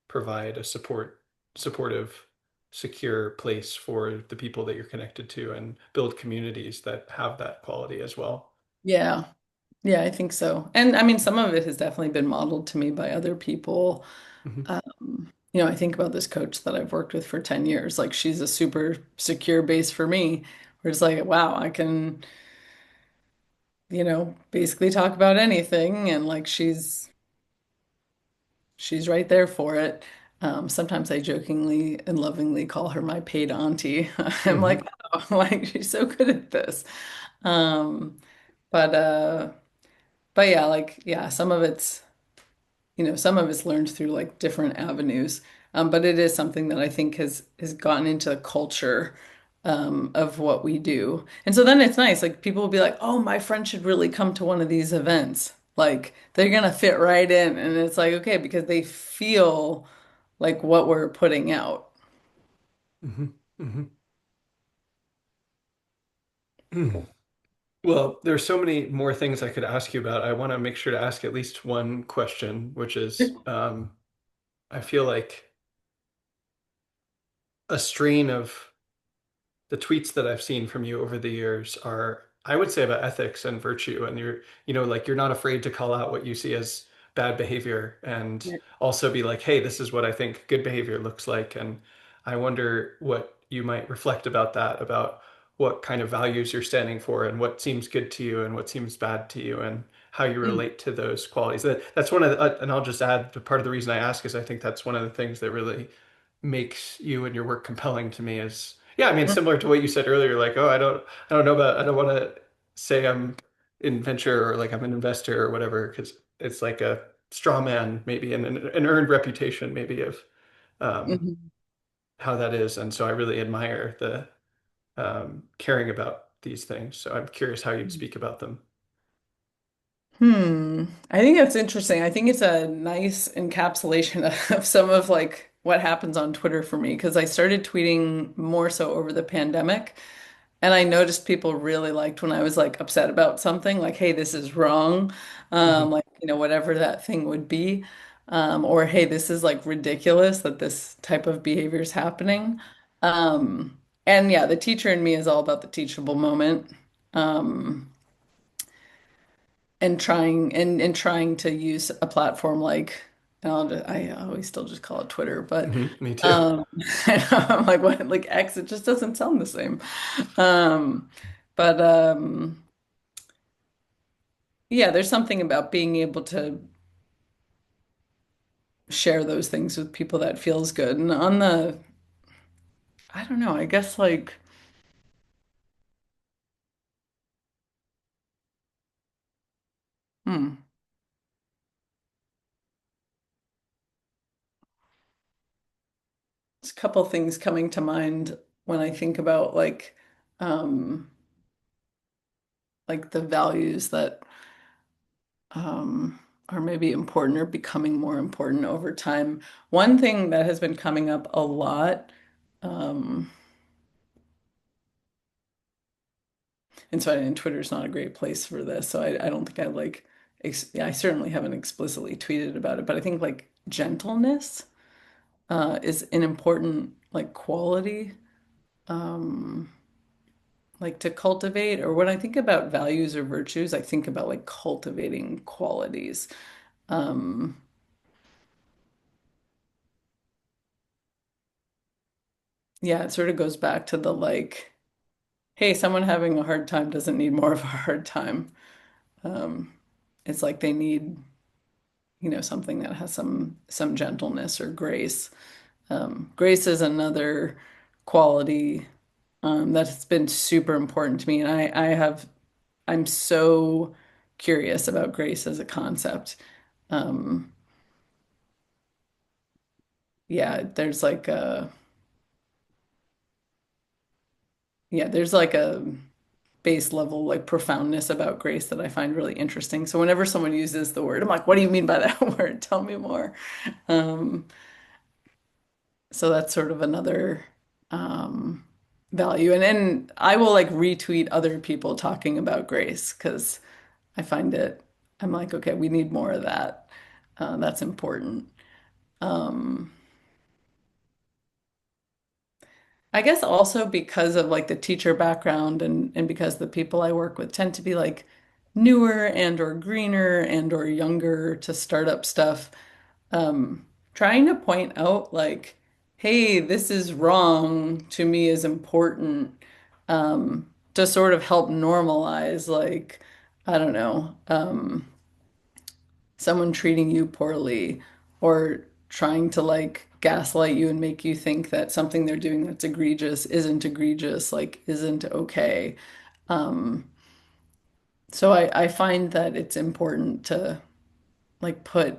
provide a supportive, secure place for the people that you're connected to and build communities that have that quality as well. Yeah. Yeah, I think so. And I mean, some of it has definitely been modeled to me by other people. Hmm. I think about this coach that I've worked with for 10 years. Like she's a super secure base for me. Where it's like, wow, I can, basically talk about anything and like she's right there for it. Sometimes I jokingly and lovingly call her my paid auntie. I'm like, Hmm. oh, like she's so good at this. Um, but uh but yeah, like yeah, some of it's learned through like different avenues. But it is something that I think has gotten into the culture of what we do. And so then it's nice. Like people will be like, "Oh, my friend should really come to one of these events. Like they're gonna fit right in." And it's like, okay, because they feel like what we're putting out. Hmm. Hmm. Well, there's so many more things I could ask you about. I want to make sure to ask at least one question, which is, I feel like a strain of the tweets that I've seen from you over the years are, I would say, about ethics and virtue. And like you're not afraid to call out what you see as bad behavior and Yeah. also be like, hey, this is what I think good behavior looks like. And I wonder what you might reflect about that, about what kind of values you're standing for and what seems good to you and what seems bad to you and how you Mm. relate to those qualities. That's one of and I'll just add, part of the reason I ask is I think that's one of the things that really makes you and your work compelling to me is, yeah, I mean, similar to what you said earlier, like, oh, I don't want to say I'm in venture or like I'm an investor or whatever, because it's like a straw man, maybe, and an earned reputation, maybe, of um, Mhm. how that is. And so I really admire the caring about these things. So I'm curious how you'd speak about them. I think that's interesting. I think it's a nice encapsulation of some of like what happens on Twitter for me because I started tweeting more so over the pandemic. And I noticed people really liked when I was like upset about something, like, hey, this is wrong. Hmm. Like, whatever that thing would be. Or hey, this is like ridiculous that this type of behavior is happening. And yeah, the teacher in me is all about the teachable moment. Um, and trying to use a platform like I always still just call it Twitter, but Me too. um I'm like what like X, it just doesn't sound the same. Um but yeah, there's something about being able to share those things with people that feels good. And on the I don't know, I guess like hmm, there's a couple things coming to mind when I think about um like the values that are maybe important or becoming more important over time. One thing that has been coming up a lot, um, and Twitter's not a great place for this. So I don't think I like, yeah, I certainly haven't explicitly tweeted about it, but I think like gentleness is an important like quality um, like to cultivate. Or when I think about values or virtues, I think about like cultivating qualities. Um, yeah, it sort of goes back to the like, hey, someone having a hard time doesn't need more of a hard time. Um, it's like they need, something that has some gentleness or grace. Grace is another quality that's been super important to me, and I'm so curious about grace as a concept. Um, yeah, there's like a base level like profoundness about grace that I find really interesting. So whenever someone uses the word, I'm like, what do you mean by that word? Tell me more. Um, so that's sort of another um, value. And I will like retweet other people talking about grace because I find I'm like, okay, we need more of that. That's important. Um, I guess also because of like the teacher background and because the people I work with tend to be like newer and or greener and or younger to startup stuff, trying to point out like, hey, this is wrong to me is important to sort of help normalize like, I don't know, someone treating you poorly or trying to like gaslight you and make you think that something they're doing that's egregious, like isn't okay. Um, so I find that it's important to like put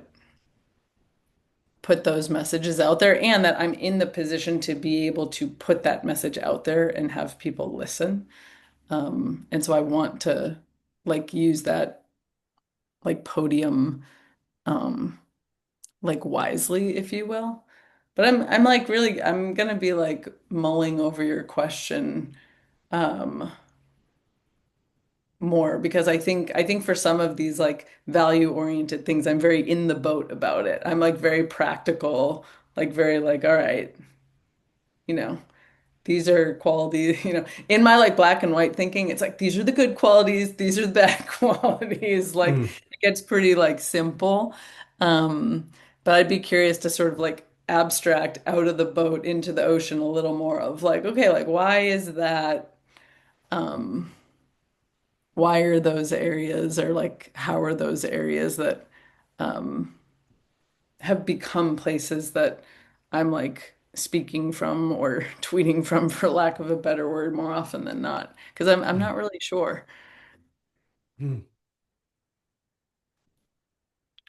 those messages out there and that I'm in the position to be able to put that message out there and have people listen. And so I want to like use that like podium um like wisely, if you will. But I'm like really I'm gonna be like mulling over your question um more because I think for some of these like value oriented things I'm very in the boat about it. I'm like very practical, like very like all right, you know, these are qualities, in my like black and white thinking, it's like these are the good qualities, these are the bad qualities. Like Mm. it gets pretty like simple. But I'd be curious to sort of like abstract out of the boat into the ocean a little more of like, okay, like why is that? Um, why are those areas or like how are those areas that um have become places that I'm like speaking from or tweeting from, for lack of a better word, more often than not. Because I'm Mm. not really sure. Mm.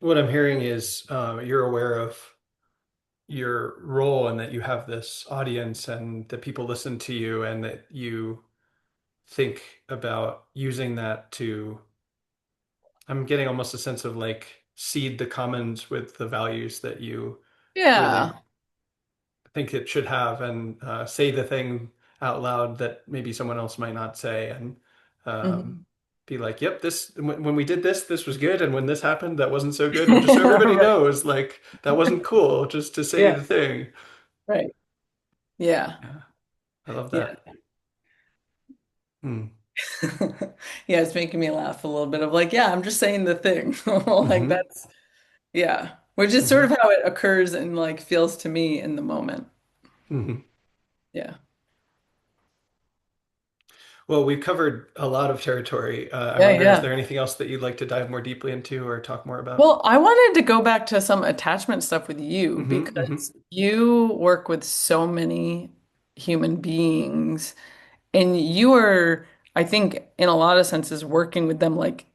What I'm hearing is you're aware of your role and that you have this audience and that people listen to you and that you think about using that to, I'm getting almost a sense of like seed the commons with the values that you really Yeah. think it should have and say the thing out loud that maybe someone else might not say and um, Mhm. be like, yep, this when we did this, this was good, and when this happened, that wasn't so good. And just so everybody Right. knows, like that wasn't cool, just to say Yeah. the thing. Right. Yeah. Yeah, I love Yeah. that. Mm. Yeah, it's making me laugh a little bit of like, yeah, I'm just saying the thing. Like Hmm. that's yeah. Which is sort Hmm. of how it occurs and like feels to me in the moment. Hmm. Yeah. Well, we've covered a lot of territory. I Yeah, wonder, is yeah. there anything else that you'd like to dive more deeply into or talk more about? Well, I wanted to go back to some attachment stuff with you Hmm. Hmm. because you work with so many human beings and you are, I think, in a lot of senses, working with them like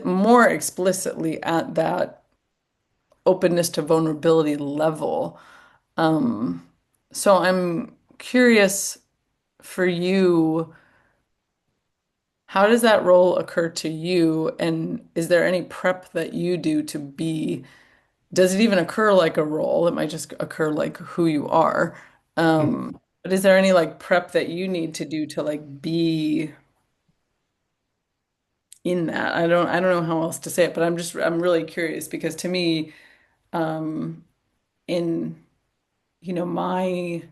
more explicitly at that openness to vulnerability level. Um, so I'm curious for you, how does that role occur to you? And is there any prep that you do to be does it even occur like a role? It might just occur like who you are. But is there any like prep that you need to do to like be? in that. I don't know how else to say it, but I'm really curious because to me, um, in my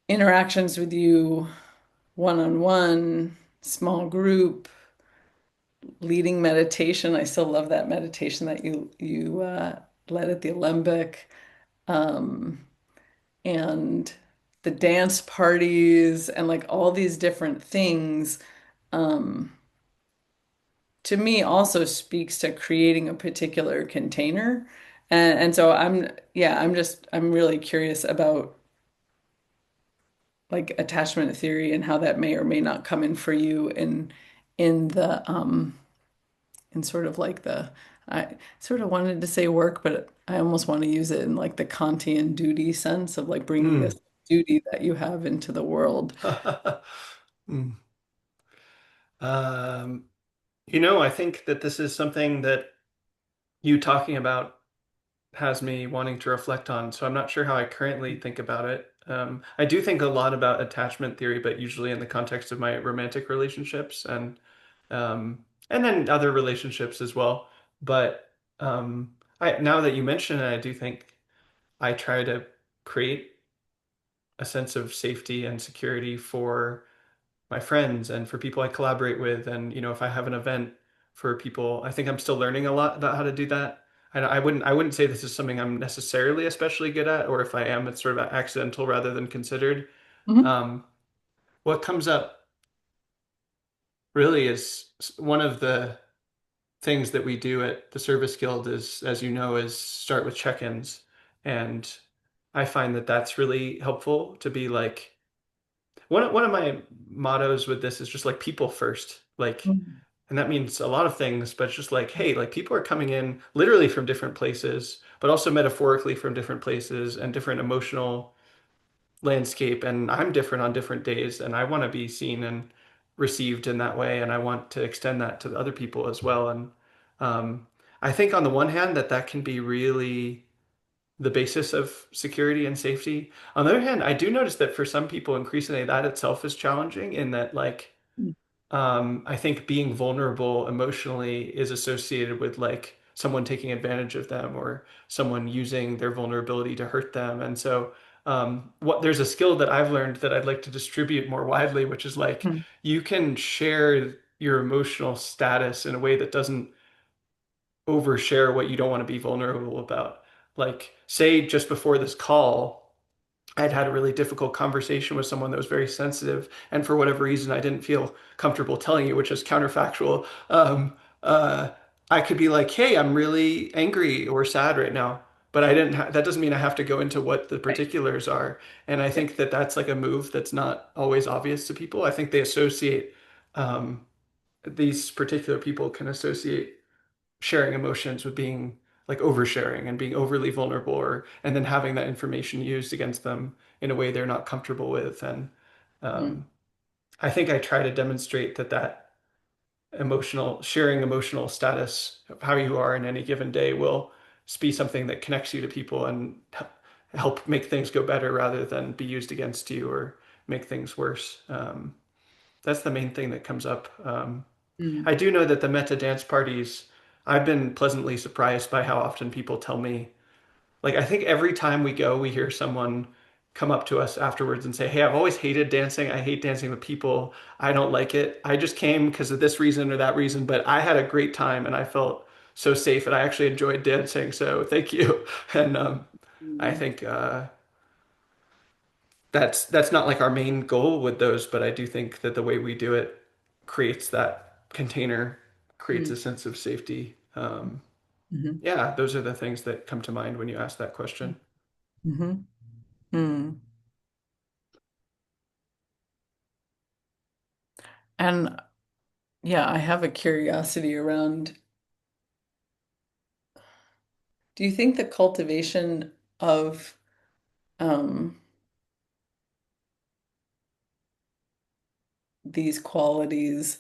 interactions with you one-on-one, small group, leading meditation. I still love that meditation that you led at the Alembic, um, and the dance parties and like all these different things. Um, to me also speaks to creating a particular container. And so I'm really curious about like attachment theory and how that may or may not come in for you in the in sort of like the I sort of wanted to say work, but I almost want to use it in like the Kantian duty sense of like bringing Mm. this duty that you have into the world. Mm. Um, I think that this is something that you talking about has me wanting to reflect on. So I'm not sure how I currently think about it. I do think a lot about attachment theory, but usually in the context of my romantic relationships and then other relationships as well. But now that you mention it, I do think I try to create a sense of safety and security for my friends and for people I collaborate with. And, if I have an event for people, I think I'm still learning a lot about how to do that. And I wouldn't say this is something I'm necessarily especially good at, or if I am, it's sort of accidental rather than considered. Mhm. Um, what comes up really is one of the things that we do at the Service Guild is, as you know, is start with check-ins. And I find that that's really helpful to be like, one of my mottos with this is just like people first. Like, Mhm. and that means a lot of things, but it's just like, hey, like people are coming in literally from different places, but also metaphorically from different places and different emotional landscape. And I'm different on different days, and I want to be seen and received in that way. And I want to extend that to the other people as well. And um, I think on the one hand that can be really the basis of security and safety. On the other hand, I do notice that for some people, increasingly that itself is challenging in that, like, I think being vulnerable emotionally is associated with like someone taking advantage of them or someone using their vulnerability to hurt them. And so, there's a skill that I've learned that I'd like to distribute more widely, which is like Mhm. you can share your emotional status in a way that doesn't overshare what you don't want to be vulnerable about. Like, say, just before this call, I'd had a really difficult conversation with someone that was very sensitive, and for whatever reason, I didn't feel comfortable telling you, which is counterfactual. Uh, I could be like, "Hey, I'm really angry or sad right now," but I didn't. That doesn't mean I have to go into what the Right. particulars are. And I Yeah. think that that's like a move that's not always obvious to people. I think they associate these particular people can associate sharing emotions with being like oversharing and being overly vulnerable or and then having that information used against them in a way they're not comfortable with. And Mhm. um, I think I try to demonstrate that emotional sharing emotional status of how you are in any given day will be something that connects you to people and help make things go better rather than be used against you or make things worse. That's the main thing that comes up. Mhm. I do know that the Meta dance parties, I've been pleasantly surprised by how often people tell me, like, I think every time we go, we hear someone come up to us afterwards and say, "Hey, I've always hated dancing. I hate dancing with people. I don't like it. I just came because of this reason or that reason, but I had a great time and I felt so safe and I actually enjoyed dancing. So thank you." And I Mhm. think that's not like our main goal with those, but I do think that the way we do it creates that container, creates Mhm. a sense of safety. Mhm. Yeah, those are the things that come to mind when you ask that question. Mhm. Mhm. And yeah, I have a curiosity around, do you think the cultivation of um, these qualities,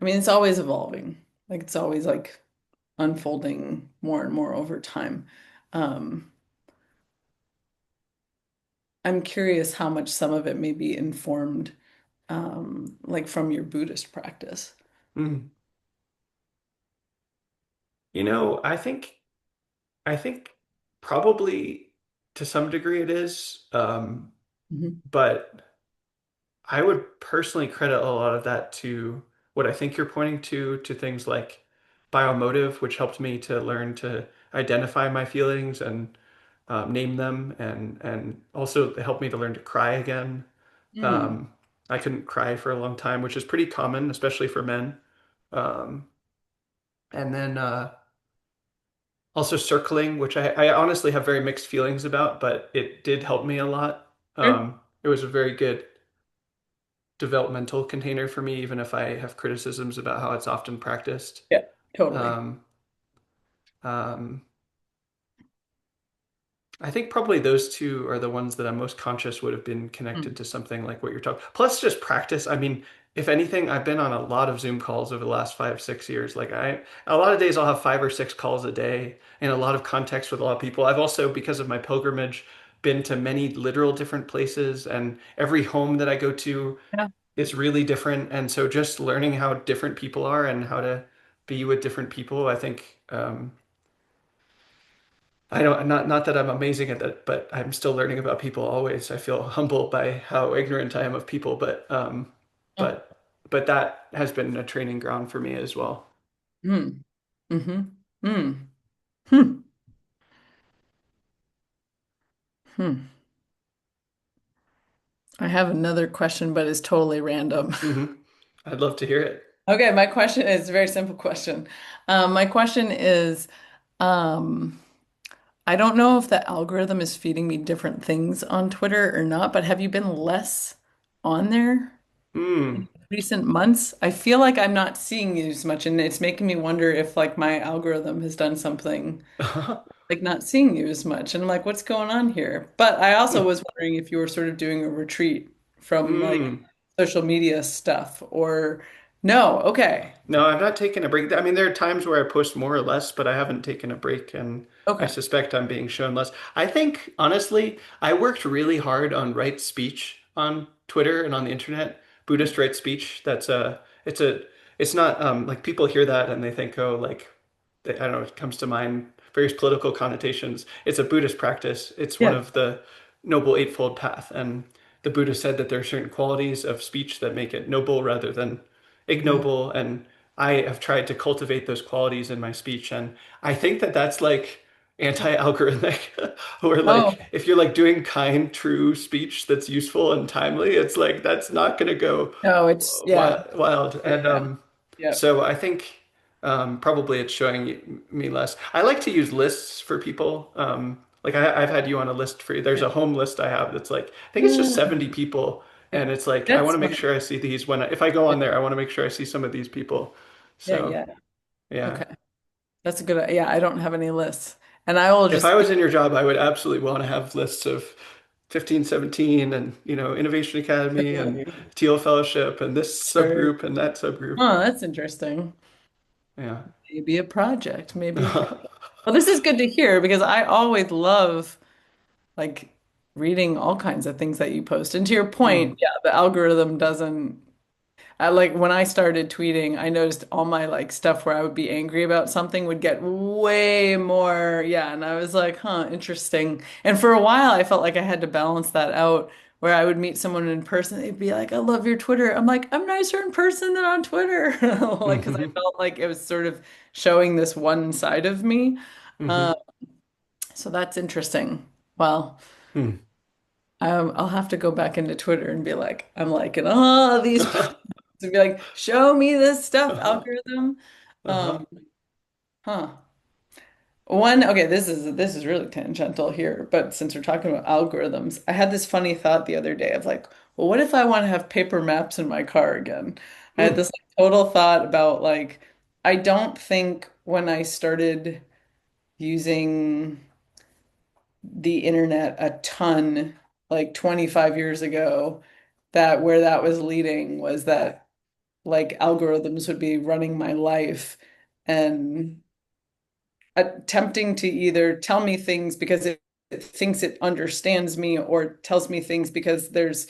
I mean, it's always evolving. Like it's always like unfolding more and more over time. Um, I'm curious how much some of it may be informed like from your Buddhist practice? Mm. I think probably to some degree it is, Mhm. but I would personally credit a lot of that to what I think you're pointing to things like biomotive, which helped me to learn to identify my feelings and name them, and also helped me to learn to cry again. Mm. Um, I couldn't cry for a long time, which is pretty common, especially for men. Um, and then also circling, which I honestly have very mixed feelings about, but it did help me a lot. Sure. It was a very good developmental container for me, even if I have criticisms about how it's often practiced. Yeah, totally. Um, um, I think probably those two are the ones that I'm most conscious would have been connected Mm. to something like what you're talking. Plus, just practice. I mean, if anything, I've been on a lot of Zoom calls over the last 5, 6 years. A lot of days I'll have 5 or 6 calls a day in a lot of context with a lot of people. I've also, because of my pilgrimage, been to many literal different places, and every home that I go to Yeah. is really different. And so, just learning how different people are and how to be with different people, I think. I don't not that I'm amazing at that, but I'm still learning about people always. I feel humbled by how ignorant I am of people, Oh. but but that has been a training ground for me as well. Mm. Mm-hmm. Mm. Hmm. Hmm. I have another question, but it's totally random. Hmm. I'd love to hear it. Okay, my question is a very simple question. My question is, um, I don't know if the algorithm is feeding me different things on Twitter or not, but have you been less on there Hmm. in recent months? I feel like I'm not seeing you as much, and it's making me wonder if like my algorithm has done something like not seeing you as much. And I'm like, what's going on here? But I also was wondering if you were sort of doing a retreat from like Hmm. social media stuff or no. Okay. No, I've not taken a break. I mean, there are times where I post more or less, but I haven't taken a break, and I Okay. suspect I'm being shown less. I think, honestly, I worked really hard on right speech on Twitter and on the internet. Buddhist right speech. It's not like people hear that and they think, oh, like, I don't know, it comes to mind various political connotations. It's a Buddhist practice. It's one Yeah. of the Noble Eightfold Path, and the Buddha said that there are certain qualities of speech that make it noble rather than Mm. ignoble, and I have tried to cultivate those qualities in my speech, and I think that that's like anti-algorithmic, or Oh, like if you're like doing kind, true speech that's useful and timely, it's like that's not going to go no, it's yeah. wild. And Yeah. Yeah. so I think probably it's showing me less. I like to use lists for people. Like I've had you on a list for you. There's a home list I have that's like I think it's just Yeah. 70 people, and it's like I want That's to make fun. sure I see these if I go Yeah. on there. I want to make sure I see some of these people. Yeah. So Yeah. yeah, Okay. That's a good, yeah, I don't have any lists. And I will if I just was be in your job, I would absolutely want to have lists of 15, 17, and Innovation Academy and Teal Fellowship and this sure. subgroup and that subgroup. Oh, that's interesting. Yeah. Maybe a project, maybe a project. Well, this is good to hear because I always love like reading all kinds of things that you post. And to your point, Mm. yeah, the algorithm doesn't like when I started tweeting, I noticed all my like stuff where I would be angry about something would get way more, yeah, and I was like, huh, interesting. And for a while I felt like I had to balance that out where I would meet someone in person, they'd be like, I love your Twitter. I'm like, I'm nicer in person than on Twitter. Like, because I Hmm. felt like it was sort of showing this one side of me. Uh, Hmm. so that's interesting. Well, Hmm. I'll have to go back into Twitter and be like, I'm liking all these posts and be like, show me this stuff, Uh-huh. algorithm. Uh-huh. Um, huh. One, okay, this is really tangential here, but since we're talking about algorithms, I had this funny thought the other day of like, well, what if I want to have paper maps in my car again? I had Hmm. this like, total thought about like, I don't think when I started using the internet a ton, like 25 years ago, that where that was leading was that like algorithms would be running my life and attempting to either tell me things because it thinks it understands me or tells me things because there's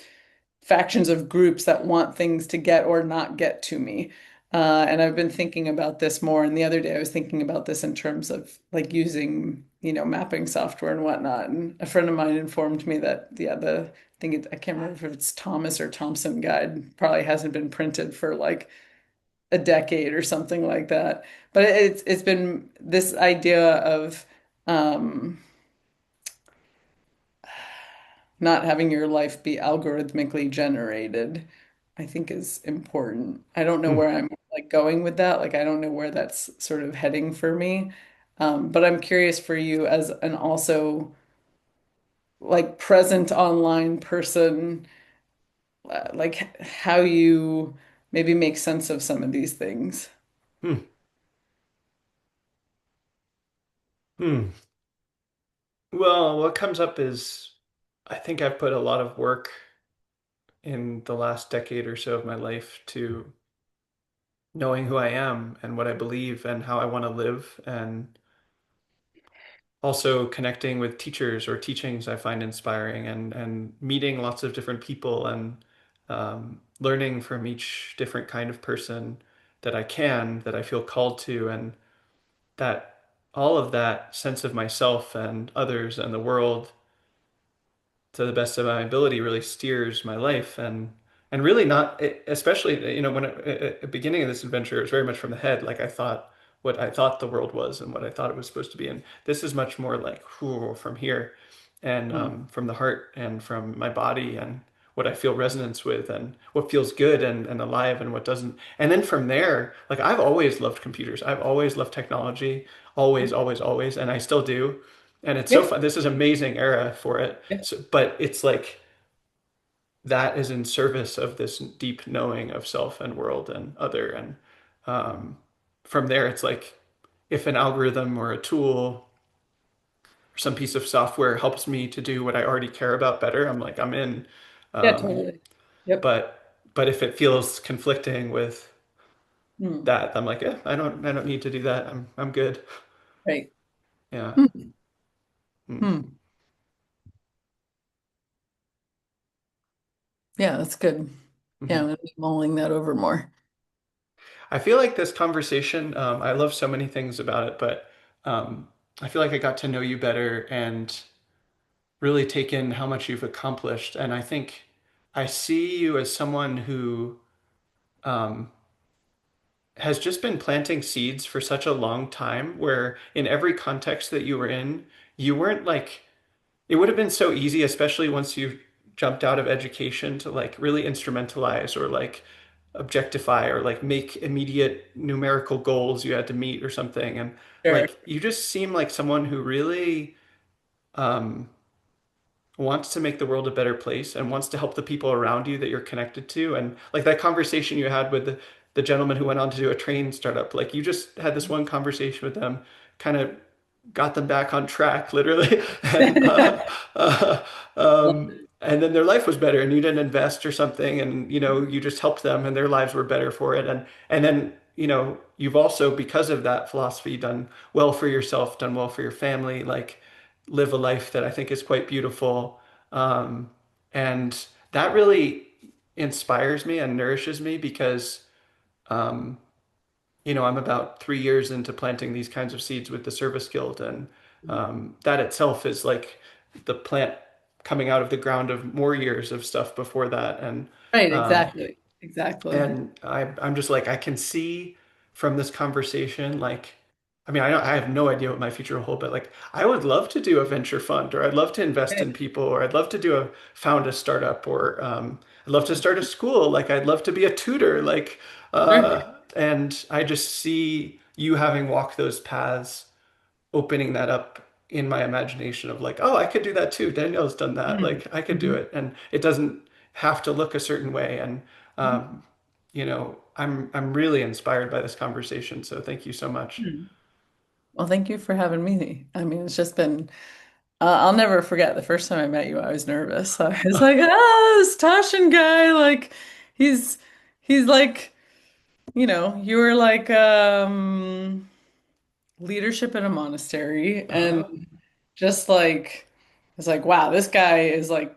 factions of groups that want things to get or not get to me. And I've been thinking about this more. And the other day I was thinking about this in terms of like using, mapping software and whatnot. And a friend of mine informed me that, yeah, I can't remember if it's Thomas or Thompson guide probably hasn't been printed for like a decade or something like that. But it's been this idea of um, not having your life be algorithmically generated, I think is important. I don't know Hmm. where I'm like going with that. Like I don't know where that's sort of heading for me. But I'm curious for you as an also like present online person, like how you maybe make sense of some of these things. Hmm. Hmm. Well, what comes up is I think I've put a lot of work in the last decade or so of my life to knowing who I am and what I believe and how I want to live, and also connecting with teachers or teachings I find inspiring, and meeting lots of different people, and learning from each different kind of person that I feel called to, and that all of that sense of myself and others and the world to the best of my ability really steers my life, and really not especially when at the beginning of this adventure it was very much from the head, like I thought what I thought the world was and what I thought it was supposed to be, and this is much more like whew, from here, and Hmm. from the heart and from my body and what I feel resonance with and what feels good and alive and what doesn't. And then from there, like I've always loved computers. I've always loved technology, always, always, always, and I still do. And it's so Yeah. fun. This is an amazing era for it. Yeah. So, but it's like that is in service of this deep knowing of self and world and other. And um, from there, it's like if an algorithm or a tool or some piece of software helps me to do what I already care about better, I'm like, I'm in. Yeah, Um, totally. Yep. but if it feels conflicting with Hmm. that, I'm like, yeah, I don't need to do that. I'm good. Right. Yeah. Hmm. Mm. Hmm. Yeah, that's good. Yeah, I'm Mhm. gonna be mulling that over more. I feel like this conversation, I love so many things about it, but um, I feel like I got to know you better and really take in how much you've accomplished. And I think I see you as someone who um, has just been planting seeds for such a long time, where in every context that you were in, you weren't like, it would have been so easy, especially once you jumped out of education, to like really instrumentalize or like objectify or like make immediate numerical goals you had to meet or something. And Sure. like you just seem like someone who really um, wants to make the world a better place and wants to help the people around you that you're connected to. And like that conversation you had with the gentleman who went on to do a train startup, like you just had this one conversation with them, kind of got them back on track, literally. and uh, Love it. and then their life was better, and you didn't invest or something, and you just helped them, and their lives were better for it. And then you've also, because of that philosophy, done well for yourself, done well for your family, like live a life that I think is quite beautiful. Um, and that really inspires me and nourishes me because um, I'm about 3 years into planting these kinds of seeds with the Service Guild, and that itself is like the plant coming out of the ground of more years of stuff before that, Right, um, exactly. Exactly. and I'm just like I can see from this conversation, like, I mean, I have no idea what my future will hold, but like I would love to do a venture fund, or I'd love to invest in Right. people, or I'd love to found a startup, or I'd love to start a school, like I'd love to be a tutor, like, Sure. and I just see you having walked those paths, opening that up in my imagination of like, oh, I could do that too. Danielle's done that. Like I could do Mm-hmm. it, and it doesn't have to look a certain way. And I'm really inspired by this conversation. So thank you so much. Well, thank you for having me. I mean, it's just been, I'll never forget the first time I met you, I was nervous. I was like, oh, this Tasshin guy, like, he's, he's like, you were like, leadership in a monastery and Uh-huh. just like, it's like, wow, this guy is like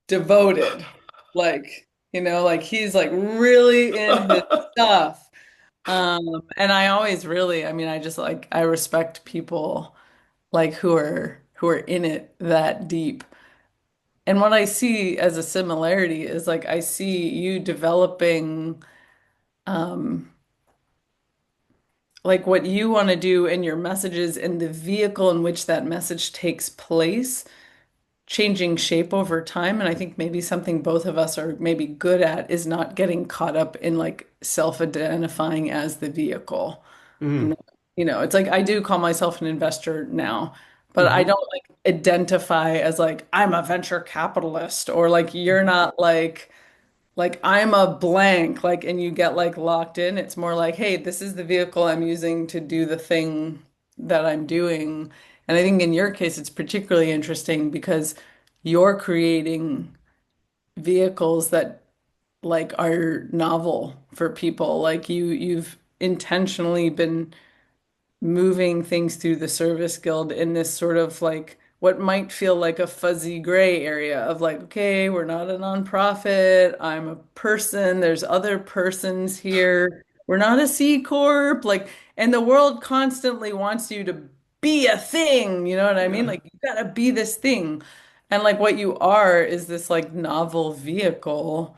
devoted. Like, like he's like really in his stuff. And I always really, I mean, I just like I respect people like who are in it that deep. And what I see as a similarity is like I see you developing um like what you want to do in your messages and the vehicle in which that message takes place changing shape over time. And I think maybe something both of us are maybe good at is not getting caught up in like self-identifying as the vehicle. Mm, And, it's like I do call myself an investor now, but I hmm don't like identify as like I'm a venture capitalist or like you're not like I'm a blank, like, and you get like locked in. It's more like, hey, this is the vehicle I'm using to do the thing that I'm doing. And I think in your case, it's particularly interesting because you're creating vehicles that like are novel for people. Like you've intentionally been moving things through the service guild in this sort of like what might feel like a fuzzy gray area of like, okay, we're not a nonprofit. I'm a person. There's other persons here. We're not a C corp. Like, and the world constantly wants you to be a thing. You know what I mean? Yeah. Like, you gotta be this thing. And like, what you are is this like novel vehicle.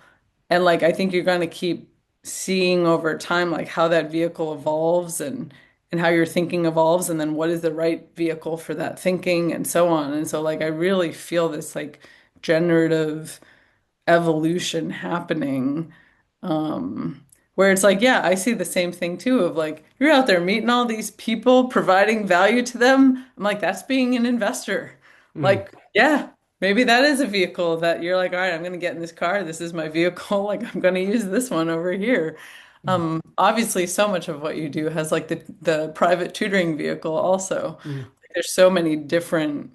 And like, I think you're going to keep seeing over time, like how that vehicle evolves and how your thinking evolves and then what is the right vehicle for that thinking and so on. And so like I really feel this like generative evolution happening where it's like, yeah, I see the same thing too of like you're out there meeting all these people, providing value to them. I'm like, that's being an investor. Mm, Like, yeah, maybe that is a vehicle that you're like, all right, I'm going to get in this car. This is my vehicle. Like, I'm going to use this one over here. mm, Obviously, so much of what you do has like the private tutoring vehicle also. mm, There's so many different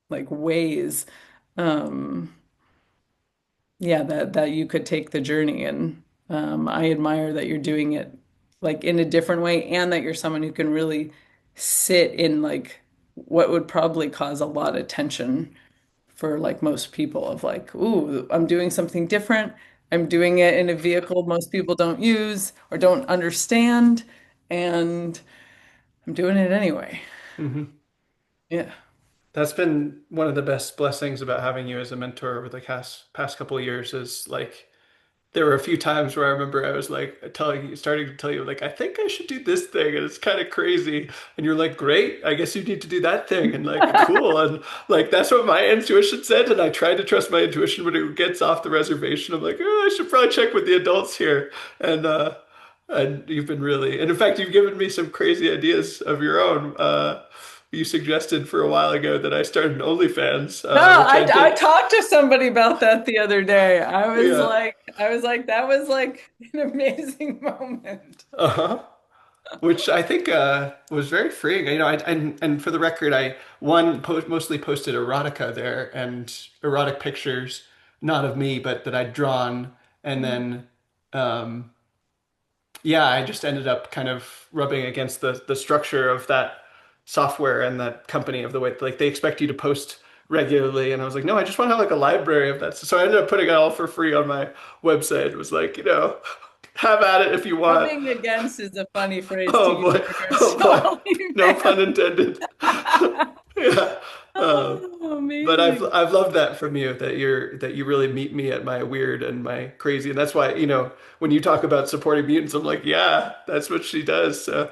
like ways. Um, yeah, that you could take the journey and I admire that you're doing it like in a different way and that you're someone who can really sit in like what would probably cause a lot of tension for like most people of like, ooh, I'm doing something different. I'm doing it in a vehicle most people don't use or don't understand, and I'm doing it anyway. hmm Yeah. That's been one of the best blessings about having you as a mentor over the past couple of years is like there were a few times where I remember I was like starting to tell you, like, I think I should do this thing, and it's kind of crazy. And you're like, great, I guess you need to do that thing, and like, cool. And like, that's what my intuition said. And I tried to trust my intuition, but it gets off the reservation. I'm like, oh, I should probably check with the adults here. And, and you've been really, and in fact, you've given me some crazy ideas of your own. You suggested for a while ago that I start an OnlyFans, No, which I I did. talked to somebody about that the other day. Yeah. I was like, that was like an amazing moment. Uh-huh. Which I think was very freeing. You know, and for the record, I mostly posted erotica there and erotic pictures, not of me, but that I'd drawn, and then um, yeah, I just ended up kind of rubbing against the structure of that software and that company of the way like they expect you to post regularly, and I was like, no, I just want to have like a library of that. So I ended up putting it all for free on my website. It was like, have at it if you want. Rubbing against is a funny phrase to Oh use boy. in regards Oh to boy. No pun OnlyFans. intended. Yeah. Oh, But amazing. I've loved that from you that you really meet me at my weird and my crazy. And that's why, when you talk about supporting mutants, I'm like, yeah, that's what she does. So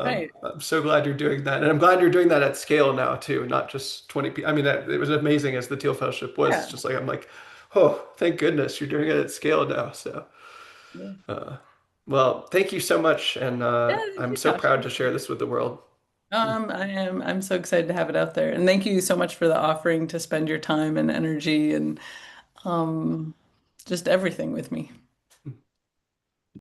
Right. I'm so glad you're doing that. And I'm glad you're doing that at scale now too, not just 20 people. I mean, it was amazing as the Teal Fellowship was. It's Yeah. just like I'm like, oh, thank goodness you're doing it at scale now. So Yeah. well, thank you so much, and Yeah, thank I'm you, so proud Tasshin. to share this with the world. I'm so excited to have it out there. And thank you so much for the offering to spend your time and energy and um just everything with me.